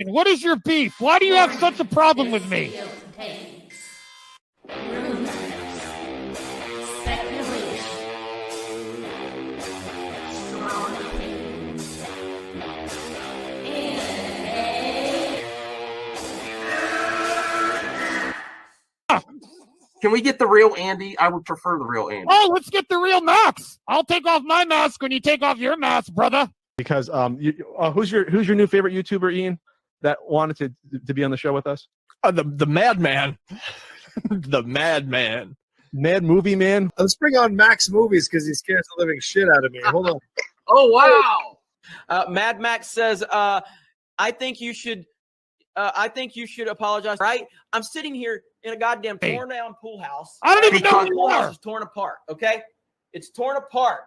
What is your beef? Why do you have such a problem with me? Can we get the real Andy? I would prefer the real Andy. Oh, let's get the real Max. I'll take off my mask when you take off your mask, brother. Because who's your new favorite YouTuber, Ian, that wanted to be on the show with us? The Madman. The Madman. Mad Movie Man. Let's bring on Max Movies because he scares the living shit out of me. Hold on. Oh, wow. Mad Max says, I think you should apologize. Right? I'm sitting here in a goddamn torn down pool house. I don't even know who the you pool house are. is torn apart. Okay, it's torn apart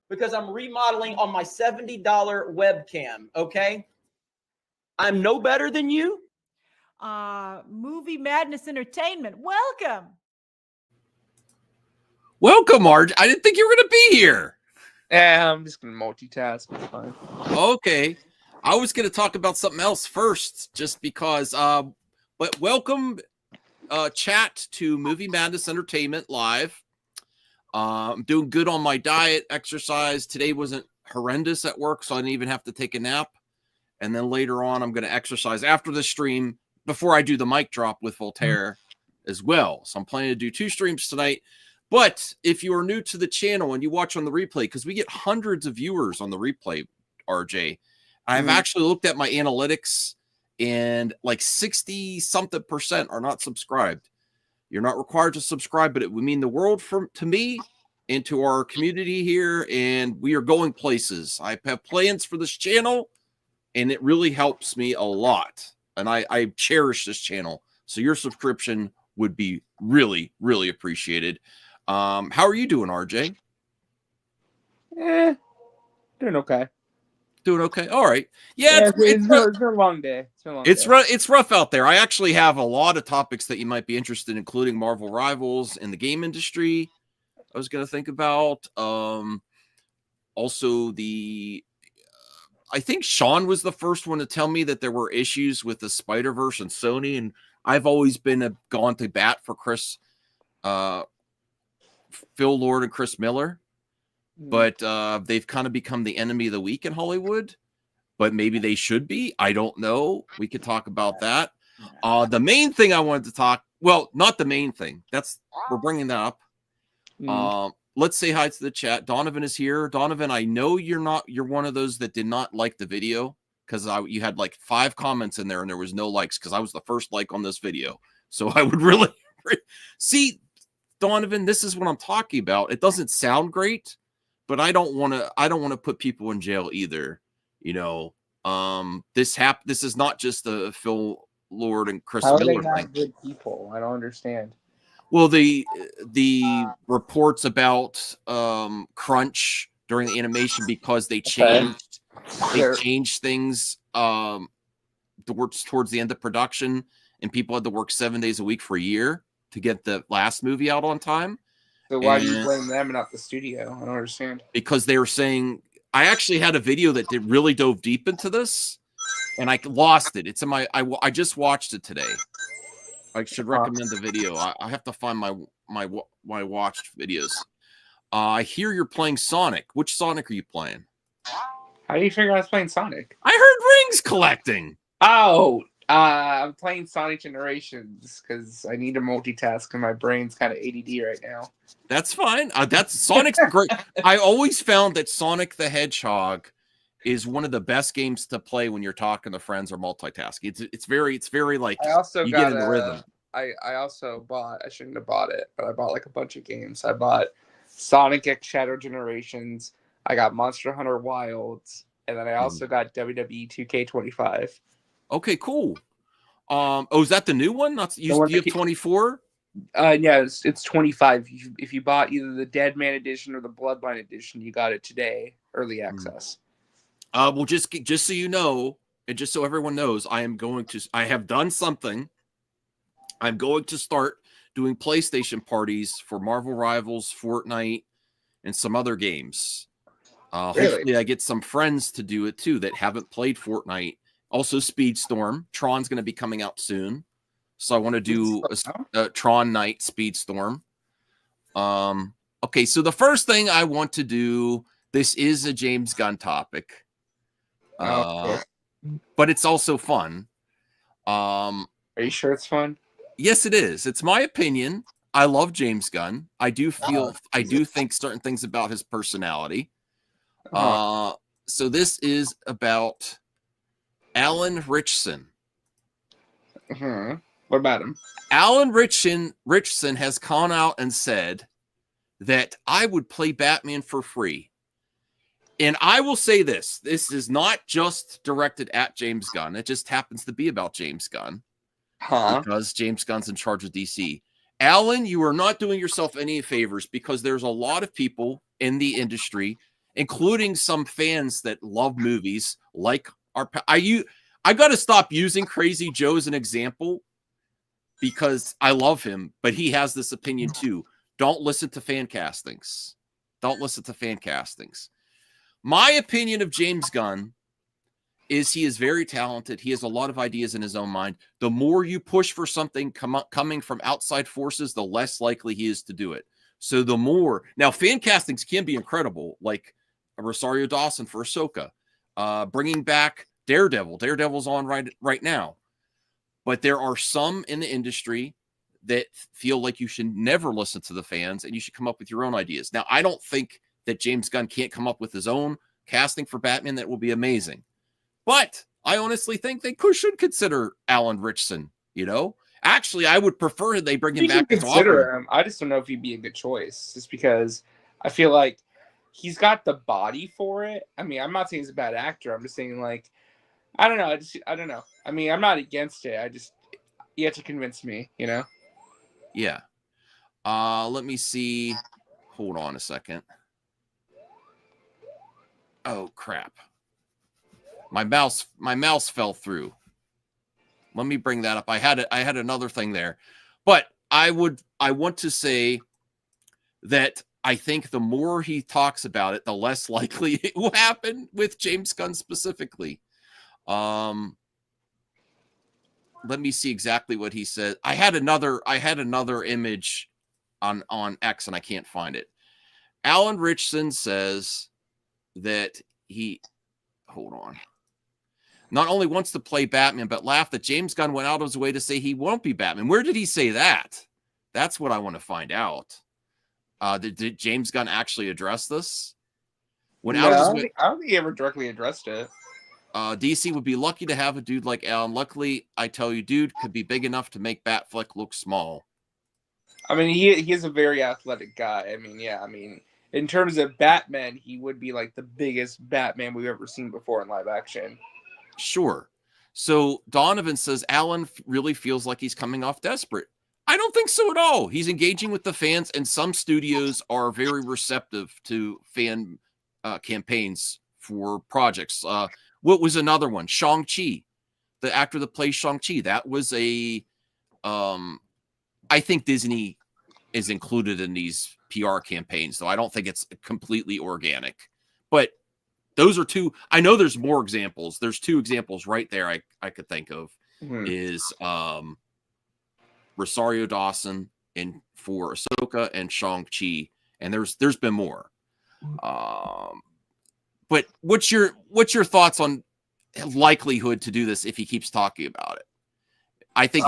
because I'm remodeling on my $70 webcam. Okay, I'm no better than you. Movie Madness Entertainment. Welcome, Marge. I didn't think you were going to be here. Yeah, I'm just going to multitask. It's fine. Okay. I was going to talk about something else first, just because, but welcome, chat, to Movie Madness Entertainment Live. I'm doing good on my diet, exercise. Today wasn't horrendous at work, so I didn't even have to take a nap. And then later on, I'm going to exercise after the stream before I do the mic drop with Voltaire as well. So I'm planning to do 2 streams tonight. But if you are new to the channel and you watch on the replay, because we get hundreds of viewers on the replay, RJ, I've actually looked at my analytics, and like 60-something% are not subscribed. You're not required to subscribe, but it would mean the world to me and to our community here, and we are going places. I have plans for this channel, and it really helps me a lot, and I cherish this channel. So your subscription would be really, really appreciated. How are you doing, RJ? Doing okay. Doing okay. All right. Yeah, it's been a long day. It's rough out there. I actually have a lot of topics that you might be interested in, including Marvel Rivals in the game industry. I was going to think about also I think Sean was the first one to tell me that there were issues with the Spider-Verse and Sony, and I've always gone to bat for Phil Lord and Chris Miller. But they've kind of become the enemy of the week in Hollywood. But maybe they should be. I don't know. We could talk about that. The main thing I wanted to talk, well, not the main thing. We're bringing that up. Let's say hi to the chat. Donovan is here. Donovan, I know you're one of those that did not like the video, because you had like 5 comments in there and there was no likes, because I was the first like on this video. So I would really see, Donovan, this is what I'm talking about. It doesn't sound great, but I don't want to put people in jail either. You know, this is not just a Phil Lord and Chris Miller thing. How are they not good people? I don't understand. Well, the reports about crunch during the animation, because they changed things towards the end of production, and people had to work 7 days a week for a year to get the last movie out on time. So why do you blame them and not the studio? I don't understand. Because they were saying, I actually had a video that really dove deep into this, and I lost it. It's in my, I just watched it today. I should recommend the video. I have to find my watched videos. I hear you're playing Sonic. Which Sonic are you playing? How do you figure I was playing Sonic? I heard rings collecting. Oh, I'm playing Sonic Generations because I need to multitask and my brain's kind of ADD right now. That's fine. Sonic's great. I always found that Sonic the Hedgehog is one of the best games to play when you're talking to friends or multitasking. It's very like you get in the rhythm. I also bought, I shouldn't have bought it, but I bought like a bunch of games. I bought Sonic X Shadow Generations. I got Monster Hunter Wilds, and then I also got WWE 2K25. Okay, cool. Is that the new one? Do you have 24? Yeah, it's 25. If you bought either the Dead Man edition or the Bloodline edition, you got it today, early access. Well, just so you know, and just so everyone knows, I have done something. I'm going to start doing PlayStation parties for Marvel Rivals, Fortnite, and some other games. Really? Hopefully I get some friends to do it too that haven't played Fortnite Also, Speedstorm. Tron's going to be coming out soon, so I want to do a Tron Night Speedstorm. Okay, so the first thing I want to do. This is a James Gunn topic, but it's also fun. Are you sure it's fun? Yes, it is. It's my opinion. I love James Gunn. I do think certain things about his personality. So this is about Alan Ritchson. What about him? Alan Ritchson has gone out and said that I would play Batman for free. And I will say this. This is not just directed at James Gunn. It just happens to be about James Gunn. Because James Gunn's in charge of DC. Alan, you are not doing yourself any favors because there's a lot of people in the industry, including some fans that love movies, like I got to stop using Crazy Joe as an example because I love him, but he has this opinion too. Don't listen to fan castings. Don't listen to fan castings. My opinion of James Gunn is he is very talented. He has a lot of ideas in his own mind. The more you push for something coming from outside forces, the less likely he is to do it. So the more now fan castings can be incredible, like Rosario Dawson for Ahsoka, bringing back Daredevil. Daredevil's on right now, but there are some in the industry that feel like you should never listen to the fans and you should come up with your own ideas. Now, I don't think that James Gunn can't come up with his own casting for Batman that will be amazing. But I honestly think they should consider Alan Ritchson, Actually, I would prefer they bring him back. Consider him. I just don't know if he'd be a good choice, just because I feel like he's got the body for it. I mean, I'm not saying he's a bad actor. I'm just saying, like, I don't know. I don't know. I mean, I'm not against it. You have to convince me, Yeah. Let me see. Hold on a second. Oh, crap. My mouse fell through. Let me bring that up. I had another thing there, but I want to say that I think the more he talks about it, the less likely it will happen with James Gunn specifically. Let me see exactly what he said. I had another image on X and I can't find it. Alan Ritchson says that he, hold on, not only wants to play Batman, but laughed that James Gunn went out of his way to say he won't be Batman. Where did he say that? That's what I want to find out. Did James Gunn actually address this? I don't think he ever directly addressed it. DC would be lucky to have a dude like Alan. Luckily, I tell you, dude could be big enough to make Batfleck look small. I mean, he is a very athletic guy. I mean, yeah. I mean, in terms of Batman, he would be like the biggest Batman we've ever seen before in live action. Sure. So Donovan says Alan really feels like he's coming off desperate. I don't think so at all. He's engaging with the fans, and some studios are very receptive to fan campaigns for projects. What was another one? Shang-Chi, the actor that plays Shang-Chi. That was I think Disney is included in these PR campaigns, though I don't think it's completely organic. But those are two. I know there's more examples. There's two examples right there I could think of. Is Rosario Dawson for Ahsoka and Shang-Chi, and there's been more. But what's your thoughts on likelihood to do this if he keeps talking about it? I think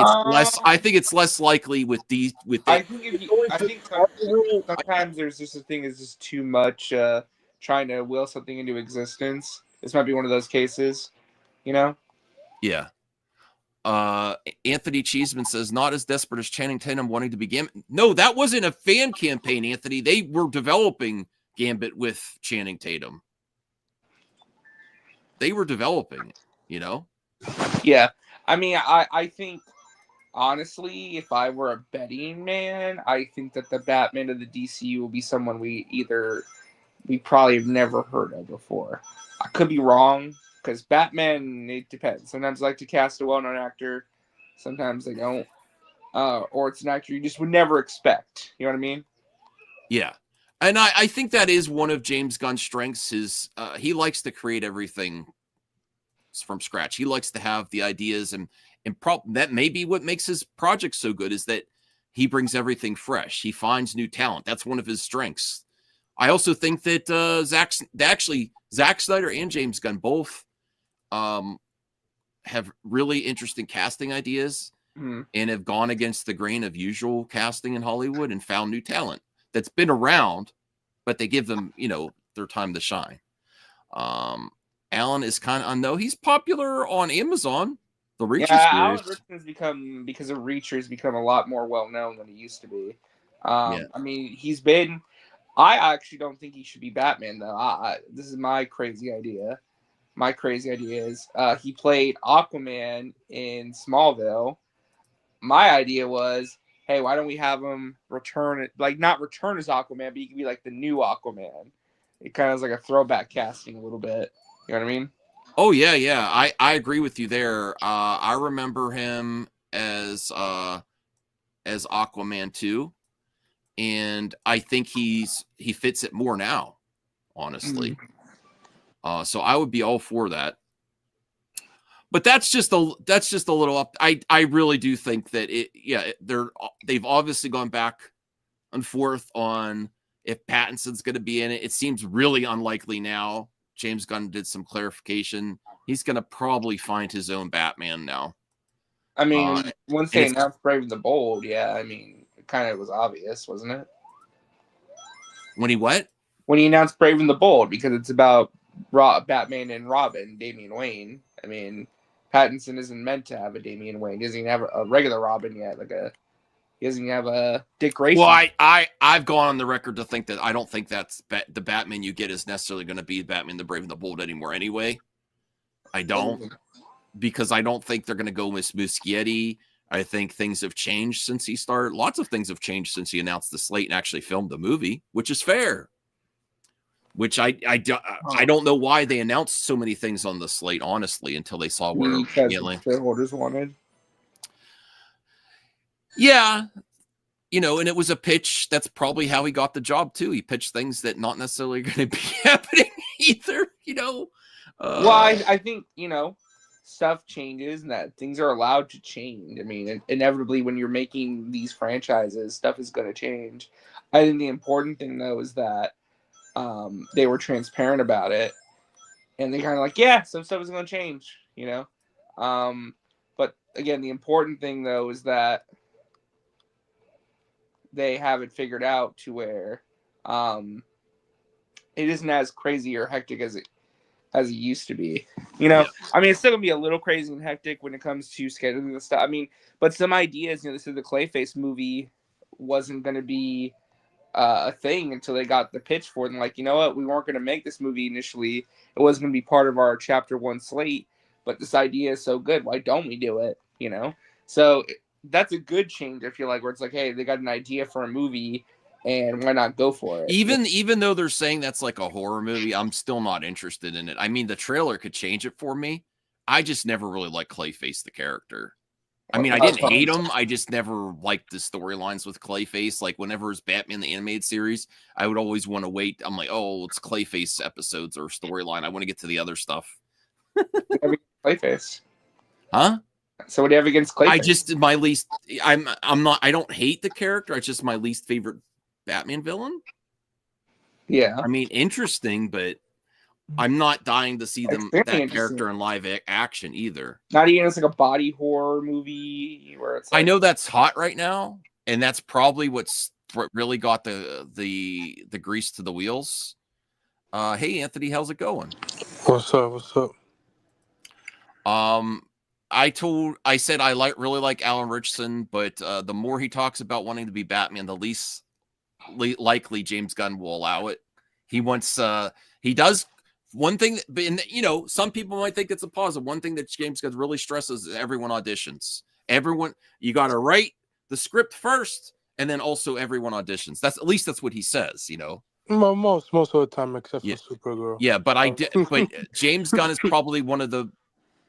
it's less likely with these. I think sometimes there's just a thing is just too much trying to will something into existence. This might be one of those cases, Yeah. Anthony Cheeseman says not as desperate as Channing Tatum wanting to be Gambit. No, that wasn't a fan campaign, Anthony. They were developing Gambit with Channing Tatum. They were developing it, Yeah. I mean, I think, honestly, if I were a betting man, I think that the Batman of the DCU will be someone we probably have never heard of before. I could be wrong, because Batman, it depends. Sometimes I like to cast a well-known actor. Sometimes they don't. Or it's an actor you just would never expect. You know what I mean? Yeah. And I think that is one of James Gunn's strengths. He likes to create everything from scratch. He likes to have the ideas, and that may be what makes his project so good, is that he brings everything fresh. He finds new talent. That's one of his strengths. I also think that Zack Snyder and James Gunn both have really interesting casting ideas and have gone against the grain of usual casting in Hollywood and found new talent that's been around, but they give them, their time to shine. Alan is kind of unknown. He's popular on Amazon. The Reacher Alan series. Ritchson's become, because of Reacher's, become a lot more well known than he used to be. I mean, he's been. I actually don't think he should be Batman though. This is my crazy idea. My crazy idea is he played Aquaman in Smallville. My idea was, hey, why don't we have him return it, like not return as Aquaman, but he could be like the new Aquaman. It kind of is like a throwback casting a little bit. You know what I mean? Oh yeah. I agree with you there. I remember him as Aquaman too, and I think he fits it more now, honestly. So I would be all for that. But that's just a little up. I really do think that they've obviously gone back and forth on if Pattinson's going to be in it. It seems really unlikely now. James Gunn did some clarification. He's going to probably find his own Batman now. I mean, once they announced Brave and the Bold, I mean, it kind of was obvious, wasn't it? When he what? When he announced Brave and the Bold, because it's about Batman and Robin, Damian Wayne. I mean, Pattinson isn't meant to have a Damian Wayne. He doesn't even have a regular Robin yet. He doesn't even have a Dick Grayson. Well, I've gone on the record to think that I don't think that's the Batman you get is necessarily going to be Batman the Brave and the Bold anymore anyway. I don't, because I don't think they're going to go with Muschietti. I think things have changed since he started. Lots of things have changed since he announced the slate and actually filmed the movie, which is fair. Which I don't know why they announced so many things on the slate, honestly, until they saw where the shareholders wanted. Yeah, and it was a pitch. That's probably how he got the job too. He pitched things that not necessarily going to be happening either. Well, I think stuff changes and that things are allowed to change. I mean, inevitably, when you're making these franchises, stuff is going to change. I think the important thing though is that they were transparent about it, and they kind of some stuff is going to change. But again, the important thing though is that they have it figured out to where it isn't as crazy or hectic as it used to be. I mean, it's still gonna be a little crazy and hectic when it comes to scheduling the stuff. I mean, but some ideas, this is the Clayface movie wasn't gonna be a thing until they got the pitch for it. And like, you know what, we weren't gonna make this movie initially. It wasn't gonna be part of our Chapter 1 slate, but this idea is so good. Why don't we do it? So that's a good change. I feel like where it's like, hey, they got an idea for a movie, and why not go for it? Even though they're saying that's like a horror movie, I'm still not interested in it. I mean, the trailer could change it for me. I just never really liked Clayface, the character. I mean, I didn't hate him. I just never liked the storylines with Clayface. Like, whenever it's Batman the Animated Series, I would always want to wait. I'm like, oh, it's Clayface episodes or storyline. I want to get to the other stuff. Clayface. Huh? So what do you have against Clayface? I don't hate the character. It's just my least favorite Batman villain. Yeah. I mean, interesting, but I'm not dying to see that character in live action either. Not even as like a body horror movie where it's I know that's hot right now, and that's probably what really got the grease to the wheels. Hey Anthony, how's it going? What's up? I said I really like Alan Ritchson, but the more he talks about wanting to be Batman, the least likely James Gunn will allow it. He does one thing, some people might think it's a positive. One thing that James Gunn really stresses is everyone auditions. You got to write the script first, and then also everyone auditions. That's what he says. Most of the time, except for Supergirl. Yeah, but but James Gunn is probably one of the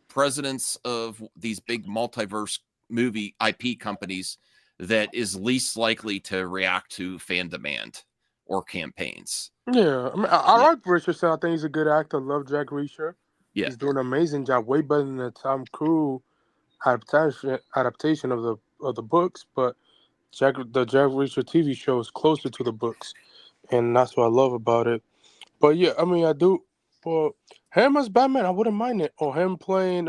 presidents of these big multiverse movie IP companies that is least likely to react to fan demand or campaigns. Yeah, I mean, I like Richardson. I think he's a good actor. I love Jack Reacher. Yeah. He's doing an amazing job, way better than the Tom Cruise adaptation of the books. But the Jack Reacher TV show is closer to the books, and that's what I love about it. But yeah, I mean, I do. For him as Batman, I wouldn't mind it. Or him playing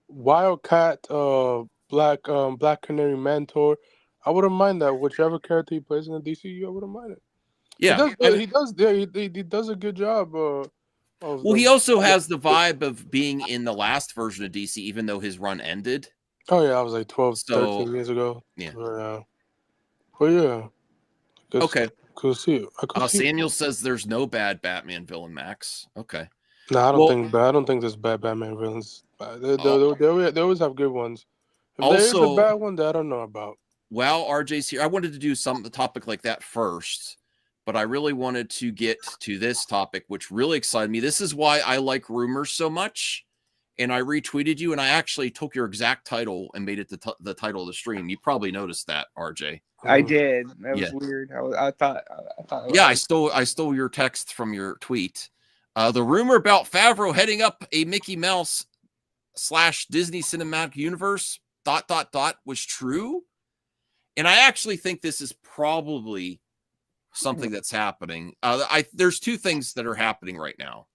Wildcat, Black Canary Mentor. I wouldn't mind that. Whichever character he plays in the DCU, I wouldn't mind it. Yeah. He does a good job. Well, he also has the vibe of being in the last version of DC, even though his run ended. Oh yeah, I was like 12, 13 years ago. Yeah. But yeah. Okay. Could see it. Samuel says there's no bad Batman villain, Max. Okay. No, I don't think there's bad Batman villains. They always have good ones. If there is a bad one that I don't know about. Well, RJ's here. I wanted to do a topic like that first, but I really wanted to get to this topic, which really excited me. This is why I like rumors so much. And I retweeted you, and I actually took your exact title and made it the title of the stream. You probably noticed that, RJ. I did. That was weird. I thought. Yeah, I stole your text from your tweet. The rumor about Favreau heading up a Mickey Mouse / Disney Cinematic Universe ... was true, and I actually think this is probably something that's happening. There's two things that are happening right now.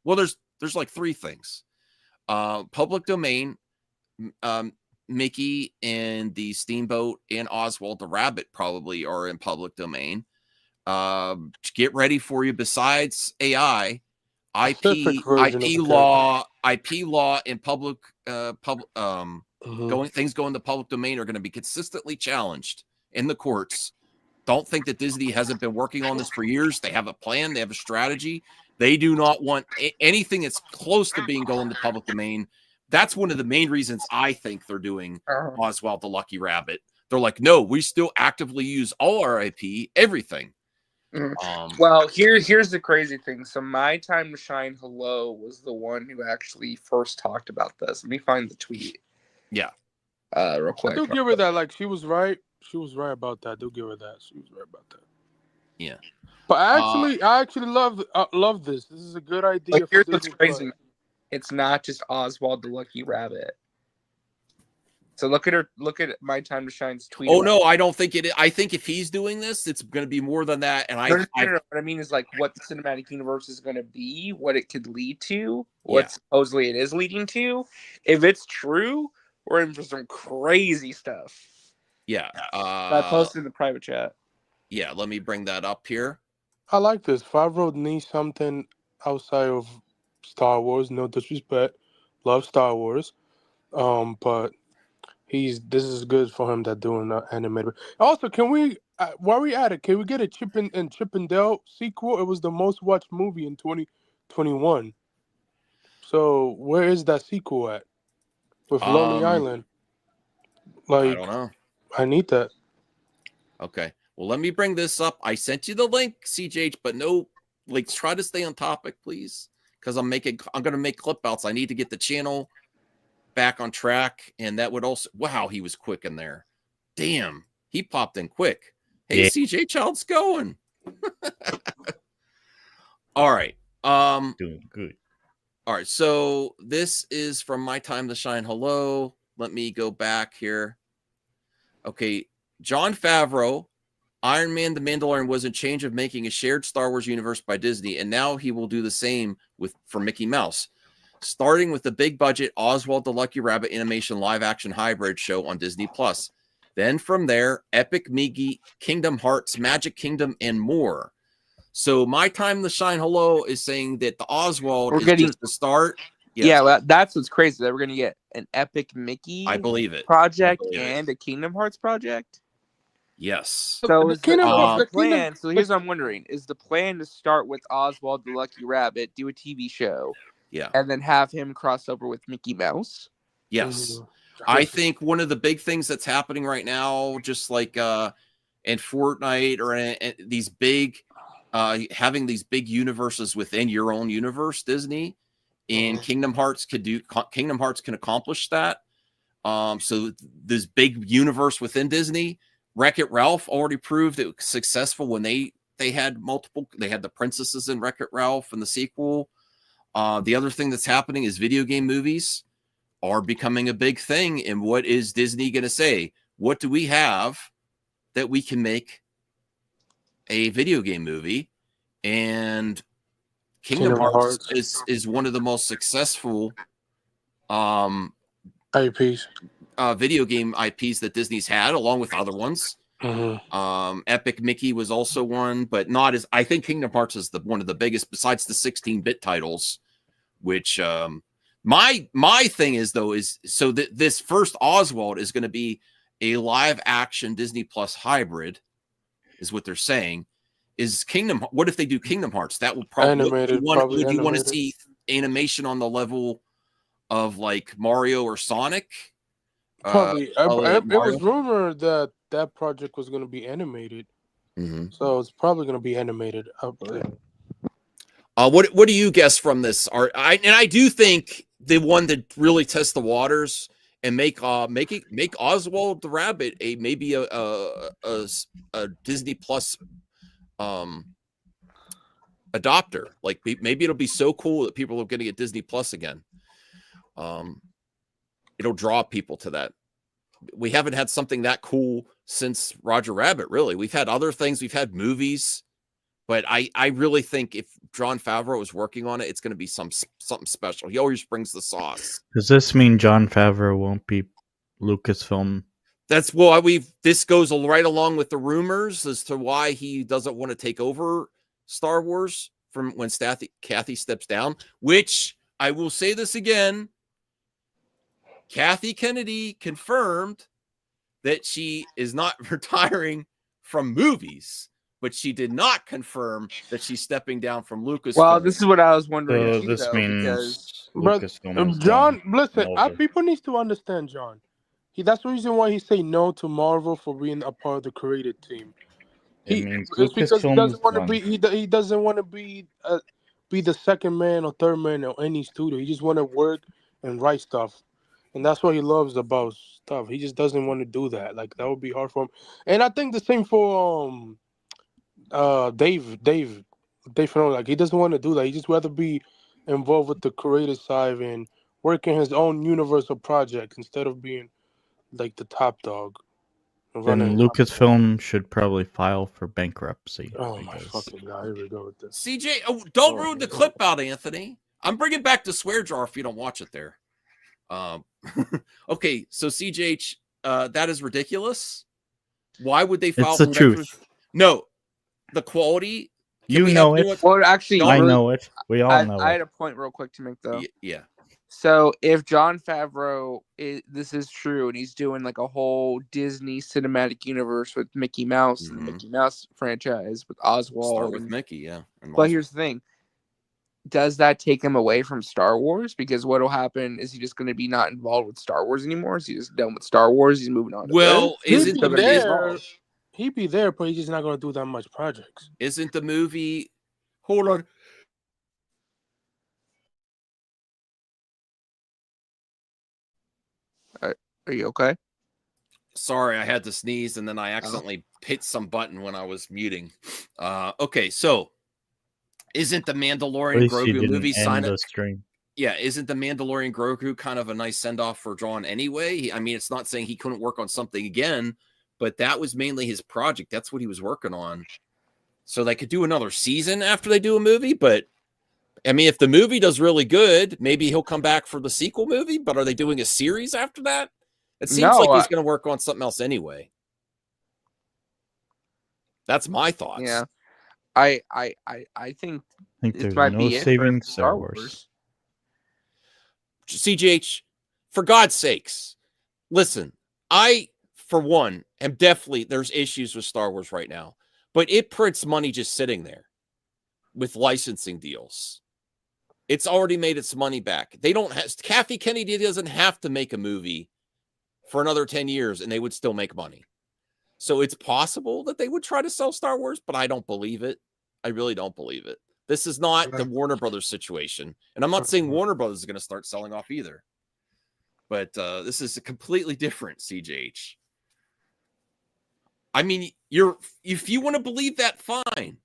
Well, there's like three things. Public domain, Mickey and the Steamboat and Oswald the Rabbit probably are in public domain. Get ready for you. Besides AI, IP law and public things going to public domain are going to be consistently challenged in the courts. Don't think that Disney hasn't been working on this for years. They have a plan. They have a strategy. They do not want anything that's close to being going to public domain. That's one of the main reasons I think they're doing Oswald the Lucky Rabbit. They're like, no, we still actively use all our IP, everything. Well, here's the crazy thing. So My Time to Shine Hello was the one who actually first talked about this. Let me find the tweet. Yeah. Real quick. I do give her that. Like, she was right. She was right about that. I do give her that. She was right about that. Yeah. But I actually love this. This is a good idea. Like, here's what's crazy. It's not just Oswald the Lucky Rabbit. So look at My Time to Shine's tweet. Oh no, I don't think it is. I think if he's doing this, it's going to be more than that. And no, what I mean is like what the cinematic universe is going to be, what it could lead to, what supposedly it is leading to. If it's true, we're in for some crazy stuff. Yeah. I posted in the private chat. Yeah, let me bring that up here. I like this. Favreau needs something outside of Star Wars. No disrespect, love Star Wars, but this is good for him that doing animated. Also, can we while we at it, can we get a Chip and Dale sequel? It was the most watched movie in 2021. So where is that sequel at? With Lonely Island. Like, I don't know. I need that. Okay. Well, let me bring this up. I sent you the link, CJH, but no, like, try to stay on topic, please, because I'm going to make clip outs. I need to get the channel back on track, and that would also. Wow, he was quick in there. Damn, he popped in quick. Hey, CJ, how's going? All right. Doing good. All right. So this is from My Time to Shine. Hello. Let me go back here. Okay, Jon Favreau. Iron Man, The Mandalorian was in change of making a shared Star Wars universe by Disney, and now he will do the same for Mickey Mouse, starting with the big budget Oswald the Lucky Rabbit animation live action hybrid show on Disney Plus. Then from there, Epic Mickey, Kingdom Hearts, Magic Kingdom, and more. So My Time to Shine Hello is saying that the Oswald is just the start. Yes. Yeah, well, that's what's crazy. That we're gonna get an Epic Mickey, I believe it, project and a Kingdom Hearts project. Yes. So is the plan? So here's what I'm wondering: is the plan to start with Oswald the Lucky Rabbit, do a TV show, and then have him cross over with Mickey Mouse? Yes. I think one of the big things that's happening right now, just like in Fortnite or in these big, having these big universes within your own universe, Disney and Kingdom Hearts Kingdom Hearts can accomplish that. So this big universe within Disney. Wreck-It Ralph already proved it was successful when they had the princesses in Wreck-It Ralph and the sequel. The other thing that's happening is video game movies are becoming a big thing. And what is Disney going to say? What do we have that we can make a video game movie? And Kingdom Hearts is one of the most successful IPs. Video game IPs that Disney's had, along with other ones. Epic Mickey was also one, but not as. I think Kingdom Hearts is one of the biggest, besides the 16-bit titles. Which my thing is though is so that this first Oswald is going to be a live action Disney Plus hybrid, is what they're saying. Is Kingdom? What if they do Kingdom Hearts? That will probably Animated, would you want to see animation on the level of like Mario or Sonic? Probably. It was rumored that that project was going to be animated, so it's probably going to be animated. I believe. What do you guess from this? I do think the one that really tests the waters and make Oswald the Rabbit maybe a Disney Plus adopter. Like maybe it'll be so cool that people are going to get Disney Plus again. It'll draw people to that. We haven't had something that cool since Roger Rabbit, really. We've had other things. We've had movies, but I really think if Jon Favreau is working on it, it's going to be something special. He always brings the sauce. Does this mean Jon Favreau won't be Lucasfilm? This goes right along with the rumors as to why he doesn't want to take over Star Wars from when Kathy steps down, which I will say this again. Kathy Kennedy confirmed that she is not retiring from movies, but she did not confirm that she's stepping down from Lucasfilm. Well, this is what I was wondering. So too, this though, means because Lucasfilm is John, gone. listen, people need to understand, John. That's the reason why he say no to Marvel for being a part of the creative team. It means It's because he Lucasfilm doesn't is want to gone. be he doesn't want to be the second man or third man of any studio. He just want to work and write stuff, and that's what he loves about stuff. He just doesn't want to do that. Like that would be hard for him. And I think the same for Dave Filoni. Like he doesn't want to do that. He just rather be involved with the creative side and working his own universal projects instead of being like the top dog. Then Lucasfilm should probably file for bankruptcy. Oh my fucking god! Here we go with this. CJ, don't ruin the clip out, Anthony. I'm bringing back the swear jar if you don't watch it there. Okay, so CJ, that is ridiculous. Why would they file? It's the truth. No, the quality. You know it. Well, actually, I know it. We all know I it. had a point real quick to make though. Yeah. So if Jon Favreau, this is true, and he's doing like a whole Disney cinematic universe with Mickey Mouse and the Mickey Mouse franchise with Oswald. Start with Mickey, yeah. But here's the thing. Does that take him away from Star Wars? Because what will happen is he just going to be not involved with Star Wars anymore? Is he just done with Star Wars? He's moving on. Well, he'd be there, but he's just not going to do that much projects. Isn't the movie? Hold on. Are you okay? Sorry, I had to sneeze and then I accidentally hit some button when I was muting. Okay, so isn't the Mandalorian Grogu movie sign up? Yeah, isn't the Mandalorian Grogu kind of a nice send off for John anyway? I mean, it's not saying he couldn't work on something again, but that was mainly his project. That's what he was working on. So they could do another season after they do a movie, but I mean, if the movie does really good, maybe he'll come back for the sequel movie. But are they doing a series after that? It seems like he's going to work on something else anyway. That's my thoughts. Yeah, I think there's no saving Star Wars. CGH, for God's sakes, listen. I, for one, am definitely there's issues with Star Wars right now, but it prints money just sitting there with licensing deals. It's already made its money back. They don't have Kathy Kennedy doesn't have to make a movie for another 10 years and they would still make money. So it's possible that they would try to sell Star Wars, but I don't believe it. I really don't believe it. This is not the Warner Brothers situation. And I'm not saying Warner Brothers is going to start selling off either. But this is a completely different, CJH. I mean, if you want to believe that, fine.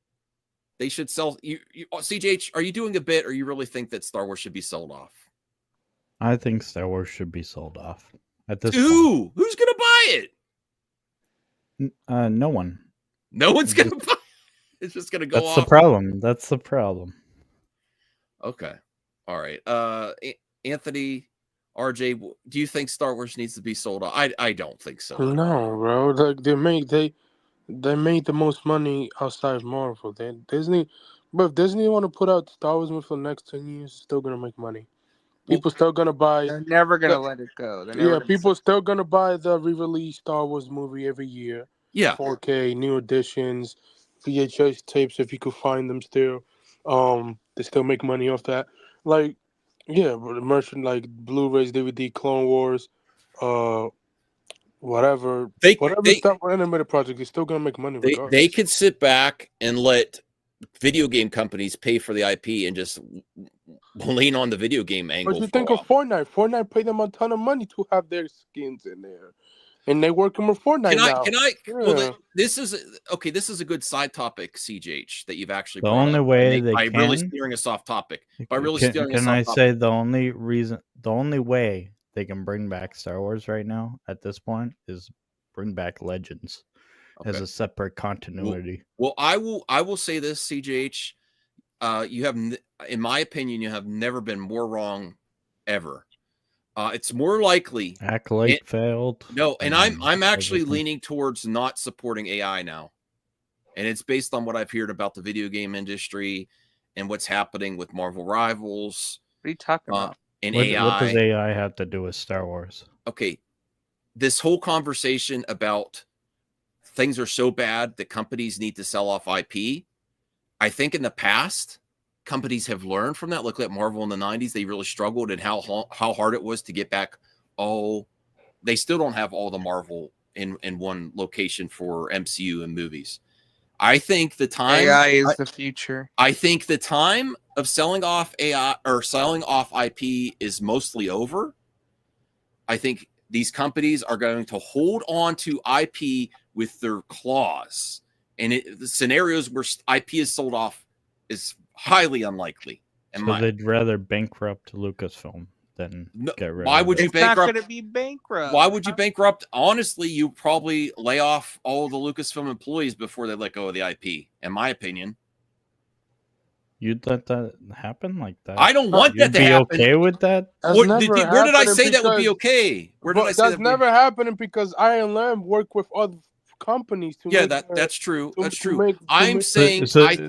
They should sell CJH, are you doing a bit or you really think that Star Wars should be sold off? I think Star Wars should be sold off at this Who? Who's gonna buy it? point. No one. No one's gonna buy it. It's just gonna go That's off. the problem. That's the problem. Okay. All right. Anthony, RJ, do you think Star Wars needs to be sold off? I don't think so. No, bro. Like they made the most money outside of Marvel. Disney, but if Disney want to put out Star Wars movie for the next 10 years, it's still gonna make money. People still gonna buy. They're never gonna let it go. They're never Yeah, gonna people still gonna buy the re-release Star Wars movie every year. Yeah. 4K, new editions, VHS tapes if you could find them still. They still make money off that. Like, yeah, but the merchant like Blu-rays, DVD, Clone Wars, whatever Star Wars animated project, they're still gonna make money regardless. They could sit back and let video game companies pay for the IP and just lean on the video game angle. But you think of Fortnite. Fortnite paid them a ton of money to have their skins in there. And they working with Fortnite now. Well, this is a good side topic, CJH, that you've actually The brought only up. way they by can. really steering us off topic. By really steering us Can off I topic. say the only way they can bring back Star Wars right now at this point is bring back Legends as Okay. a separate continuity. Well, I will say this, CJH. You have, in my opinion, you have never been more wrong, ever. It's more likely. Acolyte failed. No, and I'm actually everything. leaning towards not supporting AI now, and it's based on what I've heard about the video game industry and what's happening with Marvel Rivals. What are you talking about? And What AI. does AI have to do with Star Wars? Okay, this whole conversation about things are so bad that companies need to sell off IP. I think in the past, companies have learned from that. Look at Marvel in the 90s. They really struggled and how hard it was to get back all. They still don't have all the Marvel in one location for MCU and movies. I think the time AI is the future. I think the time of selling off AI or selling off IP is mostly over. I think these companies are going to hold on to IP with their claws. And the scenarios where IP is sold off is highly unlikely. So they'd rather bankrupt Lucasfilm than get rid Why of would it. you bankrupt? Not going to be bankrupt. Why would you bankrupt? Honestly, you probably lay off all the Lucasfilm employees before they let go of the IP, in my opinion. You'd let that happen like that? I don't want that to be happen. Okay with that? Where did I say that would be okay? Where did I say that's never happening because Iron Lamb work with other companies to that's true. That's true.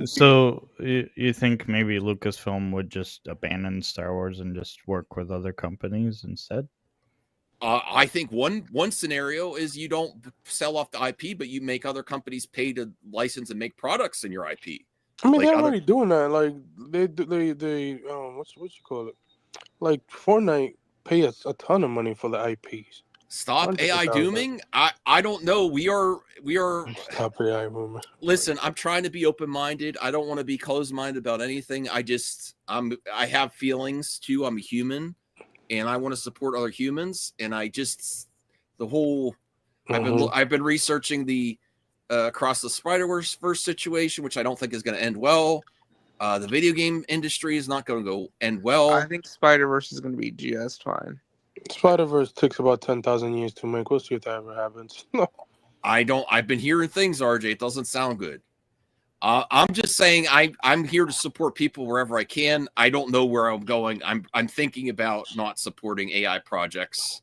So you think maybe Lucasfilm would just abandon Star Wars and just work with other companies instead? I think one scenario is you don't sell off the IP, but you make other companies pay to license and make products in your IP. I mean, they're already doing that. Like they what you call it? Like Fortnite pay us a ton of money for the IPs. Stop AI dooming. I don't know. We are. Stop AI movement. Listen, I'm trying to be open-minded. I don't want to be closed-minded about anything. I have feelings too. I'm a human, and I want to support other humans. And I've been researching the Across the Spider-Verse situation, which I don't think is going to end well. The video game industry is not going to end well. I think Spider-Verse is going to be just fine. Spider-Verse takes about 10,000 years to make. We'll see if that ever happens. I've been hearing things, RJ. It doesn't sound good. I'm just saying I'm here to support people wherever I can. I don't know where I'm going. I'm thinking about not supporting AI projects.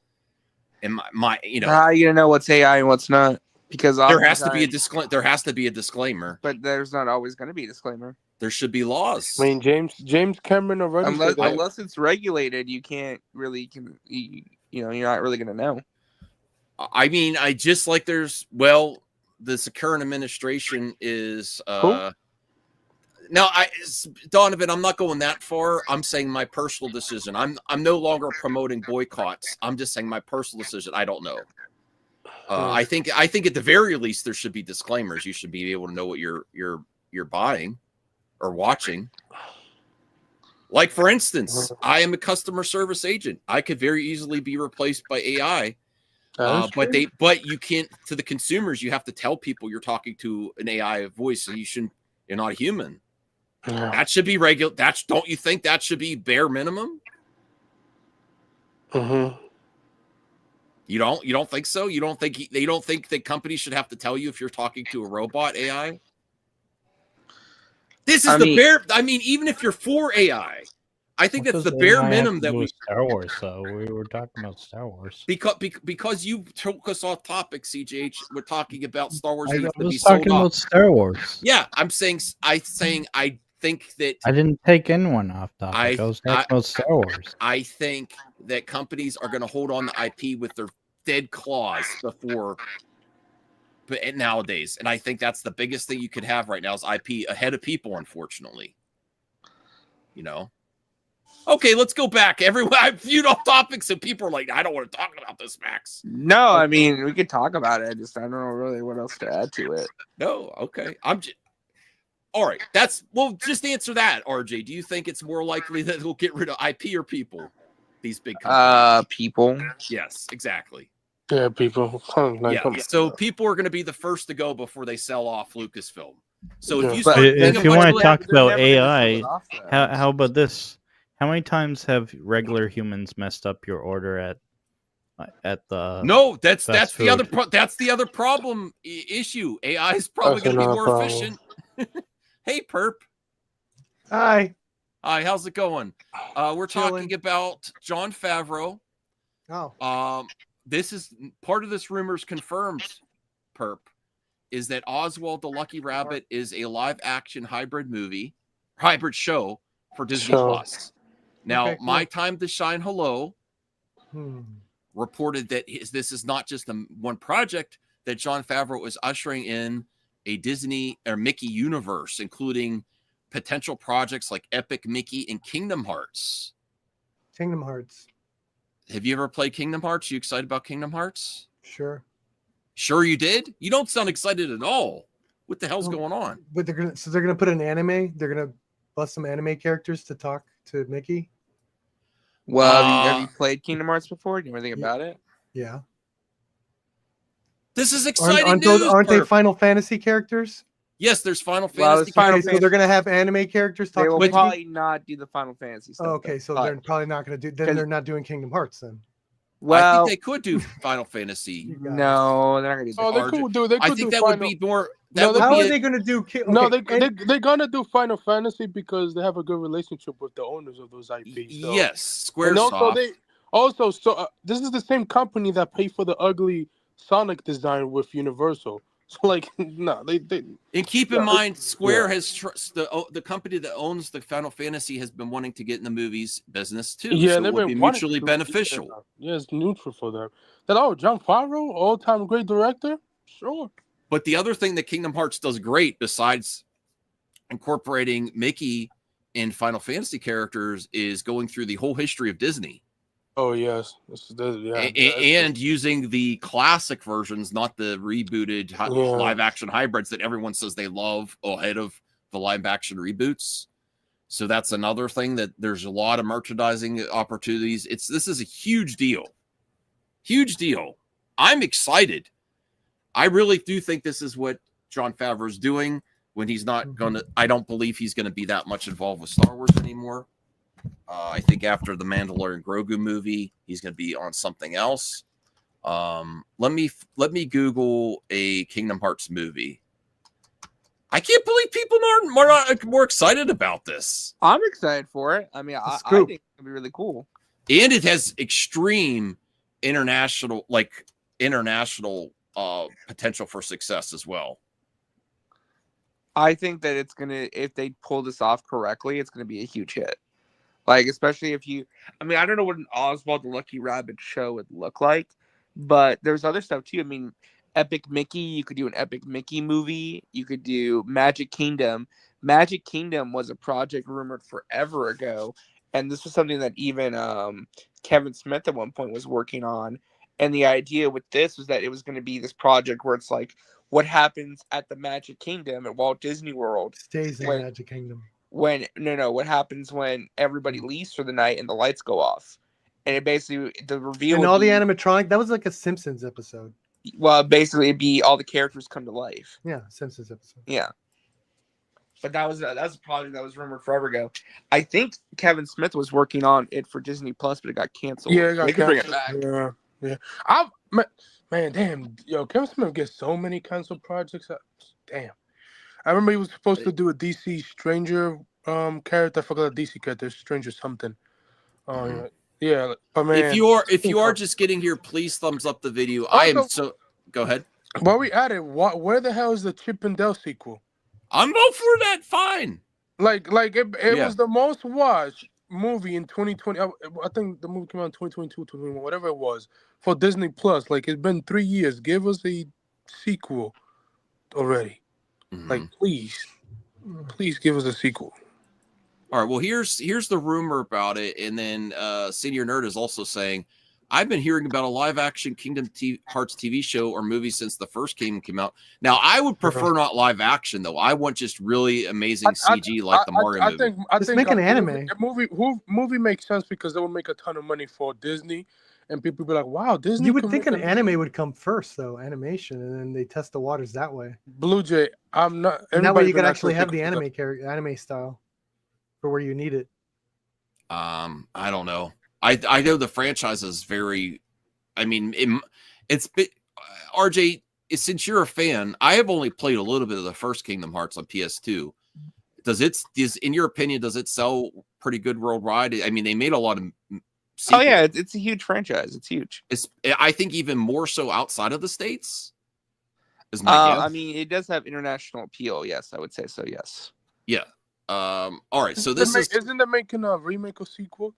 And my how are you gonna know what's AI and what's not? Because there has to be a disclaimer. There has to be a disclaimer. But there's not always going to be a disclaimer. There should be laws. I mean, James Cameron already said that. Unless it's regulated, you can't really, you're not really going to know. I mean, this current administration is now Donovan, I'm not going that far. I'm saying my personal decision. I'm no longer promoting boycotts. I'm just saying my personal decision. I don't know. I think at the very least there should be disclaimers. You should be able to know what you're buying or watching. Like, for instance, I am a customer service agent. I could very easily be replaced by AI. But you can't, to the consumers, you have to tell people you're talking to an AI voice, so you're not a human. Yeah. That should be regular. Don't you think that should be bare minimum? Mm-hmm. You don't think so? You don't think they don't think that companies should have to tell you if you're talking to a robot AI? This is bare. I mean, even if you're for AI, I think that's the bare minimum that we. Star Wars, though. We were talking about Star Wars. Because you took us off topic, CJH. We're talking about Star Wars. I was talking about Star Wars. Yeah, I'm saying I think that I didn't take anyone off topic. I was talking about Star Wars. I think that companies are going to hold on to IP with their dead claws nowadays, and I think that's the biggest thing you could have right now is IP ahead of people. Unfortunately, Okay, let's go back. Everyone, I viewed off topics, and people are like, "I don't want to talk about this, Max." No, I mean we could talk about it. I don't know really what else to add to it. No, okay. All right. Just answer that, RJ. Do you think it's more likely that we'll get rid of IP or people? These big companies. People. Yes, exactly. Yeah, people. So people are going to be the first to go before they sell off Lucasfilm. So if you want to talk about AI, how about this? How many times have regular humans messed up your order at the? No, that's the other problem issue. AI is probably going to be more efficient. Hey, Perp. Hi. Hi. How's it going? We're talking about Jon Favreau. Oh. This is part of this rumor's confirmed. Perp is that Oswald the Lucky Rabbit is a live-action hybrid show for Disney Plus. Now, My Time to Shine Hello reported that this is not just one project, that Jon Favreau is ushering in a Disney or Mickey universe, including potential projects like Epic Mickey and Kingdom Hearts. Kingdom Hearts. Have you ever played Kingdom Hearts? You excited about Kingdom Hearts? Sure. Sure you did? You don't sound excited at all. What the hell's going on? But they're gonna put an anime. They're gonna bust some anime characters to talk to Mickey. Well, have you played Kingdom Hearts before? Do you know anything about it? Yeah. This is exciting news. Aren't they Final Fantasy characters? Yes, there's Final Fantasy. So they're gonna have anime characters talk. They will to probably not do the Final Fantasy stuff. Okay, so they're probably not gonna do. Then they're not doing Kingdom Hearts then. Well, I think they could do Final Fantasy. No, they're not gonna do. Oh, they could do. They could I think do that would be more. How are they gonna do? No, they're gonna do Final Fantasy because they have a good relationship with the owners of those IPs. So. Yes, Squaresoft. And this is the same company that paid for the ugly Sonic design with Universal. So they. And keep in mind, Square has the company that owns the Final Fantasy has been wanting to get in the movies business too. Yeah, so it would be mutually beneficial. Yeah, it's neutral for them. Jon Favreau, all-time great director, sure. But the other thing that Kingdom Hearts does great, besides incorporating Mickey and Final Fantasy characters, is going through the whole history of Disney. Oh yes, and using the classic versions, not the rebooted live action hybrids that everyone says they love ahead of the live action reboots. So that's another thing that there's a lot of merchandising opportunities. This is a huge deal. I'm excited. I really do think this is what Jon Favreau is doing when he's not gonna. I don't believe he's gonna be that much involved with Star Wars anymore. I think after the Mandalorian Grogu movie, he's going to be on something else. Let me Google a Kingdom Hearts movie. I can't believe people are not more excited about this. I'm excited for it. I mean, I think it'll be really cool. And it has extreme international potential for success as well. I think that if they pull this off correctly, it's gonna be a huge hit. Like, especially I don't know what an Oswald the Lucky Rabbit show would look like, but there's other stuff too. I mean, Epic Mickey, you could do an Epic Mickey movie. You could do Magic Kingdom. Magic Kingdom was a project rumored forever ago, and this was something that even Kevin Smith at one point was working on. And the idea with this was that it was going to be this project where it's like, what happens at the Magic Kingdom at Walt Disney World stays in Magic Kingdom. What happens when everybody leaves for the night and the lights go off? And it basically, the reveal. And all the animatronic, that was like a Simpsons episode. Well, basically, it'd be all the characters come to life. Yeah, Simpsons episode. Yeah. but that's a project that was rumored forever ago. I think Kevin Smith was working on it for Disney Plus, but it got canceled. Yeah, it got they could bring it canceled. back. Yeah. Man, damn, yo, Kevin Smith gets so many canceled projects. Damn. I remember he was supposed to do a DC Stranger character. I forgot the DC character, Stranger something. Yeah, but man, if you are just getting here, please thumbs up the video. I am so. Go ahead. While we at it, where the hell is the Chip and Dale sequel? I'm voting for that. Fine. Like it was the most watched movie in 2020. I think the movie came out in 2022, 2021, whatever it was, for Disney Plus. Like, it's been 3 years. Give us a sequel already. Like, please give us a sequel. All right. Well, here's the rumor about it, and then Senior Nerd is also saying, I've been hearing about a live-action Kingdom Hearts TV show or movie since the first game came out. Now, I would prefer not live-action, though. I want just really amazing CG like the Mario movie. I think make an anime. Movie makes sense because it will make a ton of money for Disney, and people be like, "Wow, Disney." You would think an anime would come first, though, animation, and then they test the waters that way. Blue Jay, I'm not. And that way, you could actually have the anime style for where you need it. I don't know. I know the franchise is very. I mean, it's been, RJ. Since you're a fan, I have only played a little bit of the first Kingdom Hearts on PS2. In your opinion, does it sell pretty good worldwide? I mean, they made a lot of. Sequels. Oh yeah, it's a huge franchise. It's huge. I think even more so outside of the States. Is my guess. I mean, it does have international appeal. Yes, I would say so. Yes. Yeah. All right. So isn't it making a remake or sequel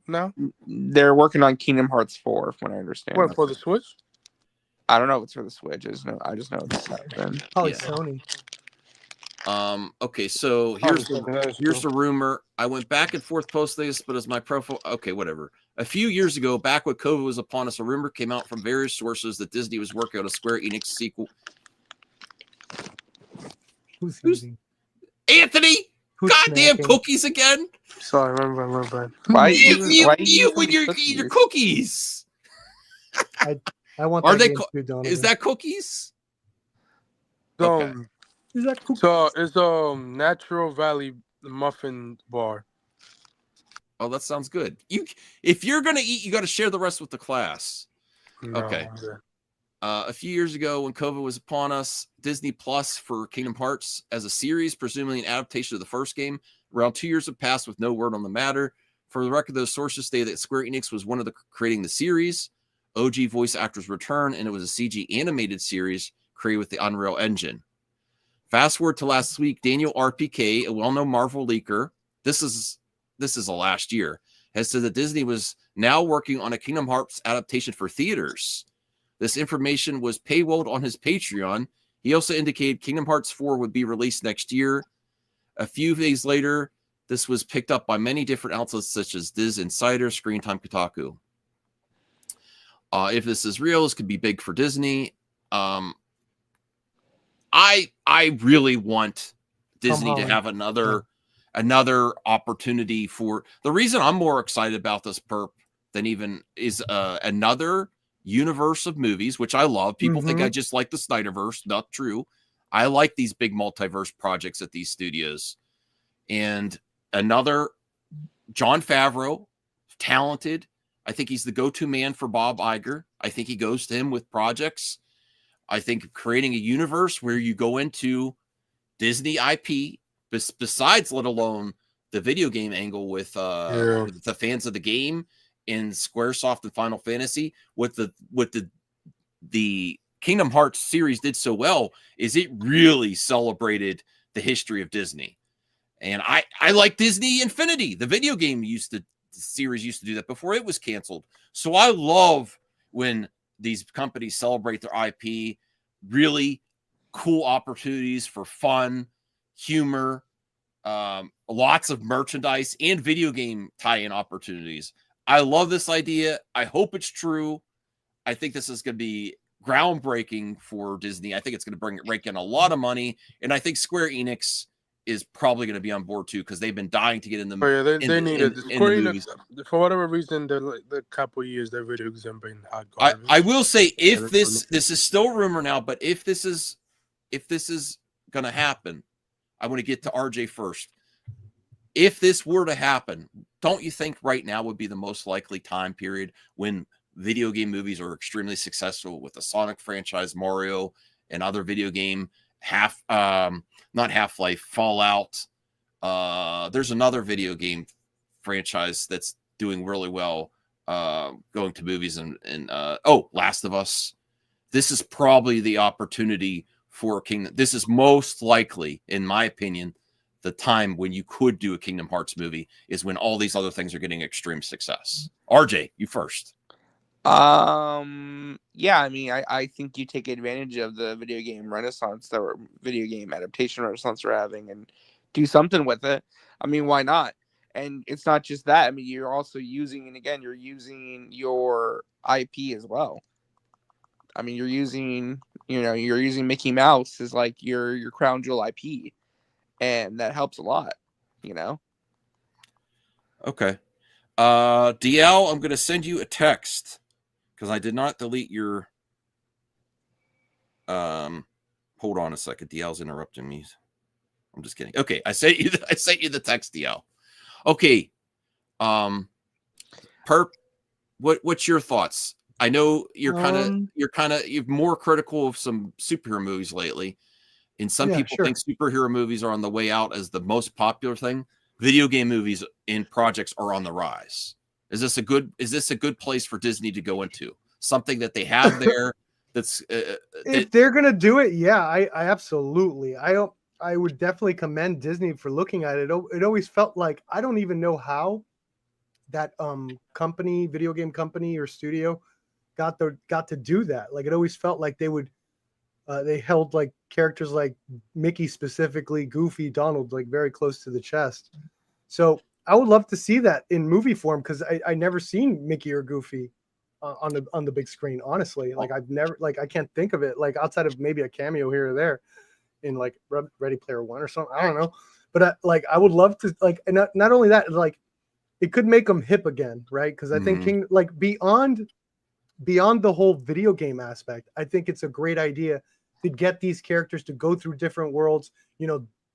now? They're working on Kingdom Hearts 4, from what I understand. What, for the Switch? I don't know if it's for the Switch. I just know it's happening. Probably Sony. Okay, so here's the rumor. I went back and forth posting this, but as my profile, okay, whatever. A few years ago, back when COVID was upon us, a rumor came out from various sources that Disney was working on a Square Enix sequel. Who's Anthony? Goddamn cookies again! Sorry, remember. Why you when you're eating your cookies? I want. Are they? Is that cookies? Okay. Is that cookies? So it's Natural Valley Muffin Bar. Oh, that sounds good. If you're gonna eat, you got to share the rest with the class. No, okay. A few years ago, when COVID was upon us, Disney Plus for Kingdom Hearts as a series, presumably an adaptation of the first game. Around 2 years have passed with no word on the matter. For the record, those sources say that Square Enix was one of the creating the series. OG voice actors return, and it was a CG animated series created with the Unreal Engine. Fast forward to last week, Daniel RPK, a well-known Marvel leaker, this is the last year, has said that Disney was now working on a Kingdom Hearts adaptation for theaters. This information was paywalled on his Patreon. He also indicated Kingdom Hearts 4 would be released next year. A few days later, this was picked up by many different outlets such as Diz Insider, Screen Time, Kotaku. If this is real, this could be big for Disney. I really want Disney to have another opportunity for. The reason I'm more excited about this perp than even is another universe of movies, which I love. People think I just like the Snyderverse. Not true. I like these big multiverse projects at these studios. And another Jon Favreau, talented. I think he's the go-to man for Bob Iger. I think he goes to him with projects. I think creating a universe where you go into Disney IP, besides let alone the video game angle with the fans of the game in Squaresoft and Final Fantasy, what the Kingdom Hearts series did so well is it really celebrated the history of Disney. And I like Disney Infinity. The video game series used to do that before it was canceled. So I love when these companies celebrate their IP, really cool opportunities for fun, humor, lots of merchandise and video game tie-in opportunities. I love this idea. I hope it's true. I think this is going to be groundbreaking for Disney. I think it's going to rake in a lot of money. And I think Square Enix is probably going to be on board too, because they've been dying to get in the movie. They need it. Square Enix, for whatever reason, the couple of years, their videos have been hot garbage. I will say, if this is still rumor now, but if this is going to happen, I want to get to RJ first. If this were to happen, don't you think right now would be the most likely time period when video game movies are extremely successful with the Sonic franchise, Mario, and other video game not Half-Life, Fallout. There's another video game franchise that's doing really well, going to movies and Last of Us. This is probably the opportunity for Kingdom. This is most likely, in my opinion, the time when you could do a Kingdom Hearts movie is when all these other things are getting extreme success. RJ, you first. Yeah, I mean, I think you take advantage of the video game renaissance video game adaptation renaissance we're having and do something with it. I mean, why not? And it's not just that. I mean, you're also using, and again, you're using your IP as well. I mean, you're using Mickey Mouse as like your crown jewel IP, and that helps a lot, Okay. DL, I'm going to send you a text because I did not delete your. Hold on a second. DL's interrupting me. I'm just kidding. Okay, I sent you the text, DL. Okay. Perp, what's your thoughts? I know you're more critical of some superhero movies lately, and some people think superhero movies are on the way out as the most popular thing. Video game movies and projects are on the rise. Is this a good place for Disney to go into? Something that they have there that's if they're gonna do it, I absolutely. I would definitely commend Disney for looking at it. It always felt like I don't even know how that video game company or studio got to do that. Like it always felt like they would they held like characters like Mickey, specifically Goofy, Donald, like very close to the chest. So I would love to see that in movie form because I never seen Mickey or Goofy on the big screen. Honestly, like I've never I can't think of it like outside of maybe a cameo here or there in like Ready Player One or something. I don't know, but I would love to and not only that, like it could make them hip again, right? Because I think beyond the whole video game aspect, I think it's a great idea to get these characters to go through different worlds,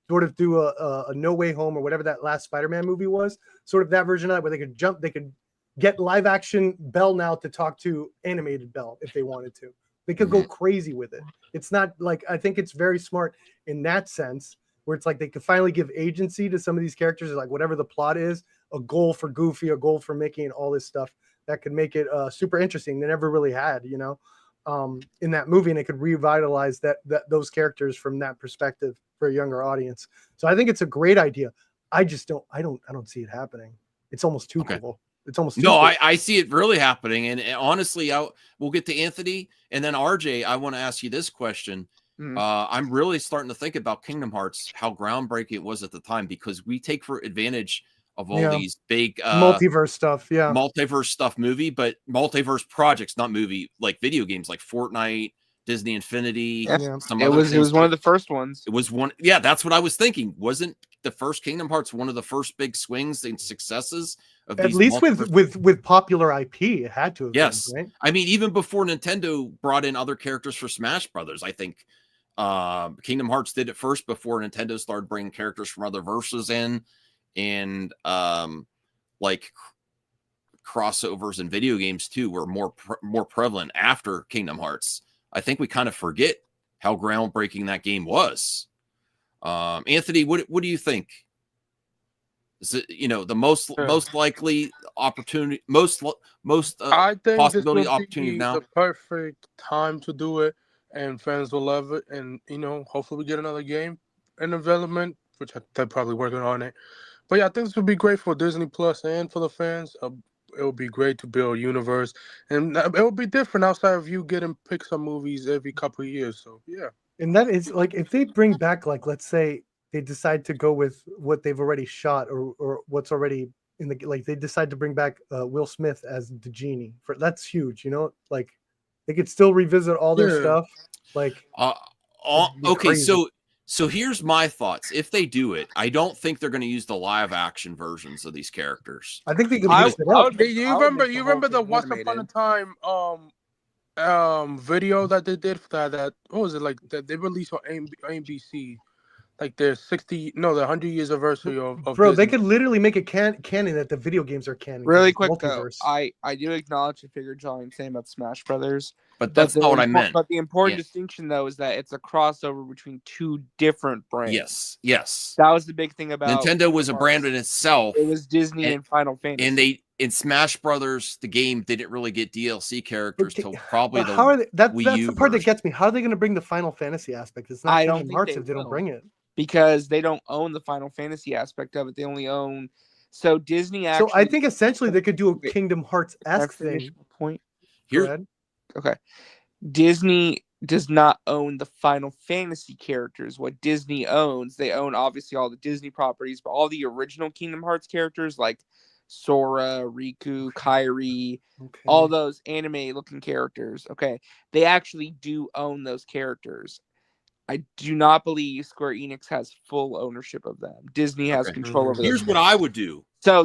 sort of do a No Way Home or whatever that last Spider-Man movie was, sort of that version of that where they could get live action Belle now to talk to animated Belle if they wanted to. They could go crazy with it. It's not like, I think it's very smart in that sense where it's like they could finally give agency to some of these characters, like whatever the plot is, a goal for Goofy, a goal for Mickey, and all this stuff that could make it super interesting. They never really had, in that movie, and it could revitalize those characters from that perspective for a younger audience. So I think it's a great idea. I just don't see it happening. It's almost too cool. It's almost too cool. I see it really happening. And honestly, we'll get to Anthony and then RJ. I want to ask you this question. I'm really starting to think about Kingdom Hearts, how groundbreaking it was at the time, because we take for advantage of all these big multiverse stuff, movie, but multiverse projects, not movie, like video games like Fortnite, Disney Infinity. It was one of the first ones. It was one. Yeah, that's what I was thinking. Wasn't the first Kingdom Hearts one of the first big swings and successes of at least with popular IP? It had to have been, right? I mean, even before Nintendo brought in other characters for Smash Brothers, I think Kingdom Hearts did it first before Nintendo started bringing characters from other verses in. And like crossovers in video games too were more prevalent after Kingdom Hearts. I think we kind of forget how groundbreaking that game was. Anthony, what do you think? Is it the most likely opportunity, most I think possibility this opportunity be now? The perfect time to do it, and fans will love it. And hopefully we get another game in development, which they're probably working on it. But yeah, I think this would be great for Disney Plus and for the fans. It would be great to build a universe, and it would be different outside of you getting Pixar movies every couple of years. So yeah, and that is like if they bring back, like, let's say they decide to go with what they've already shot or what's already in the, like they decide to bring back Will Smith as the genie. That's huge, like they could still revisit all their stuff. Like okay, crazy. So here's my thoughts. If they do it, I don't think they're going to use the live action versions of these characters. I think they could mix it up. You remember the Once Upon a Time video that they did for that what was it like that they released on ABC like their 100 years anniversary of Bro, they Disney. could literally make it canon that the video games are canon. 'cause Really it's quick though, multiverse. I do acknowledge the figure John saying about Smash Brothers, But that's not what I meant. But the important Yeah. distinction though is that it's a crossover between two different brands. Yes, yes. That was the big thing about Nintendo was a brand in itself. It was Disney and Final Fantasy. And in Smash Brothers, the game didn't really get DLC characters till probably But the how are they, that's Wii the U part that version. gets me. How are they going to bring the Final Fantasy aspect? It's not I don't Kingdom think Hearts they if they don't will. bring it. Because they don't own the Final Fantasy aspect of it. They only own. So Disney actually. So I think essentially they could do a Kingdom Hearts esque Can I finish thing. my point? Go ahead. Okay. Disney does not own the Final Fantasy characters. What Disney owns, they own obviously all the Disney properties, but all the original Kingdom Hearts characters like Sora, Riku, Kairi, all those anime-looking characters. Okay, they actually do own those characters. I do not believe Square Enix has full ownership of them. Disney has control over them. Here's what I would do. So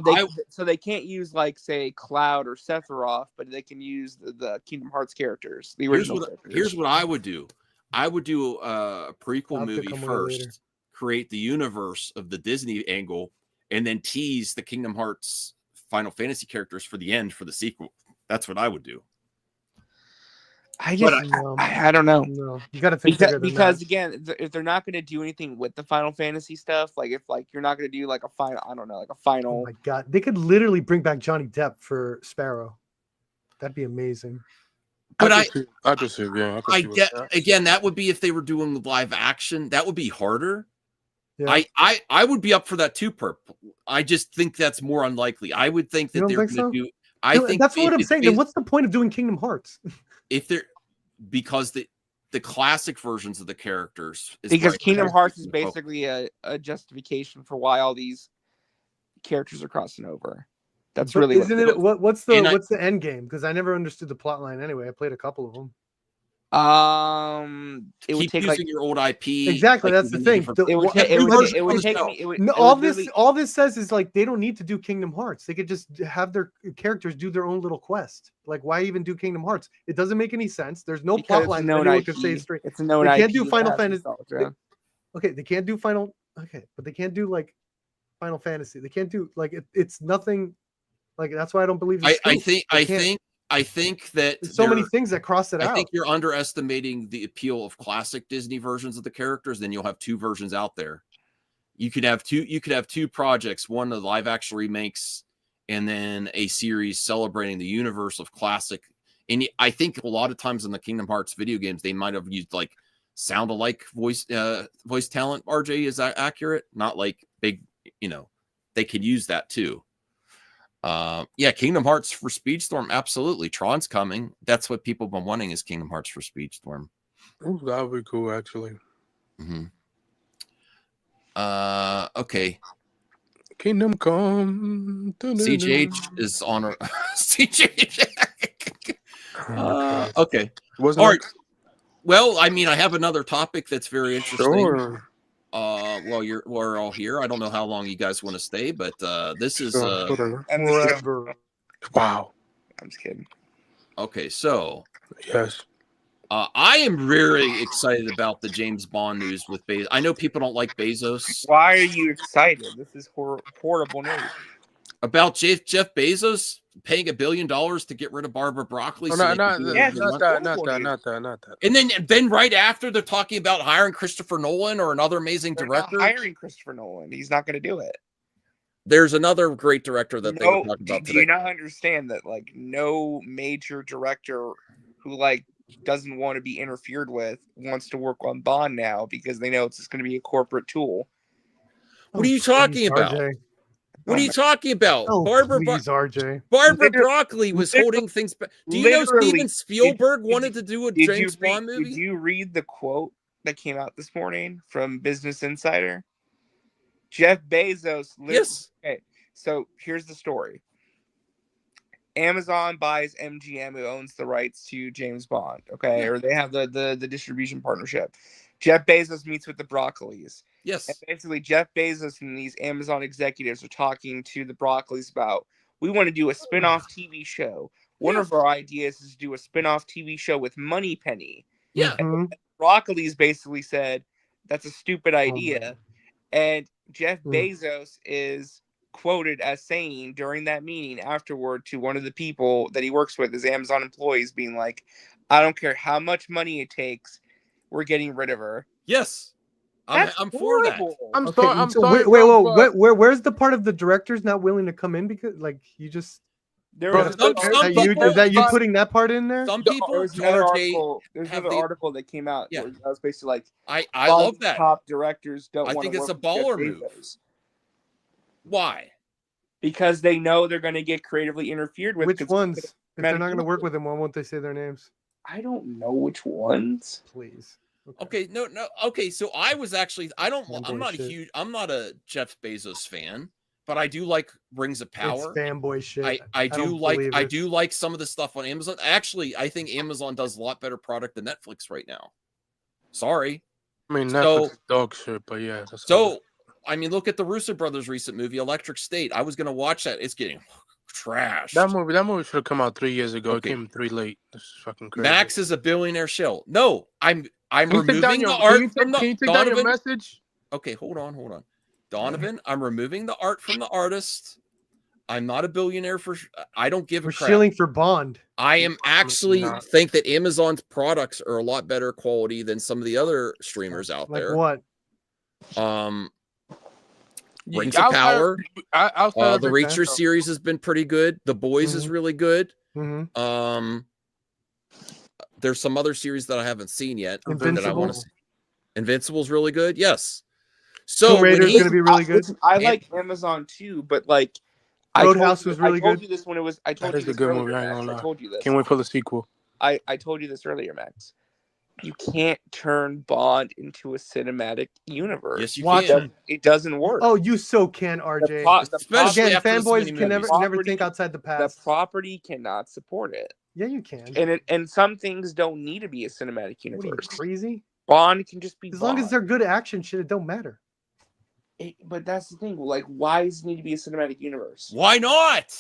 they can't use like say Cloud or Sephiroth, but they can use the Kingdom Hearts characters, the original characters. Here's what I would do. I would do a prequel movie come on later. first, create the universe of the Disney angle, and then tease the Kingdom Hearts Final Fantasy characters for the end for the sequel. That's what I would do. I don't know. No, you got to think because again, if they're not going to do anything with the Final Fantasy stuff, like if like you're not going to do like a final, I don't know, like a final. Oh my god, they could literally bring back Johnny Depp for Sparrow. That'd be amazing. But I could see, yeah. I get again. That would be if they were doing live action. That would be harder. Yeah. I would be up for that too, Perp. I just think that's more unlikely. I would think that they're going to do. I think that's what I'm saying. Then what's the point of doing Kingdom Hearts? If they're because the classic versions of the characters is because where Kingdom Hearts is basically a justification for why all these characters are crossing over. That's But really isn't it? What's the end game? Because I never understood the plot line anyway. I played a couple of them. It would keep take using like your old IP. Exactly, that's the thing. All this says is like they don't need to do Kingdom Hearts. They could just have their characters do their own little quest. Like, why even do Kingdom Hearts? It doesn't make any sense. There's no plot line. Anyone can say straight. It's a known They IP. can't do Final Fantasy. Okay, they can't do Final. Okay, but they can't do like Final Fantasy. They can't do like it's nothing. Like that's why I don't believe. I think that there's so many things that cross it out. I think you're underestimating the appeal of classic Disney versions of the characters. Then you'll have two versions out there. You could have two projects, one of the live action remakes, and then a series celebrating the universe of classic. And I think a lot of times in the Kingdom Hearts video games, they might have used like sound alike voice talent. RJ, is that accurate? Not like big, they could use that too. Yeah, Kingdom Hearts for Speedstorm, absolutely. Tron's coming. That's what people have been wanting is Kingdom Hearts for Speedstorm. Ooh, that would be cool, actually. Mm-hmm. Okay. Kingdom Come. CGH is on. CGH. Okay. All right. Well, I mean, I have another topic that's very interesting. Sure. Well, we're all here. I don't know how long you guys want to stay, but this is forever. Wow. I'm just kidding. Okay, so yes, I am very excited about the James Bond news with Bezos. I know people don't like Bezos. Why are you excited? This is horrible news. About Jeff Bezos paying $1 billion to get rid of Barbara Broccoli. Not that. And then right after they're talking about hiring Christopher Nolan or another amazing director. Not hiring Christopher Nolan. He's not going to do it. There's another great director that they were talking about today. Do you not understand that like no major director who like doesn't want to be interfered with wants to work on Bond now because they know it's just going to be a corporate tool? What are you talking about? RJ. What are you talking about? Oh, RJ. Barbara Broccoli was holding things back. Do you know Steven Spielberg wanted to do a James Bond movie? Did you read the quote that came out this morning from Business Insider? Jeff Bezos. Yes. Okay, so here's the story. Amazon buys MGM, who owns the rights to James Bond. Okay, or they have the distribution partnership. Jeff Bezos meets with the Broccolis. Yes. And basically, Jeff Bezos and these Amazon executives are talking to the Broccolis about, we want to do a spin-off TV show. One of our ideas is to do a spin-off TV show with Moneypenny. Yeah. And the Broccolis basically said, that's a stupid idea. And Jeff Hmm. Bezos is quoted as saying during that meeting afterward to one of the people that he works with, his Amazon employees, being like, I don't care how much money it takes, we're getting rid of her. Yes, That's I'm for that. horrible. I'm Okay, sorry. I'm so sorry. wait, bro, wait, but- where's the part of the directors not willing to come in because like you just There Bro, was some that people- is that you but- putting that part in there? Some there people, was another RJ, article. There's have another the- article that came out. Yeah. Where that was basically like, I a lot love of the that. top directors don't. I want think to it's a work with Jeff baller move. Bezos Why? because they know they're going to get creatively interfered with. Which 'cause ones? If they're Magic not going to work Universe. with him, why won't they say their names? I don't know which ones. Please. Okay, no. Okay, so I was actually, I'm Fanboy not shit. I'm not a Jeff Bezos fan, but I do like Rings of It's Power. fanboy shit. I don't believe it. do like some of the stuff on Amazon. Actually, I think Amazon does a lot better product than Netflix right now. Sorry. I mean, So- Netflix is dog shit, but yeah. That's So, I mean, look at the Russo brothers' recent movie, Electric State. I was going to watch that. It's getting trashed. that movie should have come out 3 years ago. Okay. It came 3 late. This is fucking crazy. Max is a billionaire shell. No, I'm Can you take down removing your- the can art you from take- can you the take down your Donovan. message? Okay, hold on. Donovan, I'm removing the art from the artist. I'm not a billionaire I don't give a We're crap. shilling for Bond. I am actually not. think that Amazon's products are a lot better quality than some of the other streamers out Like there. what? Rings of Power. Outside of The it, Reacher so- series has been pretty good. The Boys is really good. Mm-hmm. There's some other series that I haven't seen yet that I want to Invincible. see. Invincible's really good. Yes. So Tomb Raider's when he- gonna be really good. Listen, I like Amazon too, but like, Roadhouse was really I told good. you this when it was. I told That you is a this good earlier, movie. I ain't Max. gonna I lie. told you this. Can't wait for the sequel. I told you this earlier, Max. You can't turn Bond into a cinematic universe. Yes, you Watch can. him. It doesn't work. Oh, you so can, RJ. Especially Again, after this fanboys many can never movies. never think outside the The past. property cannot support it, Yeah, you can. and some things don't need to be a cinematic What are you, universe. crazy? Bond can just be As long as Bond. they're good action shit, it don't matter. But that's the thing. Like, why does it need to be a cinematic universe? Why not?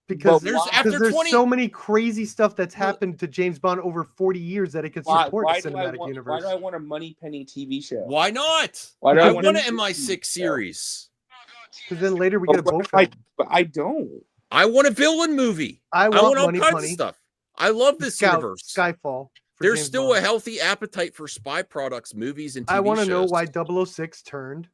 Because But why- after there's 20 so many crazy stuff that's happened to James Bond over 40 years that it could Why, support why a do I cinematic want? universe. Why do I want a Moneypenny TV show? Why not? Why do I I want want a an MI6 series. Because then later we get a But both. but I don't. I want a villain movie. I want want all Money kinds Penny. of stuff. I love this Scout, universe. Skyfall. for There's James still Bond. a healthy appetite for spy products, movies, and TV I want to know shows. why 006 turned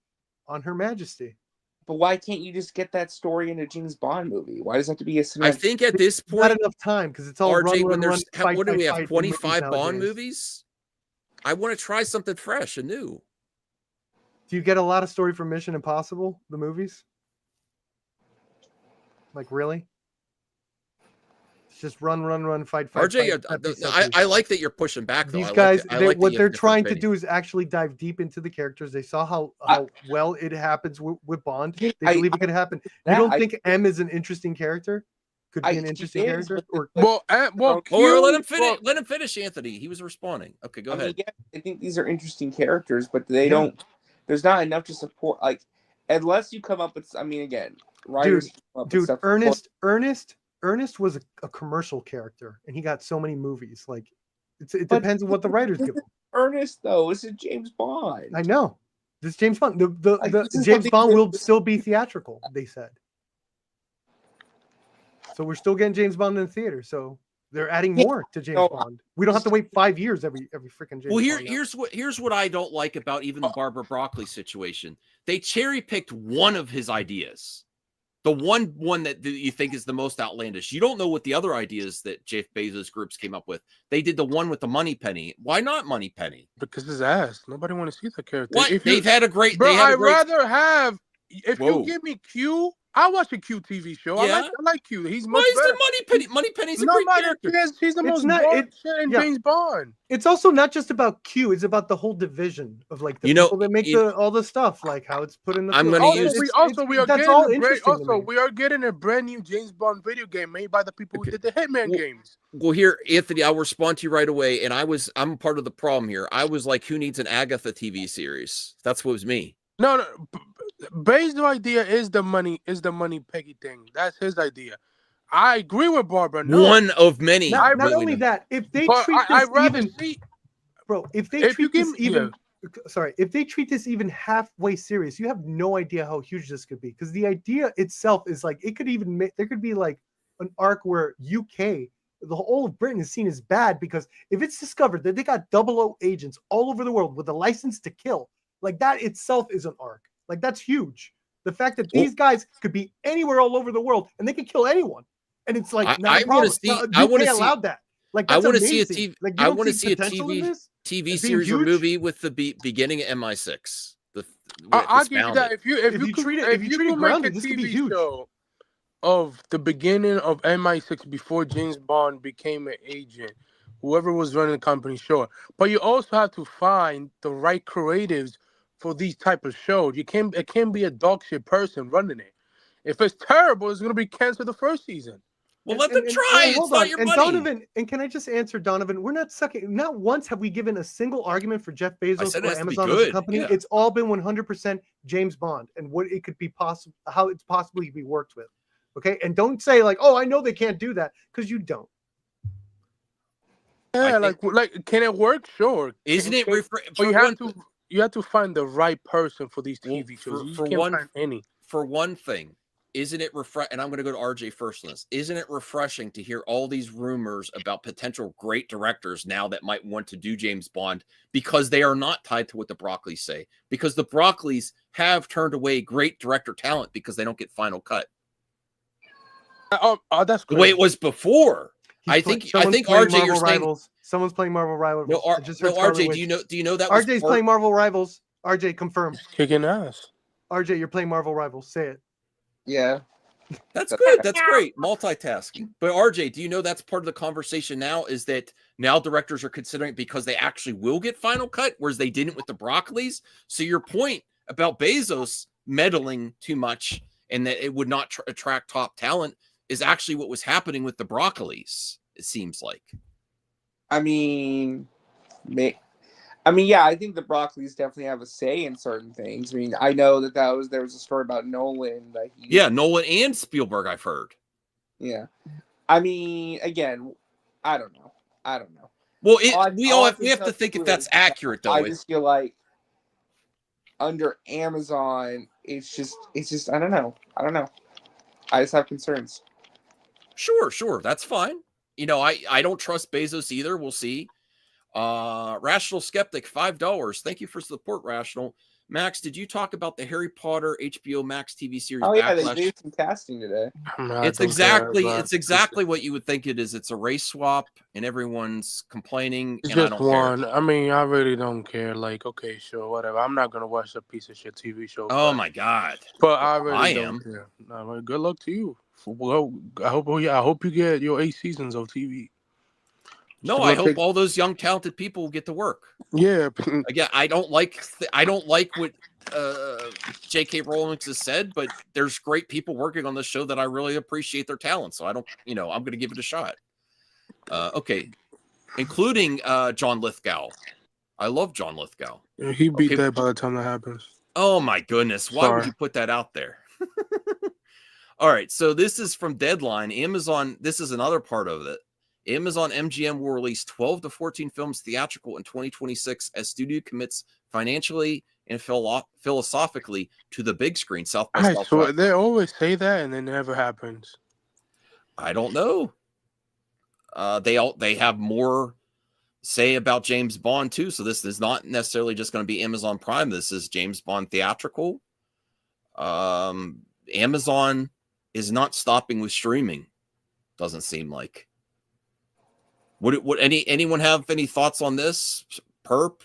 on Her Majesty. But why can't you just get that story in a James Bond movie? Why does it have to be a I cinematic? think at this Not point, enough time because it's all RJ, run, when run, there's fight, what do fight, we have? fight in 25 movies Bond nowadays. movies. I want to try something fresh and new. Do you get a lot of story from Mission Impossible, the movies? Like really? It's just run, fight, fight. RJ, fight, peppy, I peppy. like that you're pushing back though. These I like guys, that- I they, like that what you they're have different trying to opinions. do is actually dive deep into the characters. They saw how well it happens with Bond. They I- believe it could happen. You that don't I- think M is an interesting character? Could be an He interesting is, character? but- Or Well, Oh, Q, let him finish. well, Let him finish, Anthony. He was responding. Okay, go I ahead. mean, yeah, I think these are interesting characters, but they Yeah. don't. There's not enough to support. Like, unless you come up with. I mean, again, writers. come up with dude, stuff to support- Ernest was a commercial character, and he got so many movies. Like, it But depends on what the writers give him. Ernest, though, this is James Bond. I know. This James Bond, Like, the this is James what they Bond did will with- still be theatrical. They said. So we're still getting James Bond in the theater. So they're adding Yeah, more to James no, Bond. We don't have to wait 5 years every freaking James Well, Bond. now. here's what I don't like about even the Barbara Broccoli situation. They cherry picked one of his ideas, the one that you think is the most outlandish. You don't know what the other ideas that Jeff Bezos groups came up with. They did the one with the Moneypenny. Why not Moneypenny? because his ass. Nobody want to see that character. What? If you- They've had a great. Bro, they had a I'd great, rather have. If Whoa. you give me Q, I watch a Q TV show. Yeah? I like Q. He's much Why is better. the Moneypenny? Moneypenny's a No great matter character. if he has- he's the It's most not- boring it- shit in yeah. James Bond. It's also not just about Q. It's about the whole division of like the You know, people that make all the stuff, like how it's put in the. I'm film. gonna Also, use- we are that's getting all a brand, interesting. to also me. we are getting a brand new James Bond video game made by the people who did the Hitman Well, games. Well, here, Anthony, I'll respond to you right away. And I'm part of the problem here. I was like, who needs an Agatha TV series? That's what was me. No. Bay's idea is the money Peggy thing. That's his idea. I agree with Barbara. No, One of many. Not really. only that, if they but treat I'd this rather even, see. bro, if they If you treat give this me- even yeah. sorry, if they treat this even halfway serious, you have no idea how huge this could be. Because the idea itself is like it could even make there could be like an arc where UK, the whole of Britain is seen as bad because if it's discovered that they got 00 agents all over the world with a license to kill, like that itself is an arc. Like that's huge. The fact that these guys could be anywhere all over the world and they could kill anyone, and it's like I want to see. I want to see. allowed that. Like I that's want to see a amazing. TV. Like, you I don't want to see see a potential in TV this? TV As being series or huge? movie with the beginning of MI6. I'll give you that. If you treat it could grounded, make a this could be TV huge. show of the beginning of MI6 before James Bond became an agent, whoever was running the company, sure. But you also have to find the right creatives for these type of shows. It can't be a dog shit person running it. If it's terrible, it's gonna be canceled the first season. Well, let them try. It's not your money. Donovan, and can I just answer, Donovan? We're not sucking. Not once have we given a single argument for Jeff Bezos or Amazon as a company. Yeah. It's all been 100% James Bond and what it could be possible, how it's possibly be worked with. Okay, and don't say like, "Oh, I know they can't do that," because you don't. Yeah, like can it work? Sure. Isn't it? But you have to find the right person for these TV shows. You can't find any. For one thing, isn't it and I'm going to go to RJ first on this. Isn't it refreshing to hear all these rumors about potential great directors now that might want to do James Bond because they are not tied to what the Broccoli's say? Because the Broccoli's have turned away great director talent because they don't get final cut. That's the way it was before. I think RJ, you're saying someone's playing Marvel Rivals. No, RJ, do you know that RJ's playing Marvel Rivals? RJ, confirm. Kicking ass. RJ, you're playing Marvel Rivals. Say it. Yeah. That's good. That's great. Multitasking. But RJ, do you know that's part of the conversation now is that now directors are considering it because they actually will get final cut, whereas they didn't with the Broccoli's. So your point about Bezos meddling too much and that it would not attract top talent is actually what was happening with the Broccoli's, it seems like. I mean, yeah, I think the Broccoli's definitely have a say in certain things. I mean, I know that there was a story about Nolan that Nolan and Spielberg, I've heard. Yeah, I mean, again, I don't know. Well, we have to think if that's accurate, though. I just feel like under Amazon, it's just I don't know. I just have concerns. Sure, that's fine. You know, I don't trust Bezos either. We'll see. Rational Skeptic, $5. Thank you for support, Rational. Max, did you talk about the Harry Potter HBO Max TV series? Oh yeah, they did some casting today. It's exactly what you would think it is. It's a race swap, and everyone's complaining. It's and just I don't one. care. I mean, I really don't care. Like, okay, sure, whatever. I'm not gonna watch a piece of shit TV show. Oh my god! But I really don't care. No, well, good luck to you. Well, I hope you get your 8 seasons of TV. No, I hope all those young talented people get to work. Yeah. Again, I don't like what J.K. Rowling has said, but there's great people working on this show that I really appreciate their talent. So I don't, I'm going to give it a shot. Okay, including John Lithgow. I love John Lithgow. Yeah, he beat that by the time that happens. Oh my goodness! Why would you put that out there? All right, so this is from Deadline. Amazon. This is another part of it. Amazon MGM will release 12 to 14 films theatrical in 2026 as studio commits financially and philosophically to the big screen. South by Southwest. So they always say that, and it never happens. I don't know. They have more say about James Bond too. So this is not necessarily just going to be Amazon Prime. This is James Bond theatrical. Amazon is not stopping with streaming. Doesn't seem like. Would anyone have any thoughts on this? Perp,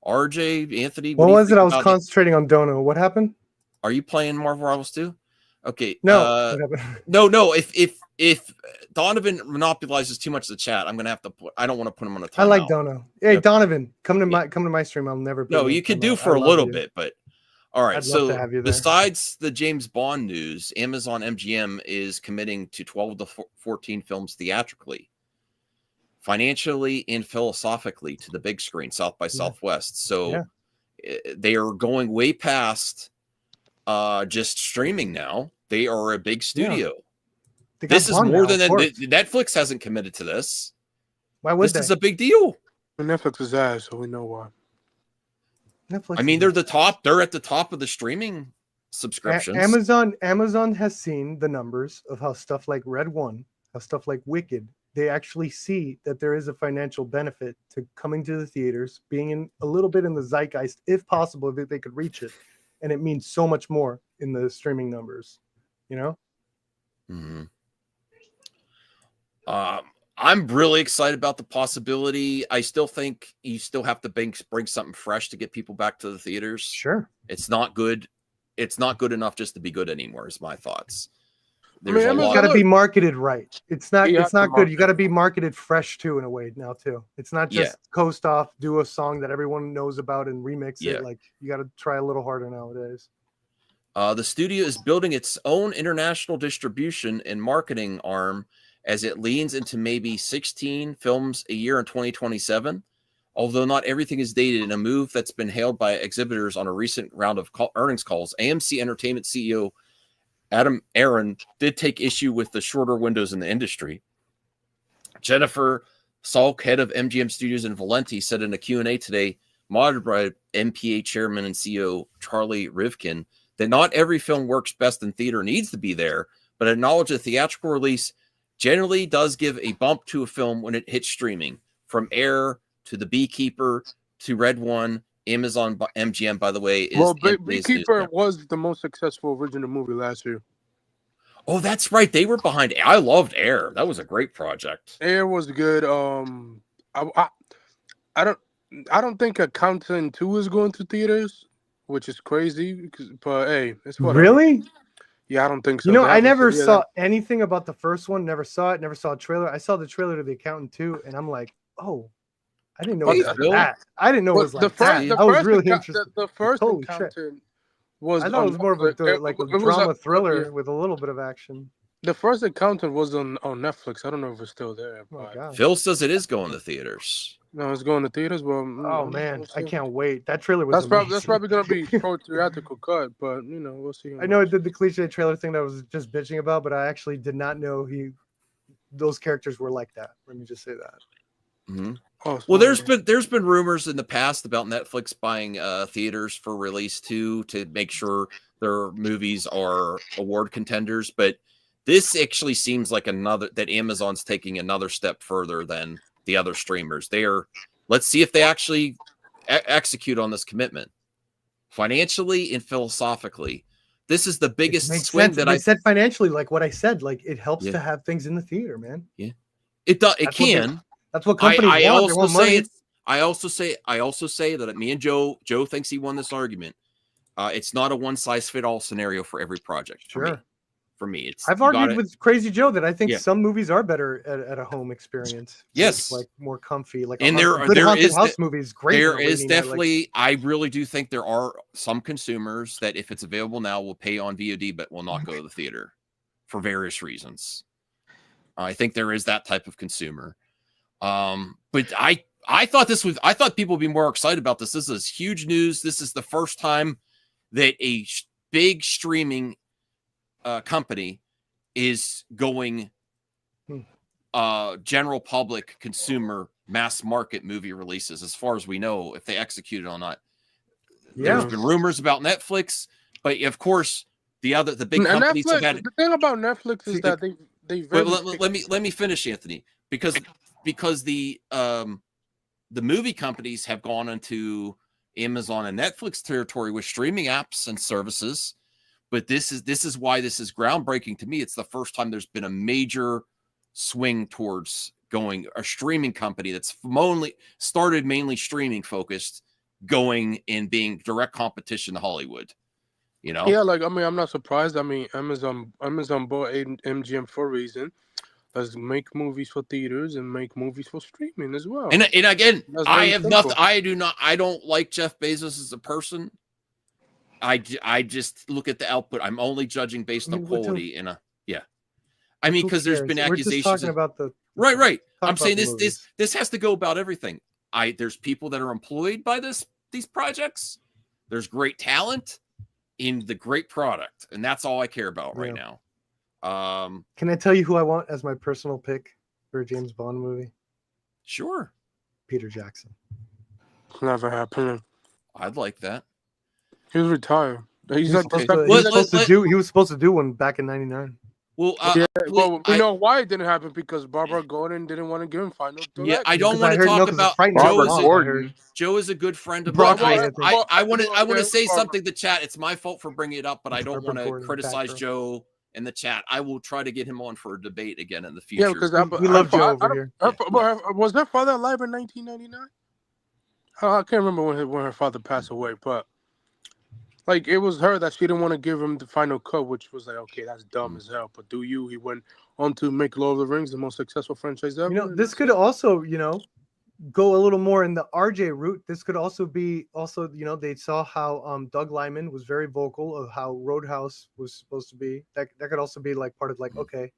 RJ, Anthony. What was it? I was concentrating on Dono. What happened? Are you playing Marvel Rivals too? Okay. No. No. If Donovan monopolizes too much of the chat, I'm gonna have to put. I don't want to put him on a timeout. I like Dono. Hey, yep. Donovan, come to my stream. I'll never. No, you could do for a little bit, but all right. So besides the James Bond news, Amazon MGM is committing to 12 to 14 films theatrically, financially and philosophically to the big screen, South by Southwest. So they are going way past just streaming now. They are a big studio. This is more than Netflix hasn't committed to this. Why would this is a big deal? Netflix is ass, so we know why. Netflix. I mean, they're the top. They're at the top of the streaming subscriptions. Amazon has seen the numbers of how stuff like Red One, how stuff like Wicked, they actually see that there is a financial benefit to coming to the theaters, being in a little bit in the zeitgeist, if possible, if they could reach it, and it means so much more in the streaming numbers. You know. Mm-hmm. I'm really excited about the possibility. I still think you still have to bring something fresh to get people back to the theaters. Sure. It's not good. It's not good enough just to be good anymore, is my thoughts. There's got to be marketed right. It's not good. You got to be marketed fresh too, in a way now too. It's not just coast off, do a song that everyone knows about and remix it. Like, you got to try a little harder nowadays. The studio is building its own international distribution and marketing arm as it leans into maybe 16 films a year in 2027. Although not everything is dated, in a move that's been hailed by exhibitors on a recent round of earnings calls, AMC Entertainment CEO Adam Aron did take issue with the shorter windows in the industry. Jennifer Salk, head of MGM Studios in Valenti, said in a Q&A today, monitored by MPA chairman and CEO Charlie Rivkin, that not every film works best in theater needs to be there, but acknowledged the theatrical release generally does give a bump to a film when it hits streaming. From Air to The Beekeeper to Red One, Amazon MGM, by the way, is Beekeeper was the most successful original movie last year. Oh, that's right. They were behind. I loved Air. That was a great project. Air was good. I don't think Accountant 2 is going to theaters, which is crazy. But hey, it's whatever. Really? Yeah, I don't think so. You know, I never saw anything about the first one. Never saw it. Never saw a trailer. I saw the trailer to The Accountant 2, and I'm like, oh, I didn't know it was like that. I didn't know it was like that. I was really interested. The first Accountant was. I thought it was more of a drama thriller with a little bit of action. The first Accountant was on Netflix. I don't know if it's still there. But... Phil says it is going to theaters. No, it's going to theaters. Well, oh man, I can't wait. That trailer was. That's probably going to be theatrical cut, but we'll see. I know it did the cliche trailer thing that I was just bitching about, but I actually did not know those characters were like that. Let me just say that. Mm-hmm. Well, there's been rumors in the past about Netflix buying theaters for release too, to make sure their movies are award contenders. But this actually seems like that Amazon's taking another step further than the other streamers. Let's see if they actually execute on this commitment financially and philosophically. This is the biggest swing that I said financially, like what I said, like it helps to have things in the theater, man. Yeah, it does. It can. That's what companies want. I also say that me and Joe thinks he won this argument. It's not a one size fit all scenario for every project. Sure. For me, I've argued with Crazy Joe that I think some movies are better at a home experience. Yes, it's like more comfy. Like there is house movies. Great. There is definitely. I really do think there are some consumers that, if it's available now, will pay on VOD but will not go to the theater for various reasons. I think there is that type of consumer. But I thought people would be more excited about this. This is huge news. This is the first time that a big streaming company is going general public consumer mass market movie releases, as far as we know, if they execute it or not. There's been rumors about Netflix, but of course the big companies Netflix, have had. The thing about Netflix is that they let me finish, Anthony, because the movie companies have gone into Amazon and Netflix territory with streaming apps and services. But this is why this is groundbreaking to me. It's the first time there's been a major swing towards going a streaming company that's started mainly streaming focused, going and being direct competition to Hollywood. Yeah, like I'm not surprised. Amazon bought MGM for a reason. Let's make movies for theaters and make movies for streaming as well. And again, I don't like Jeff Bezos as a person. I just look at the output. I'm only judging based on quality. Because there's been accusations. We're just talking about the right. I'm saying this has to go about everything. There's people that are employed by these projects. There's great talent in the great product, and that's all I care about right now. Can I tell you who I want as my personal pick for a James Bond movie? Sure. Peter Jackson. Never happening. I'd like that. He was retired. He's He like was supposed to do. He was supposed to do one back in '99. Well, well, we know why it didn't happen because Barbara Gordon didn't want to give him final direction. Yeah, I don't want to talk about Joe is a good friend of mine. I want to say something to chat. It's my fault for bringing it up, but I don't want to criticize Joe in the chat. I will try to get him on for a debate again in the future. Yeah, because we love Joe over here. Was her father alive in 1999? I can't remember when her father passed away, but like it was her that she didn't want to give him the final cut, which was like, okay, that's dumb as hell. But he went on to make Lord of the Rings the most successful franchise ever. You know, this could also, go a little more in the RJ route. This could also be they saw how Doug Liman was very vocal of how Roadhouse was supposed to be. That could also be like part of like, okay,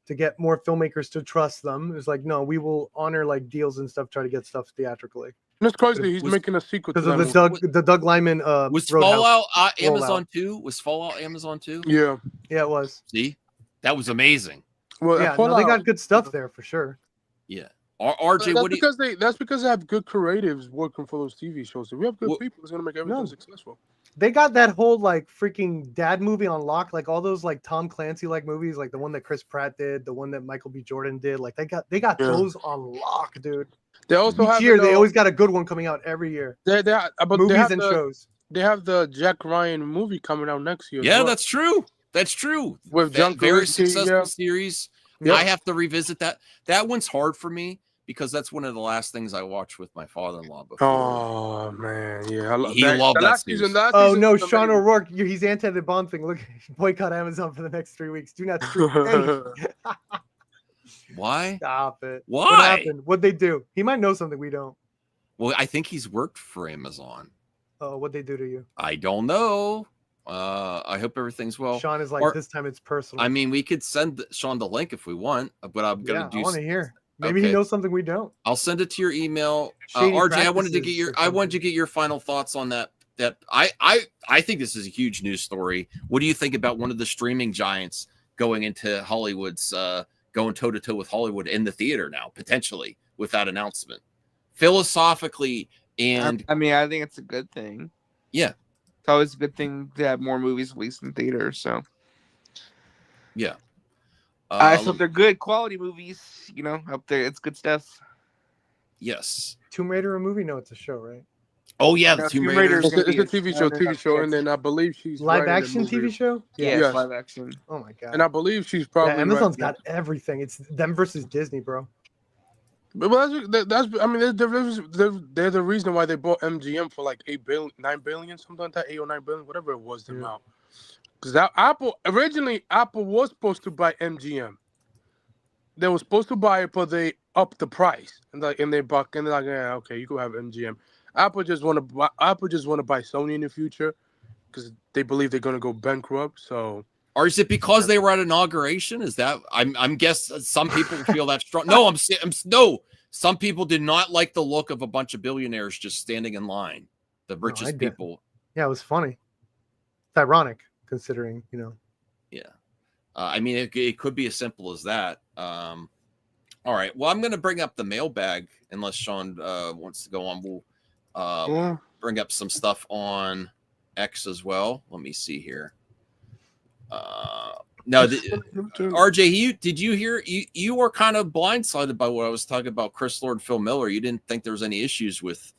to get more filmmakers to trust them. It's like, no, we will honor like deals and stuff, try to get stuff theatrically. And it's crazy. He's making a sequel because of the Doug Liman. Was Fallout Amazon 2? Was Fallout Amazon 2? Yeah, it was. See, that was amazing. Well, yeah, they got good stuff there for sure. Yeah. RJ, that's because they have good creatives working for those TV shows. If we have good people, it's gonna make everything successful. They got that whole like freaking dad movie on lock, like all those like Tom Clancy like movies, like the one that Chris Pratt did, the one that Michael B. Jordan did. Like they got those on lock, dude. They also each have year they always got a good one coming out every year. Movies and shows. They have the Jack Ryan movie coming out next year. Yeah, that's true. That's true. With John very Krasinski, successful series. Yep. I have to revisit that. That one's hard for me because that's one of the last things I watched with my father-in-law before. Oh man, yeah, he loved that season. No, Sean O'Rourke, he's anti the Bond thing. Look, boycott Amazon for the next 3 weeks. Do not stream anything. Why? Stop it. Why? What happened? What'd they do? He might know something we don't. Well, I think he's worked for Amazon. Oh, what'd they do to you? I don't know. I hope everything's well. Sean is like, this time it's personal. I mean, we could send Sean the link if we want, but I'm gonna do. I want to hear. Maybe he knows something we don't. I'll send it to your email. RJ, I wanted to get your final thoughts on that. I think this is a huge news story. What do you think about one of the streaming giants going into Hollywood's going toe to toe with Hollywood in the theater now, potentially with that announcement? Philosophically, and I mean, I think it's a good thing. Yeah, it's always a good thing to have more movies released in theaters. So, yeah, I hope they're good quality movies. Hope it's good stuff. Yes, Tomb Raider a movie? No, it's a show, right? Oh yeah, the Tomb Raider. It's a TV show, and then I believe she's live action TV show. Yeah, live action. Oh my god! And I believe she's probably Amazon's got everything. It's them versus Disney, bro. But that's I mean, they're the reason why they bought MGM for like 9 billion, something like that, 8 or 9 billion, whatever it was the amount. Because Apple was supposed to buy MGM. They were supposed to buy it, but they upped the price, and they're like, yeah, okay, you can have MGM. Apple just want to buy Sony in the future because they believe they're gonna go bankrupt. So, or is it because they were at inauguration? Is that I'm guessing some people feel that strong? No, no. Some people did not like the look of a bunch of billionaires just standing in line. The richest people. Yeah, it was funny. It's ironic considering, Yeah, I mean, it could be as simple as that. All right. Well, I'm going to bring up the mailbag unless Sean wants to go on. We'll bring up some stuff on X as well. Let me see here. No, RJ, did you hear? You were kind of blindsided by what I was talking about, Chris Lord, Phil Miller. You didn't think there was any issues with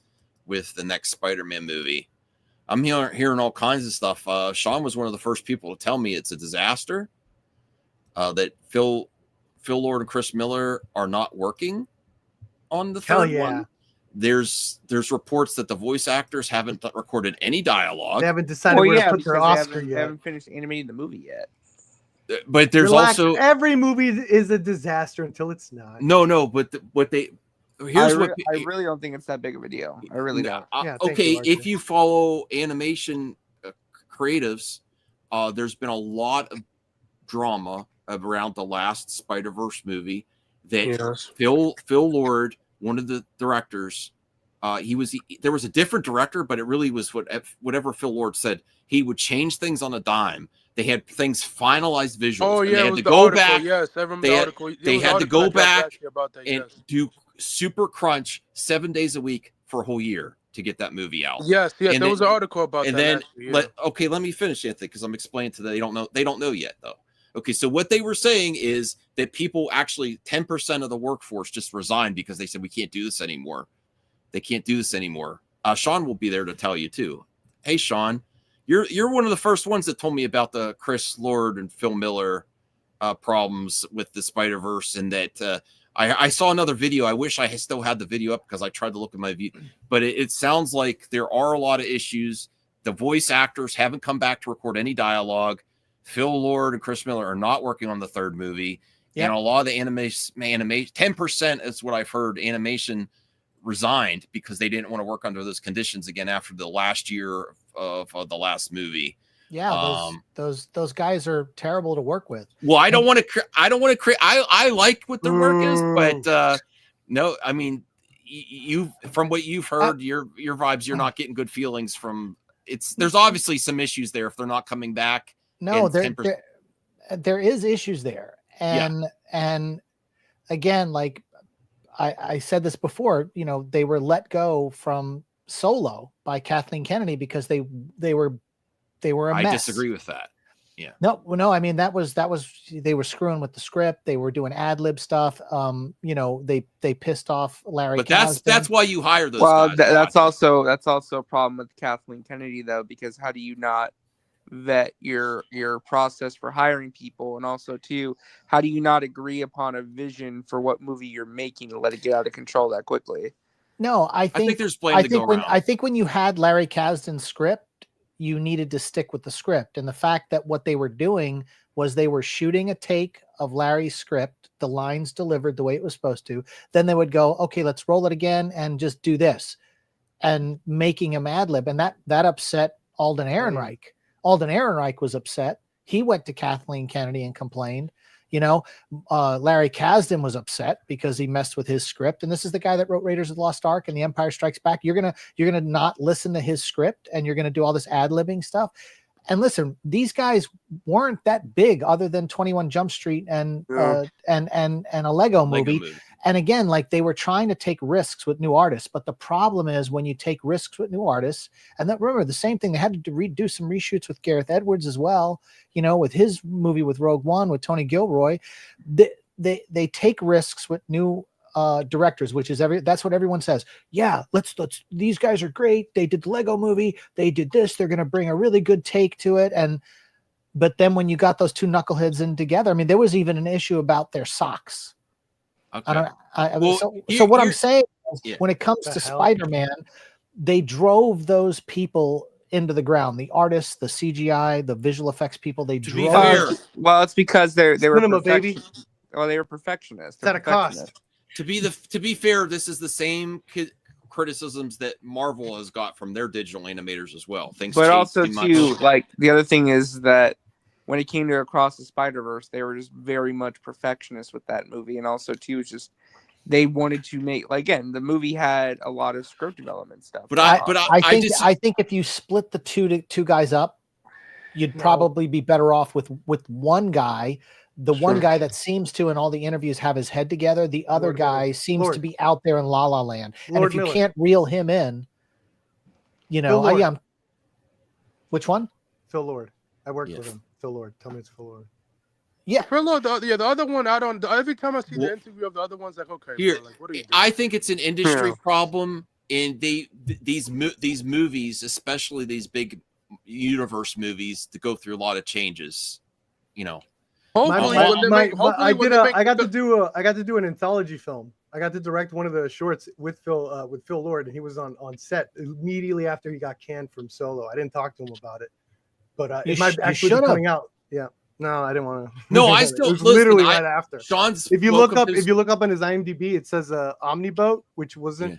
the next Spider-Man movie. I'm hearing all kinds of stuff. Sean was one of the first people to tell me it's a disaster. That Phil Lord and Chris Miller are not working on the third one. There's reports that the voice actors haven't recorded any dialogue. They haven't decided where to put their Oscar yet. They haven't finished animating the movie yet. But there's also every movie is a disaster until it's not. No, but I really don't think it's that big of a deal. I really don't. Okay, if you follow animation creatives, there's been a lot of drama around the last Spider-Verse movie that Phil Lord, one of the directors, there was a different director, but it really was whatever Phil Lord said. He would change things on a dime. They had things finalized visuals. Oh yeah, they had to go back. Yes, I remember the article. They had to go back and do super crunch 7 days a week for a whole year to get that movie out. Yes, yes, And there then- was an article about and that. then actually, yeah. let me finish, Anthony, because I'm explaining to them. They don't know yet though. Okay, so what they were saying is that people actually 10% of the workforce just resigned because they said we can't do this anymore. They can't do this anymore. Sean will be there to tell you too. Hey, Sean, you're one of the first ones that told me about the Chris Lord and Phil Miller problems with the Spider-Verse, and that I saw another video. I wish I still had the video up because I tried to look at my view, but it sounds like there are a lot of issues. The voice actors haven't come back to record any dialogue. Phil Lord and Chris Miller are not working on the third movie. Yep. And a lot of the animation 10% is what I've heard, animation resigned because they didn't want to work under those conditions again after the last year of the last movie. Yeah, those guys are terrible to work with. Well, I don't want to create. I like what their work is, but no, I mean, you from what you've heard, your vibes, you're not getting good feelings from. There's obviously some issues there if they're not coming back. No, there is issues there, and again, like I said this before, you know, they were let go from Solo by Kathleen Kennedy because they were a mess. I disagree with that. Yeah. No, I mean that was they were screwing with the script. They were doing ad lib stuff. You know, they pissed off Larry. But Kasdan. that's why you hire those. Well, guys. that's also a problem with Kathleen Kennedy though, because how do you not vet your process for hiring people, and also too, how do you not agree upon a vision for what movie you're making and let it get out of control that quickly? No, I think there's blame to go around. I think when you had Larry Kasdan's script, you needed to stick with the script. And the fact that what they were doing was they were shooting a take of Larry's script, the lines delivered the way it was supposed to. Then they would go, okay, let's roll it again and just do this, and making him ad lib. And that upset Alden Ehrenreich. Alden Ehrenreich was upset. He went to Kathleen Kennedy and complained. You know, Larry Kasdan was upset because he messed with his script. And this is the guy that wrote Raiders of the Lost Ark and The Empire Strikes Back. You're gonna not listen to his script, and you're gonna do all this ad-libbing stuff. And listen, these guys weren't that big other than 21 Jump Street and a Lego movie. And again, like, they were trying to take risks with new artists, but the problem is when you take risks with new artists, and that, remember the same thing, they had to redo some reshoots with Gareth Edwards as well, you know, with his movie with Rogue One with Tony Gilroy. They take risks with new directors, which is that's what everyone says. Yeah, let's these guys are great. They did the Lego movie, they did this, they're going to bring a really good take to it. But then when you got those two knuckleheads in together, I mean, there was even an issue about their socks. Okay. So what I'm saying is, when it comes to Spider-Man, they drove those people into the ground. The artists, the CGI, the visual effects people. They drove. Well, it's because they were Cinema, baby. Well, they were perfectionists. It's at a cost. To be fair, this is the same criticisms that Marvel has got from their digital animators as well. But also too, like, the other thing is that when it came to Across the Spider-Verse, they were just very much perfectionists with that movie. And also, too, it's just they wanted to make, like, again, the movie had a lot of script development stuff. But I think if you split the two guys up, you'd probably be better off with one guy. The one guy that seems to, in all the interviews, have his head together. The other guy seems to be out there in La La Land. And if you can't reel him in, you know, which one? Phil Lord. I worked with him. Phil Lord. Tell me it's Phil Lord. Yeah. Phil Lord, the other one, I don't. Every time I see the interview of the other ones, like, okay, here, bro, like, what are you doing? I think it's an industry problem, and these movies, especially these big universe movies, to go through a lot of changes. You know. I got to do an anthology film. I got to direct one of the shorts with Phil Lord, and he was on set immediately after he got canned from Solo. I didn't talk to him about it, but it might actually be coming out. Yeah, no, I didn't want to. No, I still it was literally right after. Sean's. If you look up on his IMDb, it says Omniboat, which wasn't. Yeah.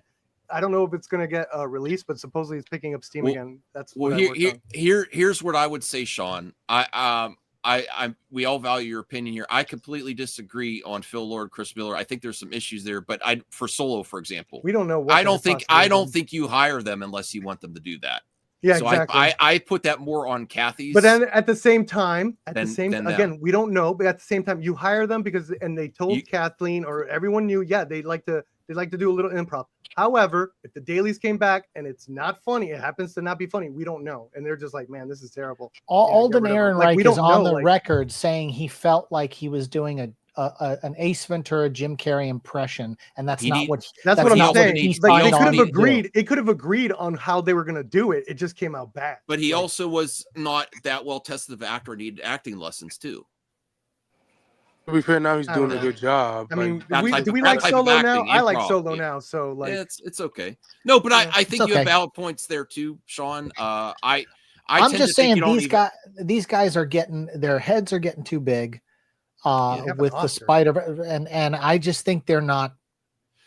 I don't know if it's going to get released, but supposedly it's picking up steam again. That's here's what I would say, Sean. We all value your opinion here. I completely disagree on Phil Lord, Chris Miller. I think there's some issues there, but for Solo, for example, we don't know. I don't think you hire them unless you want them to do that. Yeah, so exactly. I put that more on Kathy's. But then at the same time, we don't know. But at the same time, you hire them because they told Kathleen or everyone knew. Yeah, they like to do a little improv. However, if the dailies came back and it's not funny, it happens to not be funny, we don't know. And they're just like, man, this is terrible. Alden Ehrenreich we is don't on know, the like- record saying he felt like he was doing an Ace Ventura, Jim Carrey impression, and that's He not need- what That's what I'm not saying. he Like, they signed could on have to do. agreed. It could have agreed on how they were going to do it. It just came out bad. But he also was not that well tested of actor, needed acting lessons too. To be fair, now he's I don't doing a know. good job. I mean, That type do of- we that like type of Solo now? acting, I like improv, Solo yeah. now. So like, Yeah, it's okay. No, but I think you have okay. valid points there too, Sean. I'm I'm just saying these guys are getting their heads are getting too big with the Spider, and I just think they're not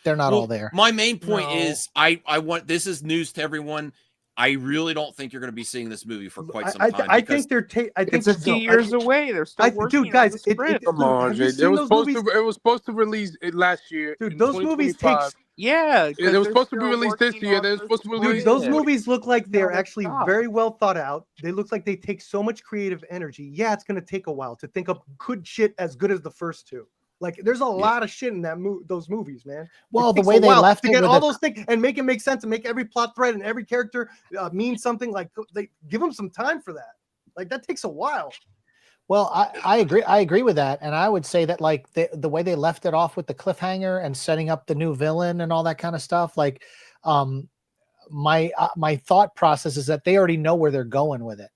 all there. My main point is I want this is news to everyone. I really don't think you're going to be seeing this movie for quite some time. I think they're. I think It's a few years away. They're still working dude, guys, on the script. Come on, Jay. It was supposed to release it last year. Dude, in those movies 2025. take. Yeah, It was supposed to be released this year. Then it's supposed to be Dude, released. those movies look like they're No, actually stop. very well thought out. They look like they take so much creative energy. Yeah, it's going to take a while to think up good shit as good as the first two. Like, there's a lot of shit in those movies, man. Well, It the takes way a they while left to it get with all it- those things and make it make sense and make every plot thread and every character mean something. Like, they give them some time for that. Like, that takes a while. Well, I agree. I agree with that, and I would say that like the way they left it off with the cliffhanger and setting up the new villain and all that kind of stuff. Like, my thought process is that they already know where they're going with it.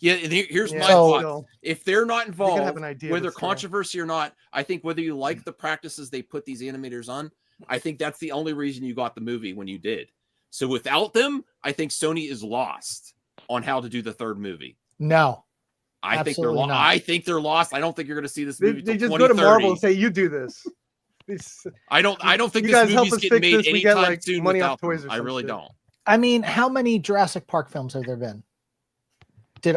Yeah, and here's my So- thought. If they're not involved, have an idea, whether but still. controversy or not, I think whether you like the practices they put these animators on, I think that's the only reason you got the movie when you did. So without them, I think Sony is lost on how to do the third movie. No, I think they're absolutely not. I think they're lost. I don't think you're going to see this They, movie they till just go to 2030. Marvel and say, "You do this." I don't think You this guys help movie's us getting fix made this, we get, anytime like, soon money without off toys them. or I some really shit. don't. I mean, how many Jurassic Park films have there been? Did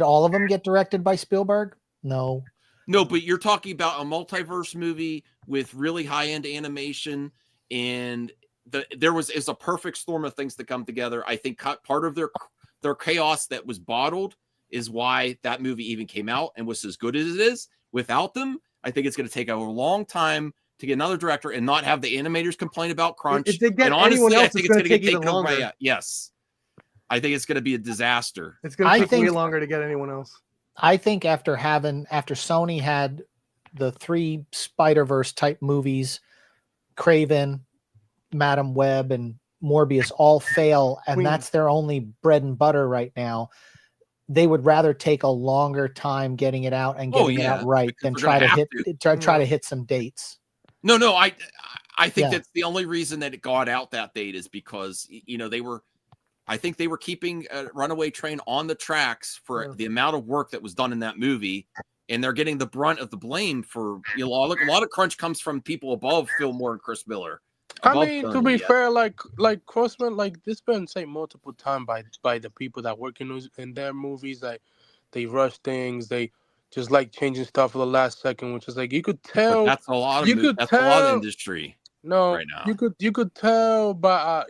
all of them get directed by Spielberg? No. No, but you're talking about a multiverse movie with really high-end animation, and it's a perfect storm of things to come together. I think part of their chaos that was bottled is why that movie even came out and was as good as it is. Without them, I think it's going to take a long time to get another director and not have the animators complain about crunch. If they get and honestly, anyone else, I think it's it's going to take taken even over by longer. yes. I think it's going to be a disaster. It's going to I take way think- longer to get anyone else. I think after Sony had the 3 Spider-Verse type movies, Craven, Madam Web, and Morbius all fail, and Queen. that's their only bread and butter right now. They would rather take a longer time getting it out and getting it out right than they're try gonna to have try to hit some dates. No, I think Yeah. that's the only reason that it got out that date is because I think they were keeping a Runaway Train on the tracks for the amount of work that was done in that movie, and they're getting the brunt of the blame for a lot of crunch comes from people above Phil Moore and Chris Miller. I above mean, to Sony, be yeah. fair, like Crossman, like this been said multiple times by the people that work in their movies, like they rush things, they just like changing stuff for the last second, which is like you could tell. But that's a lot of you could that's a lot of tell- industry. No, right now. you could tell by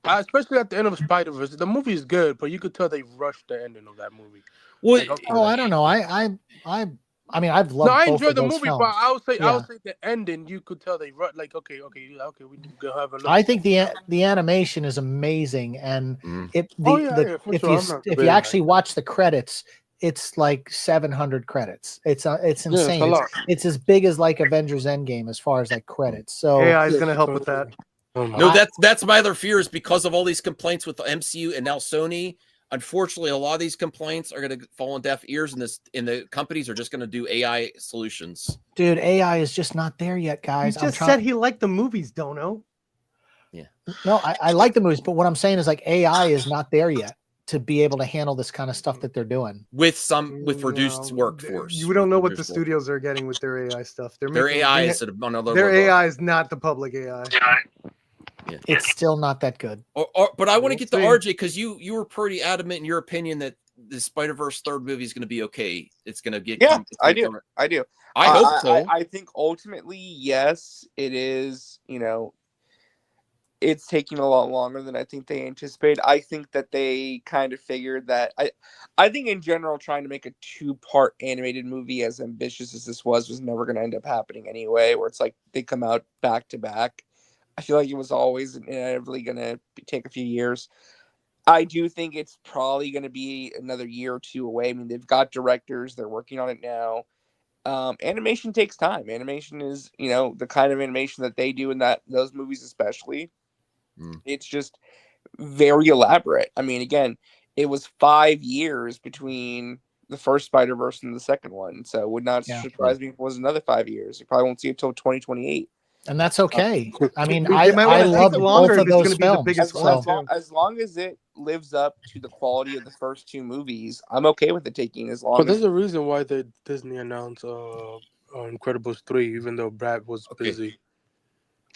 especially at the end of Spider-Verse, the movie is good, but you could tell they rushed the ending of that movie. Well, Oh, I don't know. I mean, I've loved. No, I both enjoyed of the those movie, films. but I would say Yeah. the ending. You could tell they like okay, we can have a look. I think the animation is amazing, and for if sure. I'm not you debating actually watch the credits, it's like 700 credits. It's insane. a lot. It's as big as like Avengers Endgame as far as like credits. So AI is going to help with that. No, that's my other fear is because of all these complaints with the MCU and now Sony. Unfortunately, a lot of these complaints are going to fall on deaf ears, and the companies are just going to do AI solutions. dude, AI is just not there yet, He guys. just said he liked the movies, Dono. No, I like the movies, but what I'm saying is like AI is not there yet to be able to handle this kind of stuff that they're doing. With reduced workforce. You don't know what the studios are getting with their AI stuff. Their AI is another Their level. AI is not the public AI. It's still not that good. But I want to We'll get to see. RJ because you were pretty adamant in your opinion that the Spider-Verse third movie is going to be okay. It's going to get. Yeah, it's I gonna do. come- I do. I hope so. I think ultimately, yes, it is. it's taking a lot longer than I think they anticipated. I think that they kind of figured that I think in general trying to make a 2-part animated movie as ambitious as this was never going to end up happening anyway, where it's like they come out back to back. I feel like it was always inevitably going to take a few years. I do think it's probably going to be another year or two away. I mean, they've got directors, they're working on it now. Animation takes time. Animation is, the kind of animation that they do in those movies, especially. It's just very elaborate. I mean, again, it was 5 years between the first Spider-Verse and the second one, so it would not surprise me if it was another 5 years. You probably won't see it until 2028. And that's okay. I mean, They might I wanna take love longer both of if it's those gonna be the films. biggest one. As long as it lives up to the quality of the first 2 movies, I'm okay with it taking as long But as. there's a reason why Disney announced Incredibles 3, even though Brad was busy.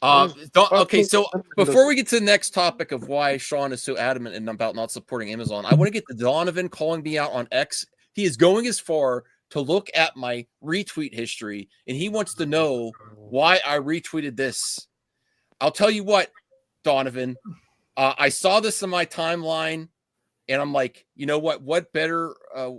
Okay, so before we get to the next topic of why Sean is so adamant about not supporting Amazon, I want to get to Donovan calling me out on X. He is going as far to look at my retweet history, and he wants to know why I retweeted this. I'll tell you what, Donovan, I saw this in my timeline, and I'm like, you know what? What better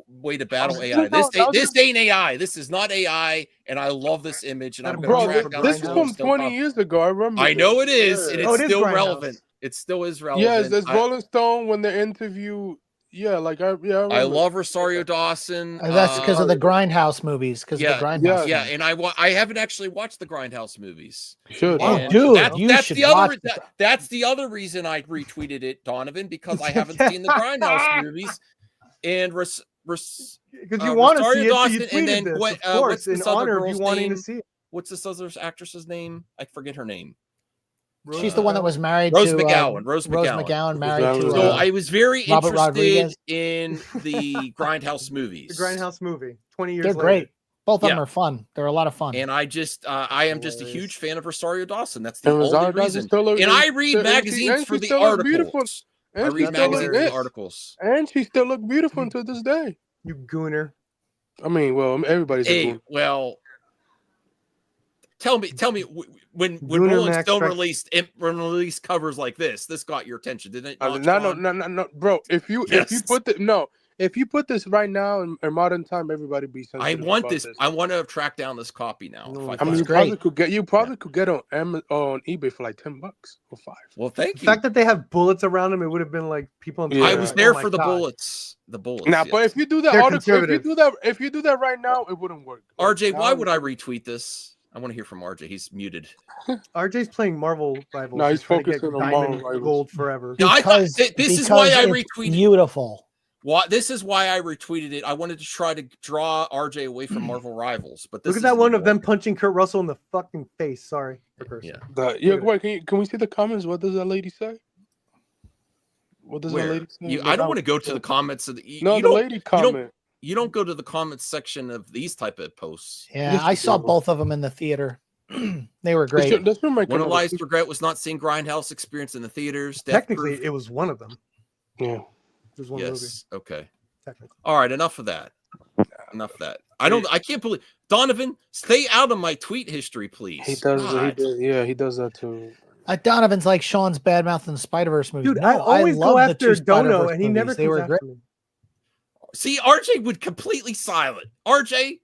way to battle AI? This ain't AI. This is not AI, and I love this image. And I'm going to track down this is from 20 years ago. I remember. I know it is, and it's still Grindhouse. relevant. It still is relevant. Yes, there's Rolling Stone when they interview. Yeah, like I love Rosario Dawson. That's because of the Grindhouse movies. Because of the Grindhouse. Yeah, and I haven't actually watched the Grindhouse movies. Should. Oh, dude, that's the other reason I retweeted it, Donovan, because I haven't seen the Grindhouse movies. And because you want to see it, so you tweeted and then this, what? of course, What's in this other honor of girl's you wanting name? to see it. What's this other actress's name? I forget her name. She's the one that was married Rose to McGowan. Rose McGowan married to. So I was very Robert interested Rodriguez. in the Grindhouse movies. The Grindhouse movie, 20 years They're later. great. Both of them are fun. They're a lot of fun. And I am just a huge fan of Rosario Dawson. That's the And only Rosario reason. Dawson And I read magazines for the articles. I read magazines for the articles. And she still look beautiful until this day. You gooner. I mean, well, everybody's a gooner. Well, tell me, when Gooner Rolling Max Stone strikes- released covers like this got your attention, didn't it? No, bro. If you put this right now in modern time, everybody be sensitive. I want about this. I want to track down this copy now. I mean, you probably could get on eBay for like $10 or $5. Well, thank The you. fact that they have bullets around them, it would have been like people. I was there oh for the God. bullets. The bullets. Now, but if you do that They're article, conservative. if you do that right now, it wouldn't work. RJ, why would I retweet this? I want to hear from RJ. He's muted. RJ's playing Marvel Rivals. No, he's trying to get focusing on Diamond Marvel Rivals. Gold forever. No, this is why I it's retweeted. Beautiful. This is why I retweeted it. I wanted to try to draw RJ away from Marvel Rivals, but this Look at that one of them punching Kurt Russell in the fucking face. Sorry. Yeah. Wait, can we see the comments? What does that lady say? What does that lady say? I don't want to go to the comments of the. No, the lady comment. You don't go to the comments section of these type of posts. Yeah, I saw both of them in the theater. They were great. One of life's regret was not seeing Grindhouse experience in the theaters. Technically, it was one of them. Yeah. It was one yes. movie. Okay. Technically. All right. Enough of that. Enough of that. I can't believe Donovan. Stay out of my tweet history, please. He does. He does that too. Donovan's like Sean's bad mouth in the Spider-Verse movie. Dude, I always go love the after two Dono, Spider-Verse and he movies. never They comes were after great. me. See, RJ would completely silent. RJ.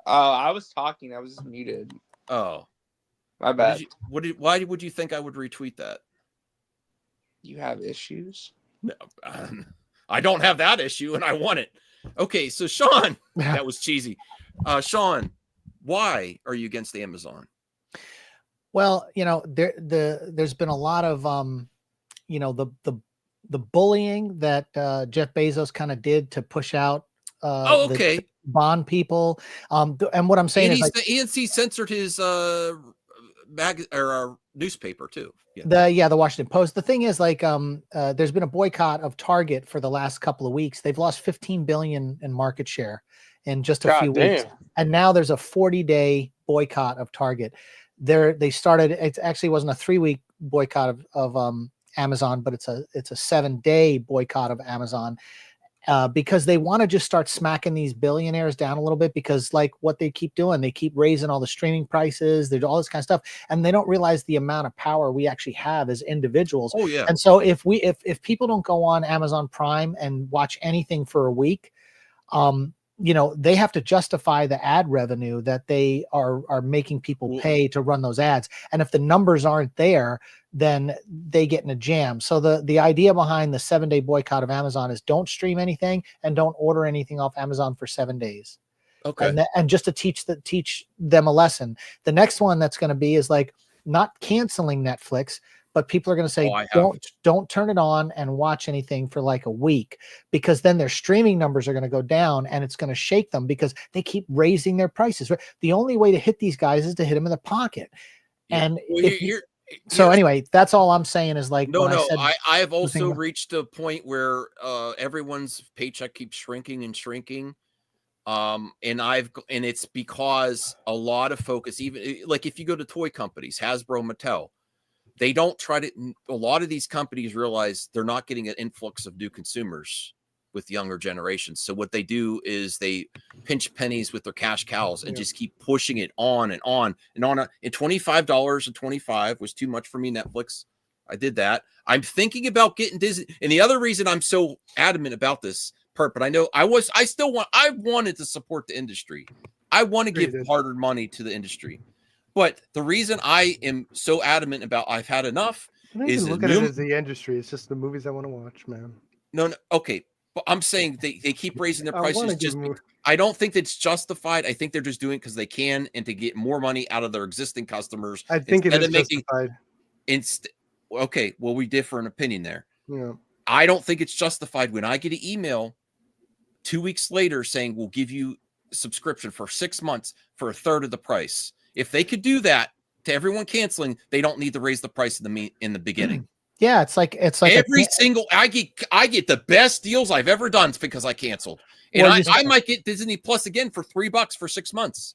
I was talking. I was just muted. Oh, my bad. Why would you think I would retweet that? You have issues? No, I don't have that issue, and I want it. Okay, so Sean, that was cheesy. Sean, why are you against Amazon? Well, there's been a lot of the bullying that Jeff Bezos kind of did to push out the Bond people. And what I'm saying is, the ANC censored his newspaper too. The Washington Post. The thing is, there's been a boycott of Target for the last couple of weeks. They've lost $15 billion in market share in just a few weeks, and now there's a 40-day boycott of Target. They started. It actually wasn't a 3-week boycott of Amazon, but it's a 7-day boycott of Amazon. because they want to just start smacking these billionaires down a little bit, because like what they keep doing, they keep raising all the streaming prices, there's all this kind of stuff, and they don't realize the amount of power we actually have as individuals. Oh yeah. And so if people don't go on Amazon Prime and watch anything for a week, you know, they have to justify the ad revenue that they are making people pay to run those ads. And if the numbers aren't there, then they get in a jam. So the idea behind the 7-day boycott of Amazon is don't stream anything and don't order anything off Amazon for 7 days. Okay. And just to teach them a lesson. The next one that's going to be is like not canceling Netflix, but people are going to say, don't turn it on and watch anything for like a week, because then their streaming numbers are going to go down and it's going to shake them because they keep raising their prices. The only way to hit these guys is to hit them in the pocket. Yeah. And Well, anyway, that's all I'm saying is like, I have also reached a point where everyone's paycheck keeps shrinking and shrinking. And it's because a lot of focus, even like if you go to toy companies, Hasbro, Mattel, they don't try to, a lot of these companies realize they're not getting an influx of new consumers with younger generations. So what they do is they pinch pennies with their cash cows and just keep pushing it on and on and on. And $25.25 was too much for me, Netflix. I did that. I'm thinking about getting Disney. And the other reason I'm so adamant about this, but I know I wanted to support the industry. I want to give harder money to the industry. But the reason I am so adamant about I've had enough is look at it as the industry. It's just the movies I want to watch, man. No, okay. But I'm saying they keep raising their prices. I don't think that's justified. I think they're just doing it because they can and to get more money out of their existing customers. I think it is justified. Okay, well, we differ in opinion there. Yeah. I don't think it's justified when I get an email 2 weeks later saying we'll give you a subscription for 6 months for a third of the price. If they could do that to everyone canceling, they don't need to raise the price in the beginning. Yeah, it's like every single I get the best deals I've ever done because I canceled, and I might get Disney Plus again for $3 for 6 months.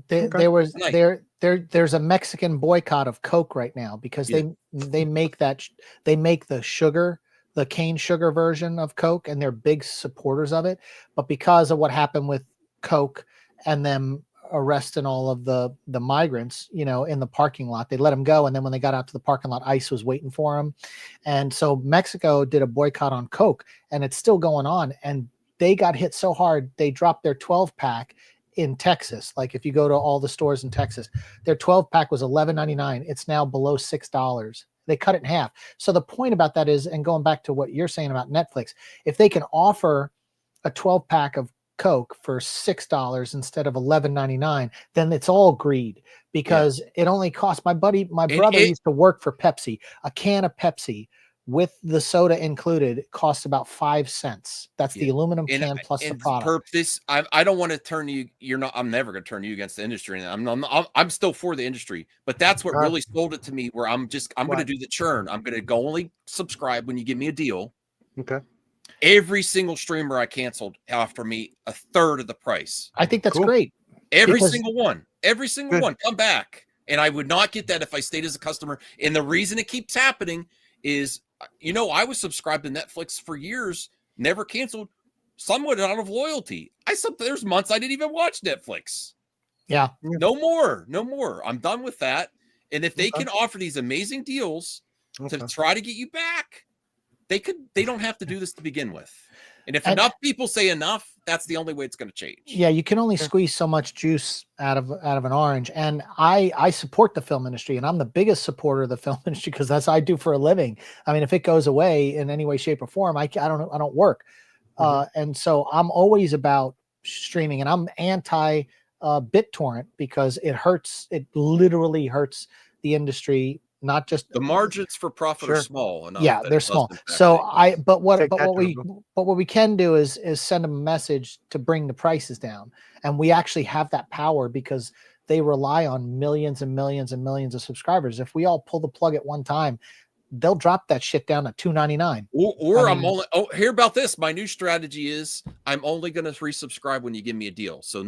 There's a Mexican boycott of Coke right now because they make the sugar, the cane sugar version of Coke, and they're big supporters of it. But because of what happened with Coke and them arresting all of the migrants, you know, in the parking lot, they let them go, and then when they got out to the parking lot, ICE was waiting for them, and so Mexico did a boycott on Coke, and it's still going on, and they got hit so hard they dropped their 12-pack in Texas. Like if you go to all the stores in Texas, their 12-pack was $11.99. It's now below $6. They cut it in half. So the point about that is, and going back to what you're saying about Netflix, if they can offer a 12-pack of Coke for $6 instead of $11.99, then it's all greed, because it only costs my brother used to work for Pepsi. A can of Pepsi with the soda included costs about 5 cents. That's the aluminum can plus the product. I don't want to turn you. I'm never going to turn you against the industry. I'm still for the industry, but that's what really sold it to me. Where I'm going to do the churn. I'm going to go only subscribe when you give me a deal. Okay. Every single streamer I canceled offered me a third of the price. I think that's great. Every single one, come back. And I would not get that if I stayed as a customer. And the reason it keeps happening is, I was subscribed to Netflix for years, never canceled, somewhat out of loyalty. There's months I didn't even watch Netflix. Yeah. No more. I'm done with that. And if they can offer these amazing deals to try to get you back, they don't have to do this to begin with. And if enough people say enough, that's the only way it's going to change. Yeah, you can only squeeze so much juice out of an orange. And I support the film industry, and I'm the biggest supporter of the film industry because that's what I do for a living. I mean, if it goes away in any way, shape, or form, I don't work. And so I'm always about streaming, and I'm anti BitTorrent because it hurts. It literally hurts the industry. Not just the margins for profit are small enough. Yeah, they're small. So but what we can do is send them a message to bring the prices down. And we actually have that power because they rely on millions and millions and millions of subscribers. If we all pull the plug at one time, they'll drop that shit down to $2.99. Or hear about this. My new strategy is I'm only going to resubscribe when you give me a deal. So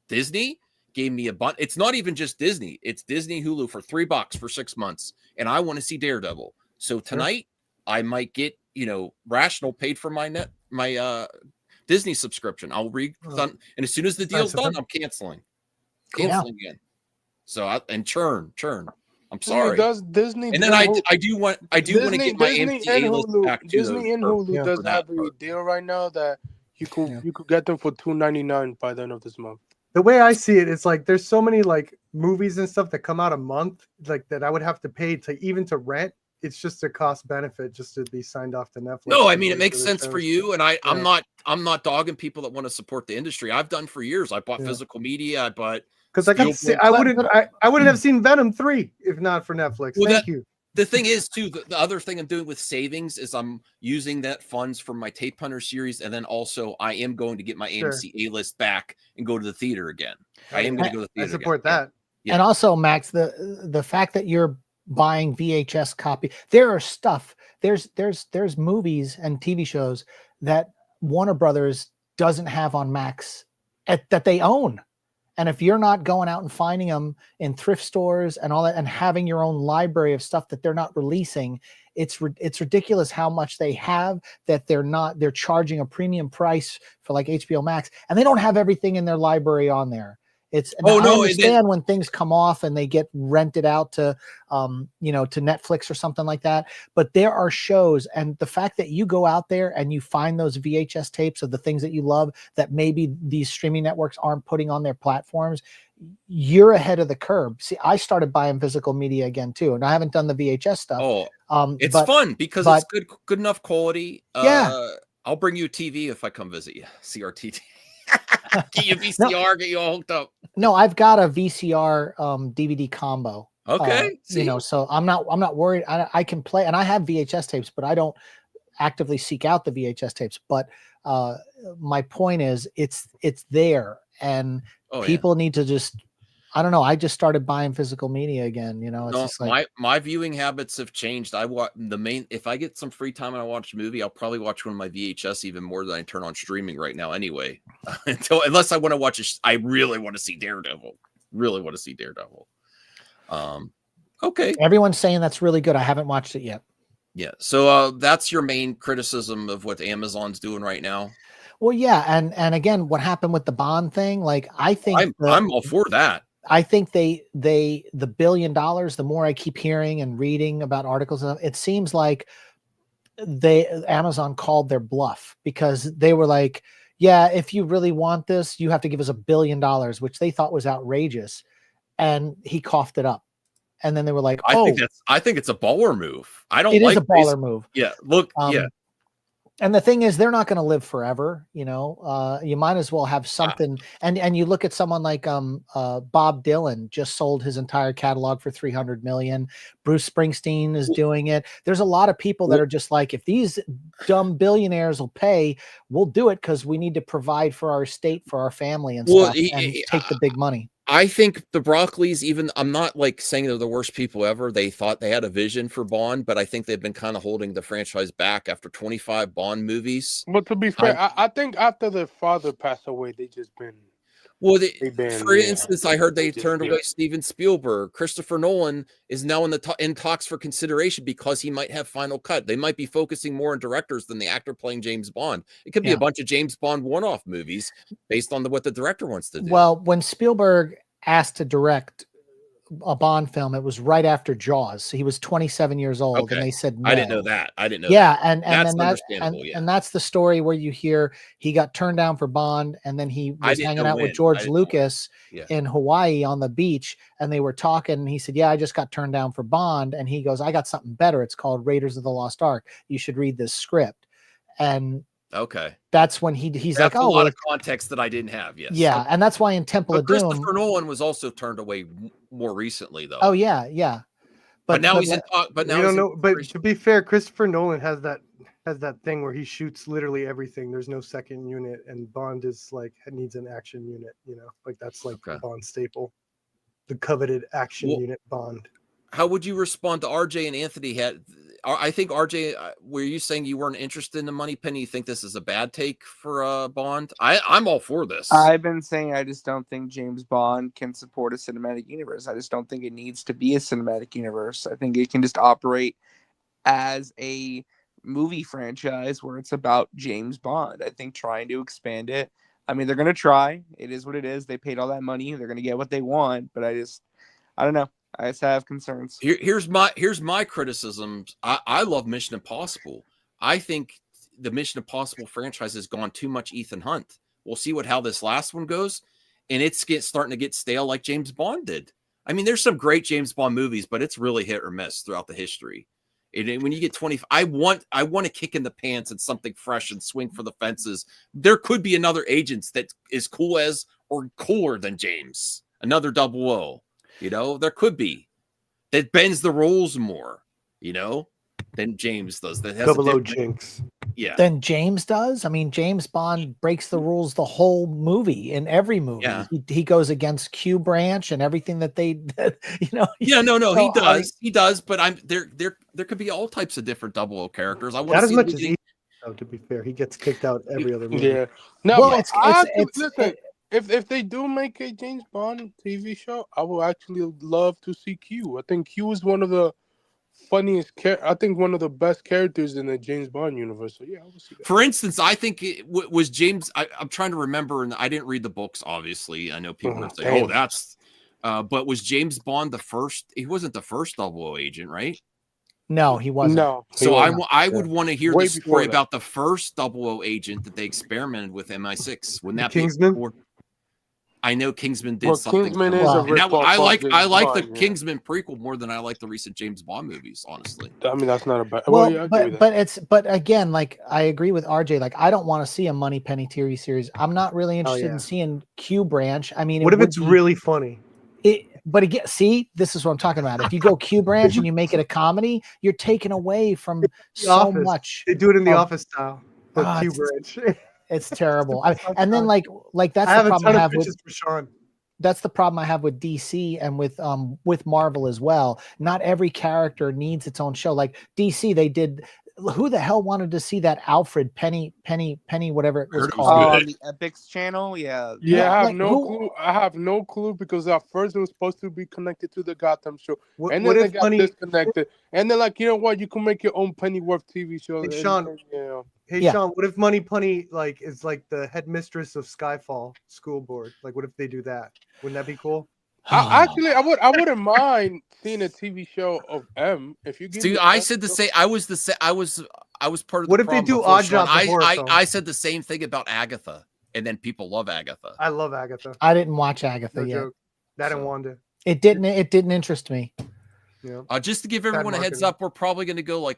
Disney gave me a bunch. It's not even just Disney. It's Disney Hulu for $3 for 6 months. And I want to see Daredevil. So tonight I might get, Rational paid for my Disney subscription. I'll refund, and as soon as the deal's done, I'm canceling again. So and churn. I'm sorry. Does Disney? And then I do want to get my MCA list back to Disney and Hulu does have a deal right now that you could get them for $2.99 by the end of this month. The way I see it, it's like there's so many like movies and stuff that come out a month, like that I would have to pay to rent. It's just a cost benefit just to be signed off to Netflix. No, I mean it makes sense for you, and I'm not dogging people that want to support the industry. I've done for years. I bought physical media. I bought because I wouldn't have seen Venom 3 if not for Netflix. Well, Thank you. The thing is, too, the other thing I'm doing with savings is I'm using that funds from my Tape Hunter series, and then also I am going to get my AMC A list back and go to the theater again. I am going to go to the theater. I support that. Yeah. And also, Max, the fact that you're buying VHS copy, there's movies and TV shows that Warner Brothers doesn't have on Max that they own. And if you're not going out and finding them in thrift stores and all that, and having your own library of stuff that they're not releasing, it's ridiculous how much they have that they're charging a premium price for like HBO Max, and they don't have everything in their library on there. I understand when things come off and they get rented out to, to Netflix or something like that. But there are shows, and the fact that you go out there and you find those VHS tapes of the things that you love that maybe these streaming networks aren't putting on their platforms, you're ahead of the curve. See, I started buying physical media again too, and I haven't done the VHS stuff. It's fun because it's good enough quality. I'll bring you a TV if I come visit you. CRT. Get you VCR, get you all hooked up. No, I've got a VCR DVD combo. Okay, so I'm not worried. I can play, and I have VHS tapes, but I don't actively seek out the VHS tapes. But my point is, it's there, and people need to just. I don't know. I just started buying physical media again. It's just like my viewing habits have changed. I watch if I get some free time and I watch a movie, I'll probably watch one of my VHS even more than I turn on streaming right now. Anyway, unless I want to watch I really want to see Daredevil. Okay. Everyone's saying that's really good. I haven't watched it yet. Yeah. So that's your main criticism of what Amazon's doing right now. Well, yeah, and again, what happened with the Bond thing? Like, I think I'm all for that. I think the $1 billion, the more I keep hearing and reading about articles, it seems like Amazon called their bluff, because they were like, yeah, if you really want this, you have to give us $1 billion, which they thought was outrageous. And he coughed it up. And then they were like, I think it's a baller move. It is a baller move. Yeah. Look, yeah. And the thing is, they're not going to live forever. You might as well have something. And you look at someone like Bob Dylan just sold his entire catalog for $300 million. Bruce Springsteen is doing it. There's a lot of people that are just like, if these dumb billionaires will pay, we'll do it because we need to provide for our state, for our family, and stuff, and take the big money. I think the Broccoli's, I'm not like saying they're the worst people ever. They thought they had a vision for Bond, but I think they've been kind of holding the franchise back after 25 Bond movies. But to be fair, I think after their father passed away, they just been. Well, for instance, I heard they turned away Steven Spielberg. Christopher Nolan is now in talks for consideration because he might have final cut. They might be focusing more on directors than the actor playing James Bond. It could be a bunch of James Bond one-off movies based on what the director wants to do. Well, when Spielberg asked to direct a Bond film, it was right after Jaws. He was 27 years old, and they said no. I didn't know that. Yeah, and that's the story where you hear he got turned down for Bond, and then he was hanging out with George Lucas in Hawaii on the beach, and they were talking, and he said, yeah, I just got turned down for Bond, and he goes, I got something better. It's called Raiders of the Lost Ark. You should read this script. And that's when he's like, oh, a lot of context that I didn't have. Yes. Yeah. And that's why in Temple of Doom, Christopher Nolan was also turned away more recently, though. Oh yeah. Yeah. But now he's in talk. But now, but to be fair, Christopher Nolan has that thing where he shoots literally everything. There's no second unit, and Bond is like needs an action unit. Like that's like the Bond staple, the coveted action unit Bond. How would you respond to RJ and Anthony? I think RJ, were you saying you weren't interested in the Moneypenny? You think this is a bad take for Bond? I'm all for this. I've been saying I just don't think James Bond can support a cinematic universe. I just don't think it needs to be a cinematic universe. I think it can just operate as a movie franchise where it's about James Bond. I think trying to expand it. I mean, they're gonna try. It is what it is. They paid all that money. They're gonna get what they want. But I don't know. I just have concerns. Here's my criticism. I love Mission Impossible. I think the Mission Impossible franchise has gone too much Ethan Hunt. We'll see how this last one goes, and it's starting to get stale like James Bond did. I mean, there's some great James Bond movies, but it's really hit or miss throughout the history. And when you get 20, I want to kick in the pants and something fresh and swing for the fences. There could be another agent that is cool as or cooler than James, another 00. There could be that bends the rules more, than James does. That has 00 Jinx. Yeah. Than James does. I mean, James Bond breaks the rules the whole movie. In every movie, Yeah. he goes against Q Branch and everything that they, Yeah, no, So he does. He does, but there could be all types of different 00 characters. I want Not to as see much the as movie- Ethan, though, to be fair. He gets kicked out every other movie. Yeah. No, Well, but it's listen. If they do make a James Bond TV show, I will actually love to see Q. I think Q is one of the funniest I think one of the best characters in the James Bond universe. So yeah, I will see that. For instance, I think it was James. I'm trying to remember, and I didn't read the books. Obviously, I know people are saying, "Oh, that's." But was James Bond the first? He wasn't the first 00 agent, right? No, he wasn't. No. So I would want to hear Way the story before that. about the first 00 agent that they experimented with MI6. Wouldn't that Kingsman? be? I know Kingsman did Well, something. Kingsman similar. is a And that- rip-off I of like James the Bond, yeah. Kingsman prequel more than I like the recent James Bond movies. Honestly, I mean, that's not a bad. Well, yeah, I agree with that. but again, like I agree with RJ. Like I don't want to see a Money Penny TV series. I'm not really interested yeah. in seeing Q Branch. I mean, What if would it's be- really funny? But again, see, this is what I'm talking about. If you go Q Branch and you make it a comedy, you're taking away from so Office. much. They do it in the of- office style. But Ah, Q it's- Branch. It's terrible. And then like that's I the have a problem ton I of have with pitches for Sean. that's the problem I have with DC and with Marvel as well. Not every character needs its own show. Like DC, they did. Who the hell wanted to see that Alfred Penny, whatever it was Heard it was called? good. On the Epics channel, yeah. Yeah, I have like, no who- clue. I have no clue because at first it was supposed to be connected to the Gotham show, What and then if they got Penny- disconnected. And then, like, you know what? You can make your own Pennyworth TV show. Hey, and- Sean. and, yeah. Hey Yeah. Sean, what if Money Penny is like the headmistress of Skyfall School Board? Like, what if they do that? Wouldn't that be cool? I wouldn't mind seeing a TV show of M if you give see, me I M said the show. same. I was part of. What the if they problem do before, Odd Sean. Job, the horror I film? said the same thing about Agatha, and then people love Agatha. I love Agatha. I didn't watch Agatha No yet. joke. That and So- Wanda. It didn't interest me. Yeah. Just to give everyone a heads marketing. up, we're probably going to go like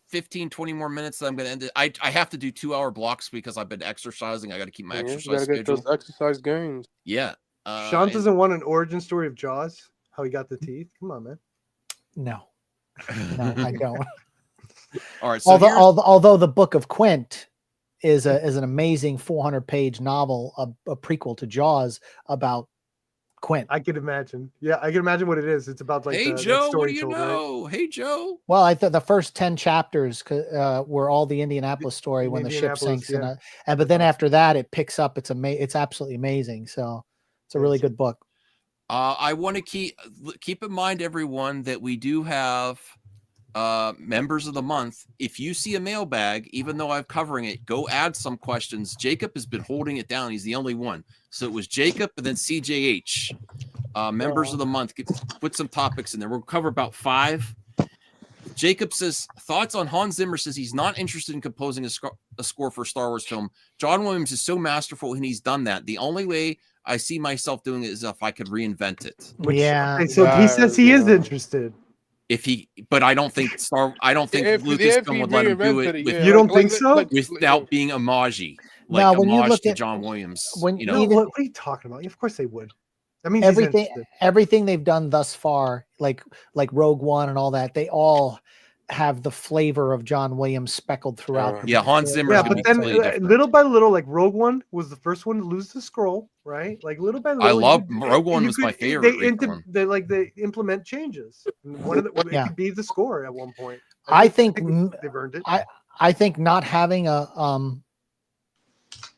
15, 20 more minutes. I'm going to end it. I have to do 2-hour blocks because I've been exercising. I got to keep my Yeah, you exercise gotta get schedule. those exercise gains. Yeah. Sean and- doesn't want an origin story of Jaws, how he got the teeth. Come on, man. No, I don't. All right. So here's- although the Book of Quint is an amazing 400-page novel, a prequel to Jaws about Quint. I can imagine. Yeah, I can imagine what it is. It's about like hey that Joe, what story do you told, right? know? Hey Joe. Well, I thought the first 10 chapters were all the Indianapolis story when the ship Indianapolis, sinks, yeah. but then after that it picks up. It's absolutely amazing. So it's a really good book. I want to keep in mind, everyone, that we do have members of the month. If you see a mailbag, even though I'm covering it, go add some questions. Jacob has been holding it down. He's the only one. So it was Jacob and then CJH. Members of the month, put some topics in there. We'll cover about 5. Jacob says, thoughts on Hans Zimmer says he's not interested in composing a score for a Star Wars film. John Williams is so masterful and he's done that. The only way I see myself doing it is if I could reinvent it. Okay, so he says he is interested. But I don't think If Lucasfilm he would let him do reinvented it. it, With, yeah, You don't think so? without being homage, like Now, when you homage look to at- John Williams. when you No, know, what are you talking about? Of course they would. That means he's interested. everything they've done thus far, like Rogue One and all that, they all have the flavor of John Williams speckled throughout. them. yeah, Hans Zimmer. Yeah, but then little by little, like Rogue One was the first one to lose the scroll, right? Like little by little. Rogue One was my favorite. They implement changes. And one of the, it Yeah. could be the score at one point. I think they've earned it. I think not having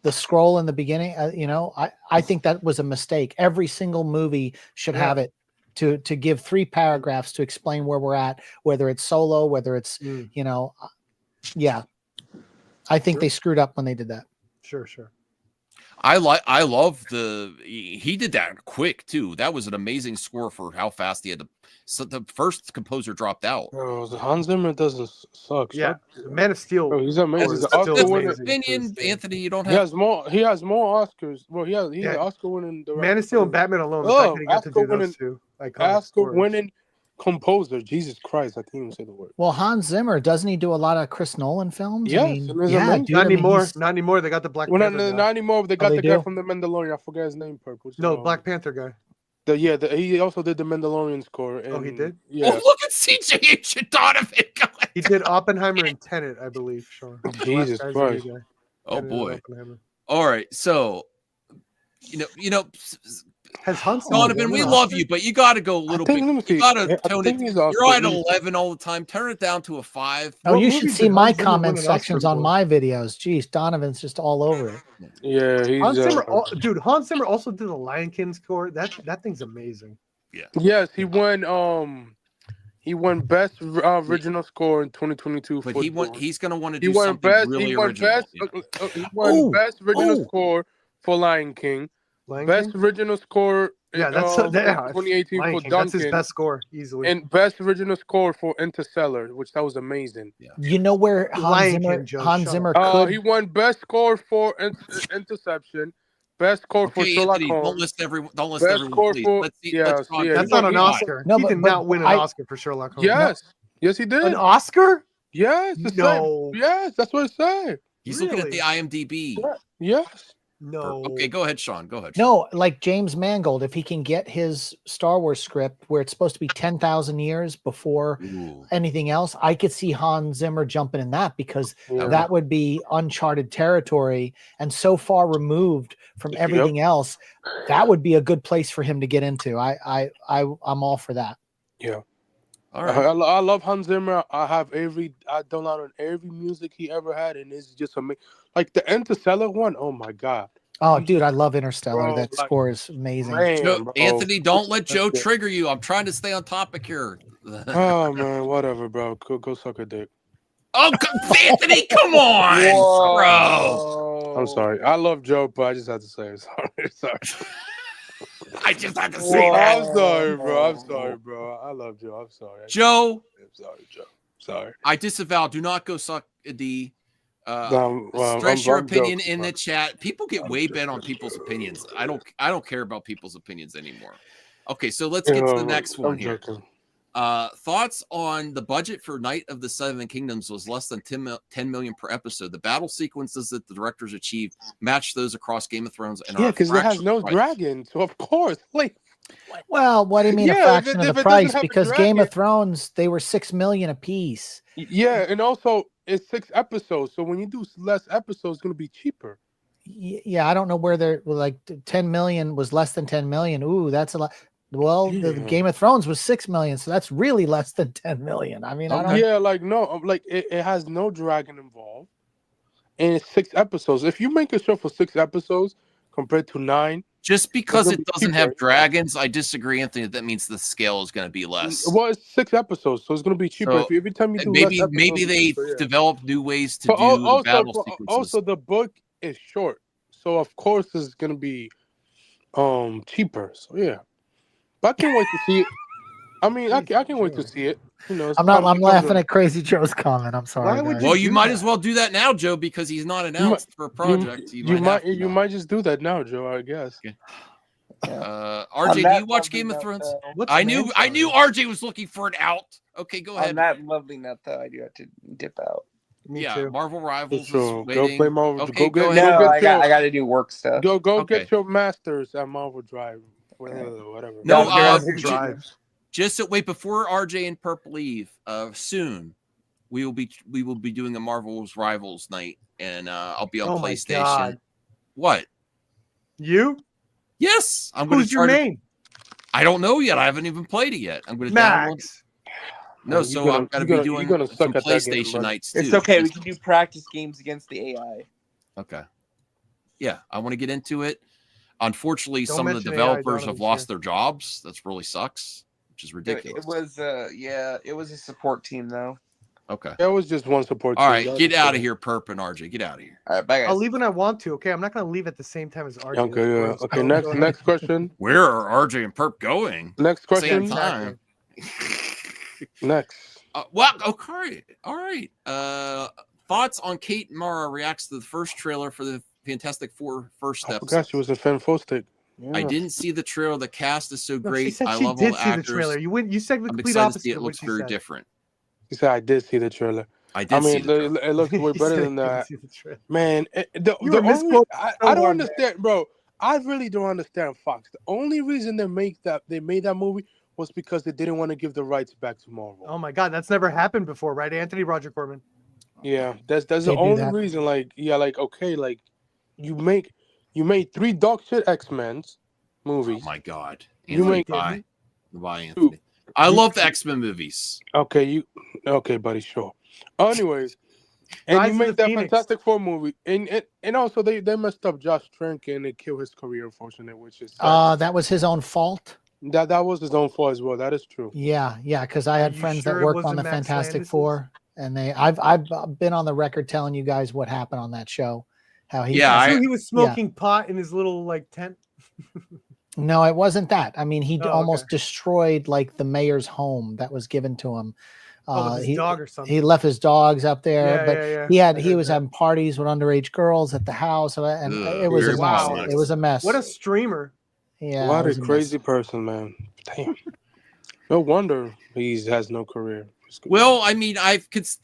the scroll in the beginning, I think that was a mistake. Every single movie should have it to give 3 paragraphs to explain where we're at, whether it's Solo, whether it's Yeah, I think they screwed up when they did that. Sure. I love he did that quick too. That was an amazing score for how fast he had to. So the first composer dropped out. Bro, Hans Zimmer doesn't suck. Yeah, Man of Steel. Bro, he's amazing. He's an That's Oscar winner. opinion, Anthony. You don't He have. has more. He has more Oscars. Well, he's an Oscar winning director. Man of Steel and Batman alone. The fact that he got to do those two. Oscar winning composer. Jesus Christ, I can't even say the word. Well, Hans Zimmer, doesn't he do a lot of Chris Nolan films? Yes, I mean, and there's yeah, amazing. dude, Not I mean, anymore. he's- Not anymore. They got the Black Well, Panther guy. not anymore. But they got they the guy do? from the Mandalorian. I forget his name. Purple. No, Black Panther guy. He also did the Mandalorian score. Oh, he did? Yeah. Oh, look at CJ Donovan. He did Oppenheimer and Tenet, I believe. Sean. Jesus Last guy's Christ. the guy. Oh Tenet and boy. Oppenheimer. All right, so you know, Has Hans Donovan, we love you, but you got to go a little bit. You got to tone it. You're at 11 all the time. Turn it down to a 5. Oh, you should see my comment sections on my videos. Jeez, Donovan's just all over it. Yeah, he's Hans Zimmer, dude. Hans Zimmer also did the Lion King score. That thing's amazing. Yeah. Yes, he won. He won best original score in 2022. But he's going to want to He do won something best. really He won original. best. He won best original score for Lion King. Best original score. Yeah, that's 2018 Lion for King. Duncan. That's his best score easily. And best original score for Interstellar, which that was amazing. Yeah. You know where Lion Hans King, Zimmer could. He won best score for Interception. Best score for Sherlock Anthony, Holmes. don't list everyone, Best score please. for- Let's see. yes, Let's talk. yeah, That's not an Oscar. No, he but- did but not win an I- Oscar for Sherlock Holmes. Yes. Yes, he did. An Oscar? Yes. No. Yes, that's what it said. He's looking at the IMDb. Yes. No. Okay, go ahead, Sean. Go ahead. No, like James Mangold, if he can get his Star Wars script where it's supposed to be 10,000 years before anything else, I could see Hans Zimmer jumping in that because that would be uncharted territory and so far removed from everything else. That would be a good place for him to get into. I'm all for that. Yeah. All right. I love Hans Zimmer. I downloaded every music he ever had, and it's just amazing. Like the Interstellar one, oh my god! Oh, dude, I love Interstellar. Bro, That like, score is amazing. Man, Anthony, don't let Joe trigger you. I'm trying to stay on topic here. Oh man, whatever, bro. Go suck a dick. Oh, Anthony, come on, bro. I'm sorry. I love Joe, but I just had to say it. Sorry. I just had to say that. I'm sorry, bro. I'm sorry, bro. I love Joe. I'm sorry. Joe. I'm sorry, Joe. Sorry. I disavow. Do not go suck a D. Well, Stress your I'm opinion joking, in bro. the chat. People get way bent on people's opinions. I don't care about people's opinions anymore. Okay, so let's get to the next one here. Joking. Thoughts on the budget for Night of the Seven Kingdoms was less than 10 million per episode. The battle sequences that the directors achieved match those across Game of Thrones. And Yeah, are a because it has fraction no of the price. dragon, so of course, like. Well, what do you mean a Yeah, fraction if of the it doesn't price? have a Because Game dragon- of Thrones, they were 6 million a piece. Yeah, and also it's 6 episodes, so when you do less episodes, it's gonna be cheaper. Yeah, I don't know where they're like 10 million was less than 10 million. Ooh, that's a lot. Well, the Game of Thrones was 6 million, so that's really less than 10 million. I mean, I don't. Yeah, like no, like it has no dragon involved, and it's 6 episodes. If you make a show for 6 episodes compared to 9, Just because it's it gonna be doesn't cheaper. have dragons, I disagree, Anthony. That means the scale is going to be less. Well, it's 6 episodes, so it's gonna be cheaper. So, If every time you do maybe less maybe episodes, they it's cheaper, yeah. develop new ways to But do also, battle but sequences. also the book is short, so of course it's gonna be cheaper. So yeah, but I can't wait to see it. I mean, I can't wait to see it. You know, I'm laughing at Crazy Joe's comment. I'm sorry. guys. Well, you might as well do that now, Joe, because he's not announced for a project. You might just do that now, Joe. I guess. Okay. RJ, do you watch Game of Thrones? I knew RJ was looking for an out. Okay, go ahead. On that lovely note, though, I do have to dip out. Yeah, Marvel Rivals So is go waiting. play Marvel. Okay, go ahead. get. No, Go I get got to do work stuff. Go Okay. get your masters at Marvel Drive. Whatever. No, Drives. just so, wait before RJ and Perp leave. Soon, we will be doing a Marvel's Rivals night, and I'll be on Oh my PlayStation. God. What? You? Yes, I'm going Who's to your try. main? I don't know yet. I haven't even played it yet. I'm going to download. Max. No, You're so gonna- I'm going to you're be gonna- doing you're gonna some suck at that game, PlayStation bud. nights too. It's okay. We can do practice games against the AI. Okay. Yeah, I want to get into it. Unfortunately, Don't some of the mention AI, developers have Donovan, lost their jobs. That's really sucks, which is It ridiculous. was it was a support team though. Okay. That was just one support. All team. right, That get was out cool. of here, Perp and RJ. Get out of here. All right, bye guys. I'll leave when I want to. Okay, I'm not gonna leave at the same time as RJ. Okay, That's yeah. gross. Okay, Go next ahead. next question. Where are RJ and Perp going? Next Same question. time. Next. Well, okay. All right. Thoughts on Kate Mara reacts to the first trailer for the Fantastic Four first I episode. forgot she was a fantastic. Yeah. I didn't see the trailer. The cast is so No, great. she said I she love all did the see actors. the trailer. You said the I'm complete excited to opposite see it. of Looks what very she said. different. She said I did see the trailer. I did see the trailer. It looks way He better said than he didn't that. see the trailer. Man, the You were only misquoting I so don't hard, man. understand, bro. I really don't understand Fox. The only reason they made that movie was because they didn't want to give the rights back to Marvel. Oh my God, that's never happened before, right, Anthony? Roger Corman. Yeah, that's They the do only that. reason. Like, yeah, like okay, like you made 3 dog shit X-Men's movies. Oh my God. You Anthony, make bye. Bye, Anthony. I love the X-Men movies. okay, buddy, sure. Anyways, and Rise you of made the that Phoenix. Fantastic Four movie, and also they messed up Josh Trank and they killed his career, unfortunately, which is That was his own fault. that was his own fault as well. That is true. Yeah, because I Are had you friends sure that it worked on wasn't the Max Fantastic Landis's? Four, and I've been on the record telling you guys what happened on that show. How he He was smoking pot in his little like tent. No, it wasn't that. I mean, he Oh, almost destroyed like the mayor's home that was given to him. With his dog or something. He left his dogs up there, Yeah, but yeah. he was having parties with underage girls at the house, and it was a mess. Wow. It was a mess. What a streamer. Yeah, What it was a a crazy person, man. Damn. No wonder he has no career. Well, I mean,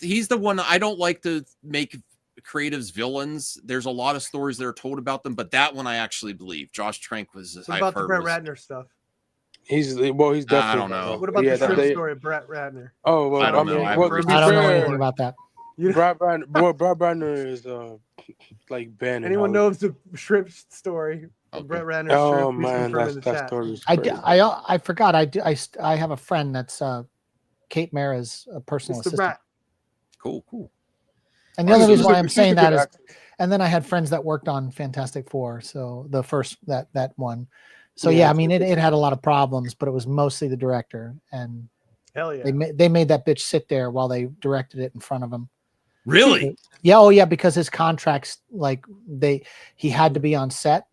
he's the one I don't like to make creatives villains. There's a lot of stories that are told about them, but that one I actually believe. Josh Trank was. What about the Brett Ratner stuff? He's definitely. I don't know. What about the shrimp story of Brett Ratner? Oh, well, I don't know. well, to be I don't know fair, anything about that. Brad Ratner is like banned. Anyone knows the shrimp story? Okay. Brett Ratner. Oh shrimp, please man, confirm in the that chat. story is crazy. I forgot. I have a friend that's Kate Mara's personal It's the assistant. rat. Cool. And the only reason why I'm She's a saying good that is, actor. and then I had friends that worked on Fantastic Four, so the first that one. So Yeah, yeah, I mean it had a lot of problems, but it was mostly the director, and Hell yeah. they made that bitch sit there while they directed it in front of him. Really? Yeah, oh yeah, because his contracts he had to be on set,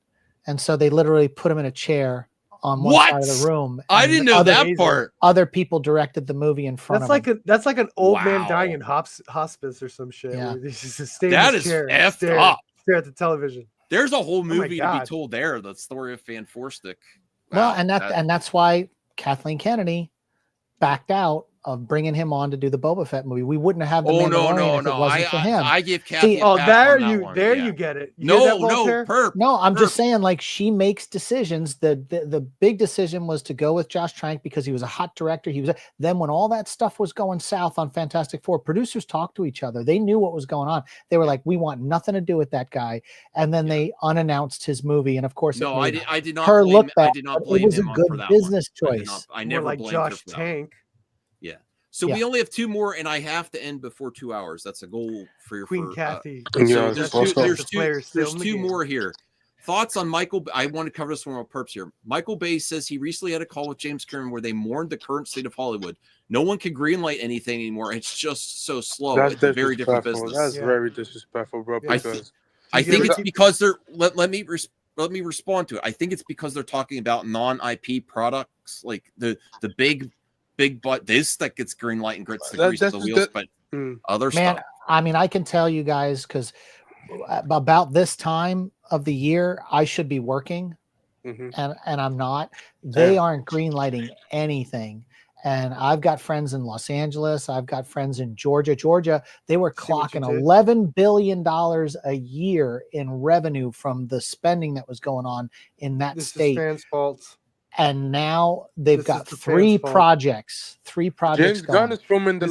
and so they literally put him in a chair on one side of the room. I and didn't know that amazing. part. Other people directed the movie in front of him. That's like an old man Wow. dying in hospice or some shit. Yeah. Where he's just stay in That his is chair, effed stare, up. Stare at the television. There's a whole my movie to be God. told there. The story of Fan Forstick. Well, and that's why Kathleen Kennedy backed out of bringing him on to do the Boba Fett movie. We wouldn't have the Mandalorian if it wasn't for him. I give Kathy. See, a pass there on that you one, there yeah. you get it. You hear that, Voltaire? Perp. No, I'm just Perp. saying, like, she makes decisions. The big decision was to go with Josh Trank because he was a hot director. Then when all that stuff was going south on Fantastic Four, producers talked to each other. They knew what was going on. They were like, we want nothing to do with that guy. And then they unannounced his movie. And of course, No, I did not. her blame, look I bad, did not but blame it was a him good for that business one. choice. I More never like blamed Josh her for that one. Tank. Yeah. So we only have 2 more, and I have to end before 2 hours. That's a goal for your Queen Kathy. So Yeah, there's also- there's two more here. Thoughts on Michael? I want to cover this one with Perps here. Michael Bay says he recently had a call with James Cameron where they mourned the current state of Hollywood. No one can greenlight anything anymore. It's just so slow. That's It's a very different disrespectful. business. That's very disrespectful, bro. Yeah. Because I think it's because they're let me respond to it. I think it's because they're talking about non-IP products, like the big butt this that gets green light and grits the grease of the wheels, but other stuff. I mean, I can tell you guys because about this time of the year, I should be working, and I'm not. They aren't green lighting anything. And I've got friends in Los Angeles. I've got friends in Georgia. Georgia, they were clocking $11 billion a year in revenue from the spending that was going on in that This state. is fans' fault. And now they've This got is the fans' three fault. projects. Three projects James Gunn is filming the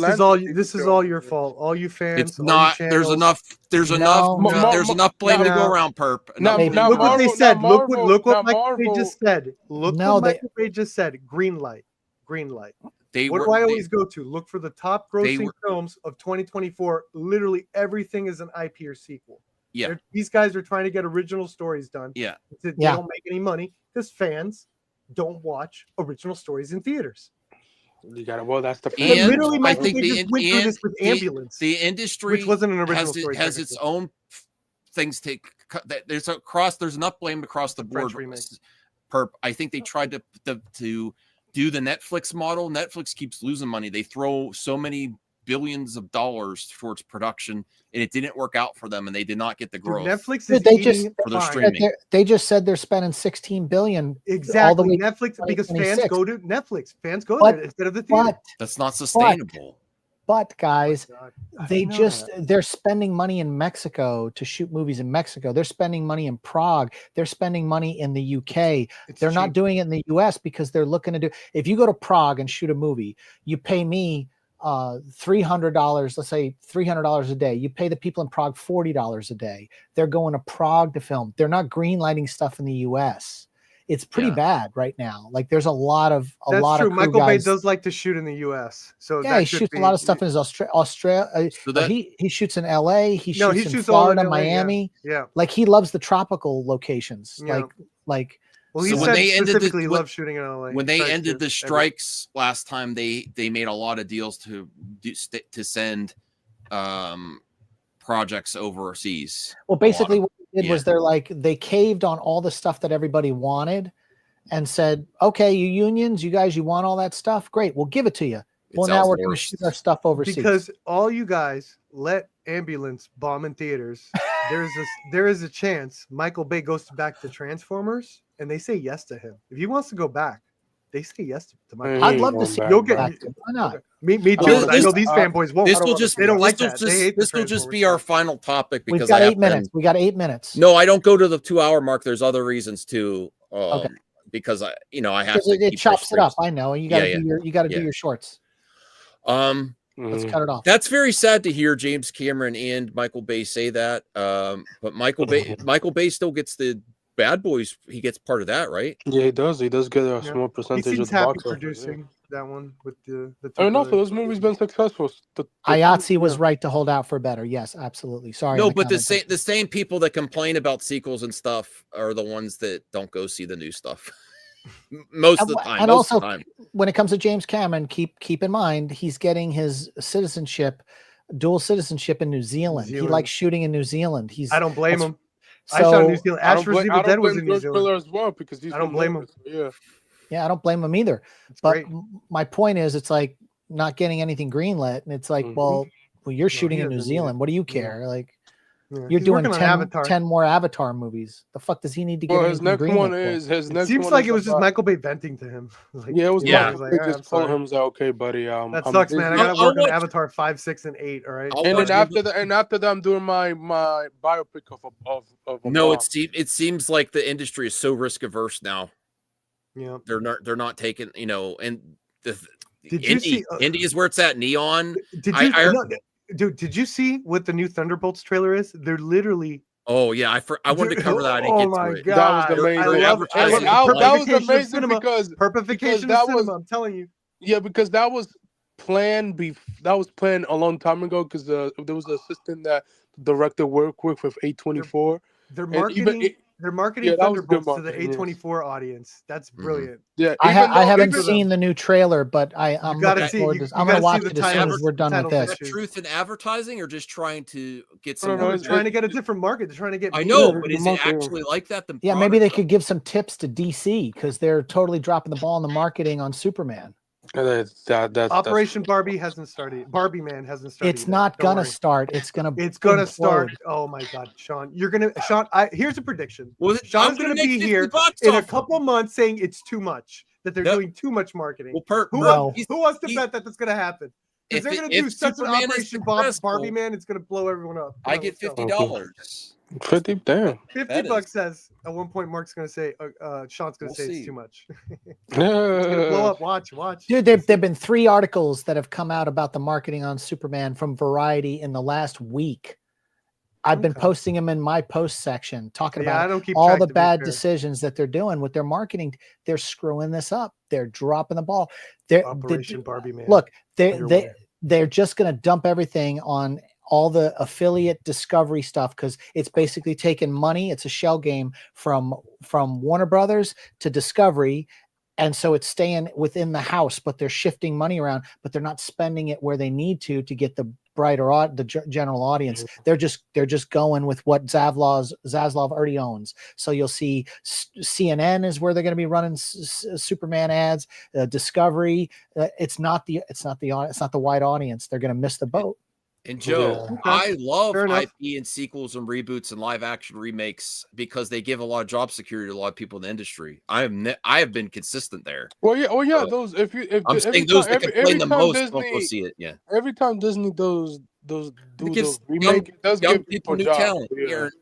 This is all your fault. All you fans. It's all you not. channels. There's enough blame to go around. Perp. Look what they said. Look what Michael Bay Marvel. just said. Look what Michael Bay just said. Green light. Green light. What do I always go to? Look for the top grossing films of 2024. Literally everything is an IP or sequel. Yeah. These guys are trying to get original stories done. Yeah. They don't make any money because fans don't watch original stories in theaters. You got it. Well, that's the. And literally, I Michael think Bay the, just went through this with the- Ambulance, the industry which wasn't an original has, story. has its technically. own things to there's enough blame across the board. I think they tried to do the Netflix model. Netflix keeps losing money. They throw so many billions of dollars towards production, and it didn't work out for them, and they did not get the growth. Dude, Netflix Dude, is they eating just for their fine. streaming. they just said they're spending 16 billion Exactly. all the way Netflix, because fans 2026. go to Netflix. Fans go But- there instead of the theater. But That's not sustainable. guys, I know they're spending money in Mexico to shoot movies in Mexico. They're spending money in Prague. They're spending money in the UK. They're not doing it in the US because they're looking to do. If you go to Prague and shoot a movie, you pay me $300, let's say $300 a day. You pay the people in Prague $40 a day. They're going to Prague to film. They're not greenlighting stuff in the US. It's pretty bad right now. Like there's a lot of That's true. crew Michael Bay guys. does like to shoot in the U.S. So Yeah, that he should shoots be, a lot of stuff in his Australia. He shoots in LA. He No, shoots he in shoots all in Florida, LA, yeah. Miami. Yeah. Like he loves the tropical locations. Yeah. Like. Well, he So said specifically he loves shooting in LA. When they Tries ended to. the strikes last time, they made a lot of deals to send projects overseas. Well, basically what they did yeah. was they caved on all the stuff that everybody wanted, and said, "Okay, you unions, you guys, you want all that stuff? Great, we'll give it to you." Well, now we're going to shoot our stuff overseas Because all you guys let Ambulance bomb in theaters. There is a chance Michael Bay goes back to Transformers, and they say yes to him. If he wants to go back, they say yes to Michael. I'd love to see. You'll get. Why not? Me too. But I know these fanboys won't. They don't like that. This will just be our final topic because We've got I have 8 minutes. We got 8 minutes. No, I don't go to the 2-hour mark. There's other reasons too. Okay. Because I have Because to. it keep chops it our up. I know. You got to do your shorts. Let's cut it off. That's very sad to hear James Cameron and Michael Bay say that. But Michael Bay still gets the Bad Boys. He gets part of that, right? Yeah, he does. He does get a small He percentage seems of the happy box office. producing that one with the. And also, those movies been successful. Ayatsi was right to hold out for better. Yes, absolutely. Sorry. No, but the same people that complain about sequels and stuff are the ones that don't go see the new stuff. Most of the time. And most also, of the time. when it comes to James Cameron, keep in mind he's getting his dual citizenship in New Zealand. He likes shooting in New Zealand. I don't blame him. So, I shot in New Zealand. Ash vs. Evil Dead was in New Zealand as well because I don't blame him. Yeah, I don't blame him either. But my point is, it's like not getting anything greenlit, and it's like, well, you're shooting in New Zealand. What do you care? Like, you're doing 10 more Avatar movies. The fuck does he need to get? Well, his next one is his next. It seems one like is it was just about- Michael Bay venting to him. Like, Yeah, it was. yeah. Michael Bay just calling him, "Say, okay, buddy. That sucks, man. I gotta work on Avatar 5, 6, and 8. All right. And then after that, I'm doing my biopic of a No, bomb. it seems like the industry is so risk averse now. Yeah, they're not taking, and the Did you indie, see, indie is where it's at. Neon. Did you, dude? Did you see what the new Thunderbolts trailer is? They're literally. Oh yeah, I wanted to cover that. I didn't Oh get my to it. god, That was amazing. I love it. That was amazing because purpification that of cinema. was. I'm telling you. Yeah, because that was planned. That was planned a long time ago. Because there was an assistant that the director worked with A24. They're marketing. They're marketing Thunderbolts to the A24 audience. That's brilliant. Yeah, I haven't seen the new trailer, but I'm looking forward to. I'm going to watch it as soon as we're done with this. Is that truth in advertising, or just trying to get some? They're trying to get a different market. They're trying to get. I know, but is it actually like that? Yeah, maybe they could give some tips to DC because they're totally dropping the ball in the marketing on Superman. Operation Barbie hasn't started. Barbie Man hasn't started. It's not gonna start. It's gonna. It's gonna start. Oh my God, Sean! You're gonna Sean. Here's a prediction. Sean's gonna be here in a couple months saying it's too much. That they're doing too much marketing. Who wants to bet that that's gonna happen? Because they're gonna do such an Operation Barbie Man. It's gonna blow everyone up. I get $50. 50, damn. $50 says at one point. Mark's gonna say, Sean's gonna say it's too much. It's gonna blow up. Watch. Dude, there've been 3 articles that have come out about the marketing on Superman from Variety in the last week. I've been posting them in my post section, talking about all the bad decisions that they're doing with their marketing. They're screwing this up. They're dropping the ball. Operation Barbie Man. Look, they're just gonna dump everything on all the affiliate Discovery stuff because it's basically taking money. It's a shell game from Warner Brothers to Discovery, And so it's staying within the house, but they're shifting money around, but they're not spending it where they need to get the general audience. They're just going with what Zaslav already owns. So you'll see CNN is where they're going to be running Superman ads. Discovery. It's not the wide audience. They're going to miss the boat. And Joe, I love IP and sequels and reboots and live action remakes because they give a lot of job security to a lot of people in the industry. I have been consistent there. Well, yeah. Those I'm saying those that complain the most don't go see it. Yeah. Every time Disney those remake, it does give people new talent,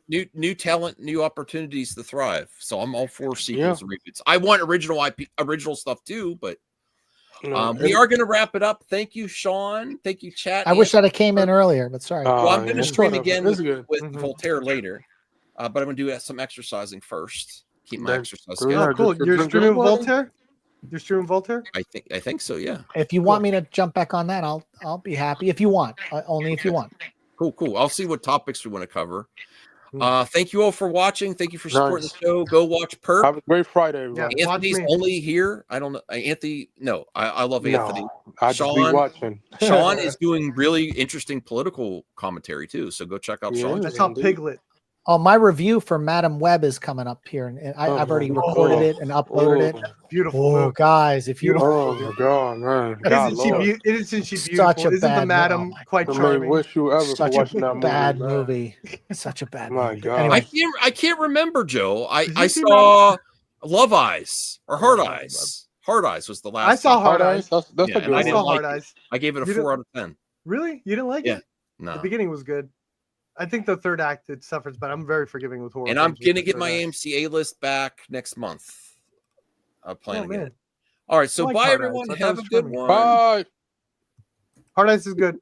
new talent, new opportunities to thrive. So I'm all for sequels and reboots. I want original stuff too, but. We are going to wrap it up. Thank you, Sean. Thank you, chat. I wish that I came in earlier, but sorry. Well, I'm going to stream again with Voltaire later, but I'm going to do some exercising first. Keep my exercise schedule. Oh, cool. You're streaming Voltaire? You're streaming Voltaire? I think so. Yeah. If you want me to jump back on that, I'll be happy. If you want, only if you want. Cool. I'll see what topics we want to cover. Thank you all for watching. Thank you for supporting the show. Go watch Perp. Have a great Friday, everybody. Anthony's only here. I don't know. Anthony, no, I love Anthony. I just be watching. Sean is doing really interesting political commentary too. So go check out Sean. That's how Piglet. Oh, my review for Madam Web is coming up here, and I've already recorded it and uploaded it. Beautiful. Oh, guys, if you oh my God, man, isn't she beautiful? Such a isn't bad the Madam quite charming? Wish you ever Such watching a that bad movie. Such a bad My movie. God. Anyway. I can't remember, Joe. I saw Love Eyes or Hard Eyes. Hard Eyes was the last. I saw Hard Eyes. That's a good one. I saw Hard Eyes. I gave it a 4 out of 10. Really? You didn't like it? No. The beginning was good. I think the third act it suffers, but I'm very forgiving with horror. And I'm gonna get my AMC A list back next month. I'm planning it. All right, so bye everyone. Have a good one. Bye. Hard Eyes is good.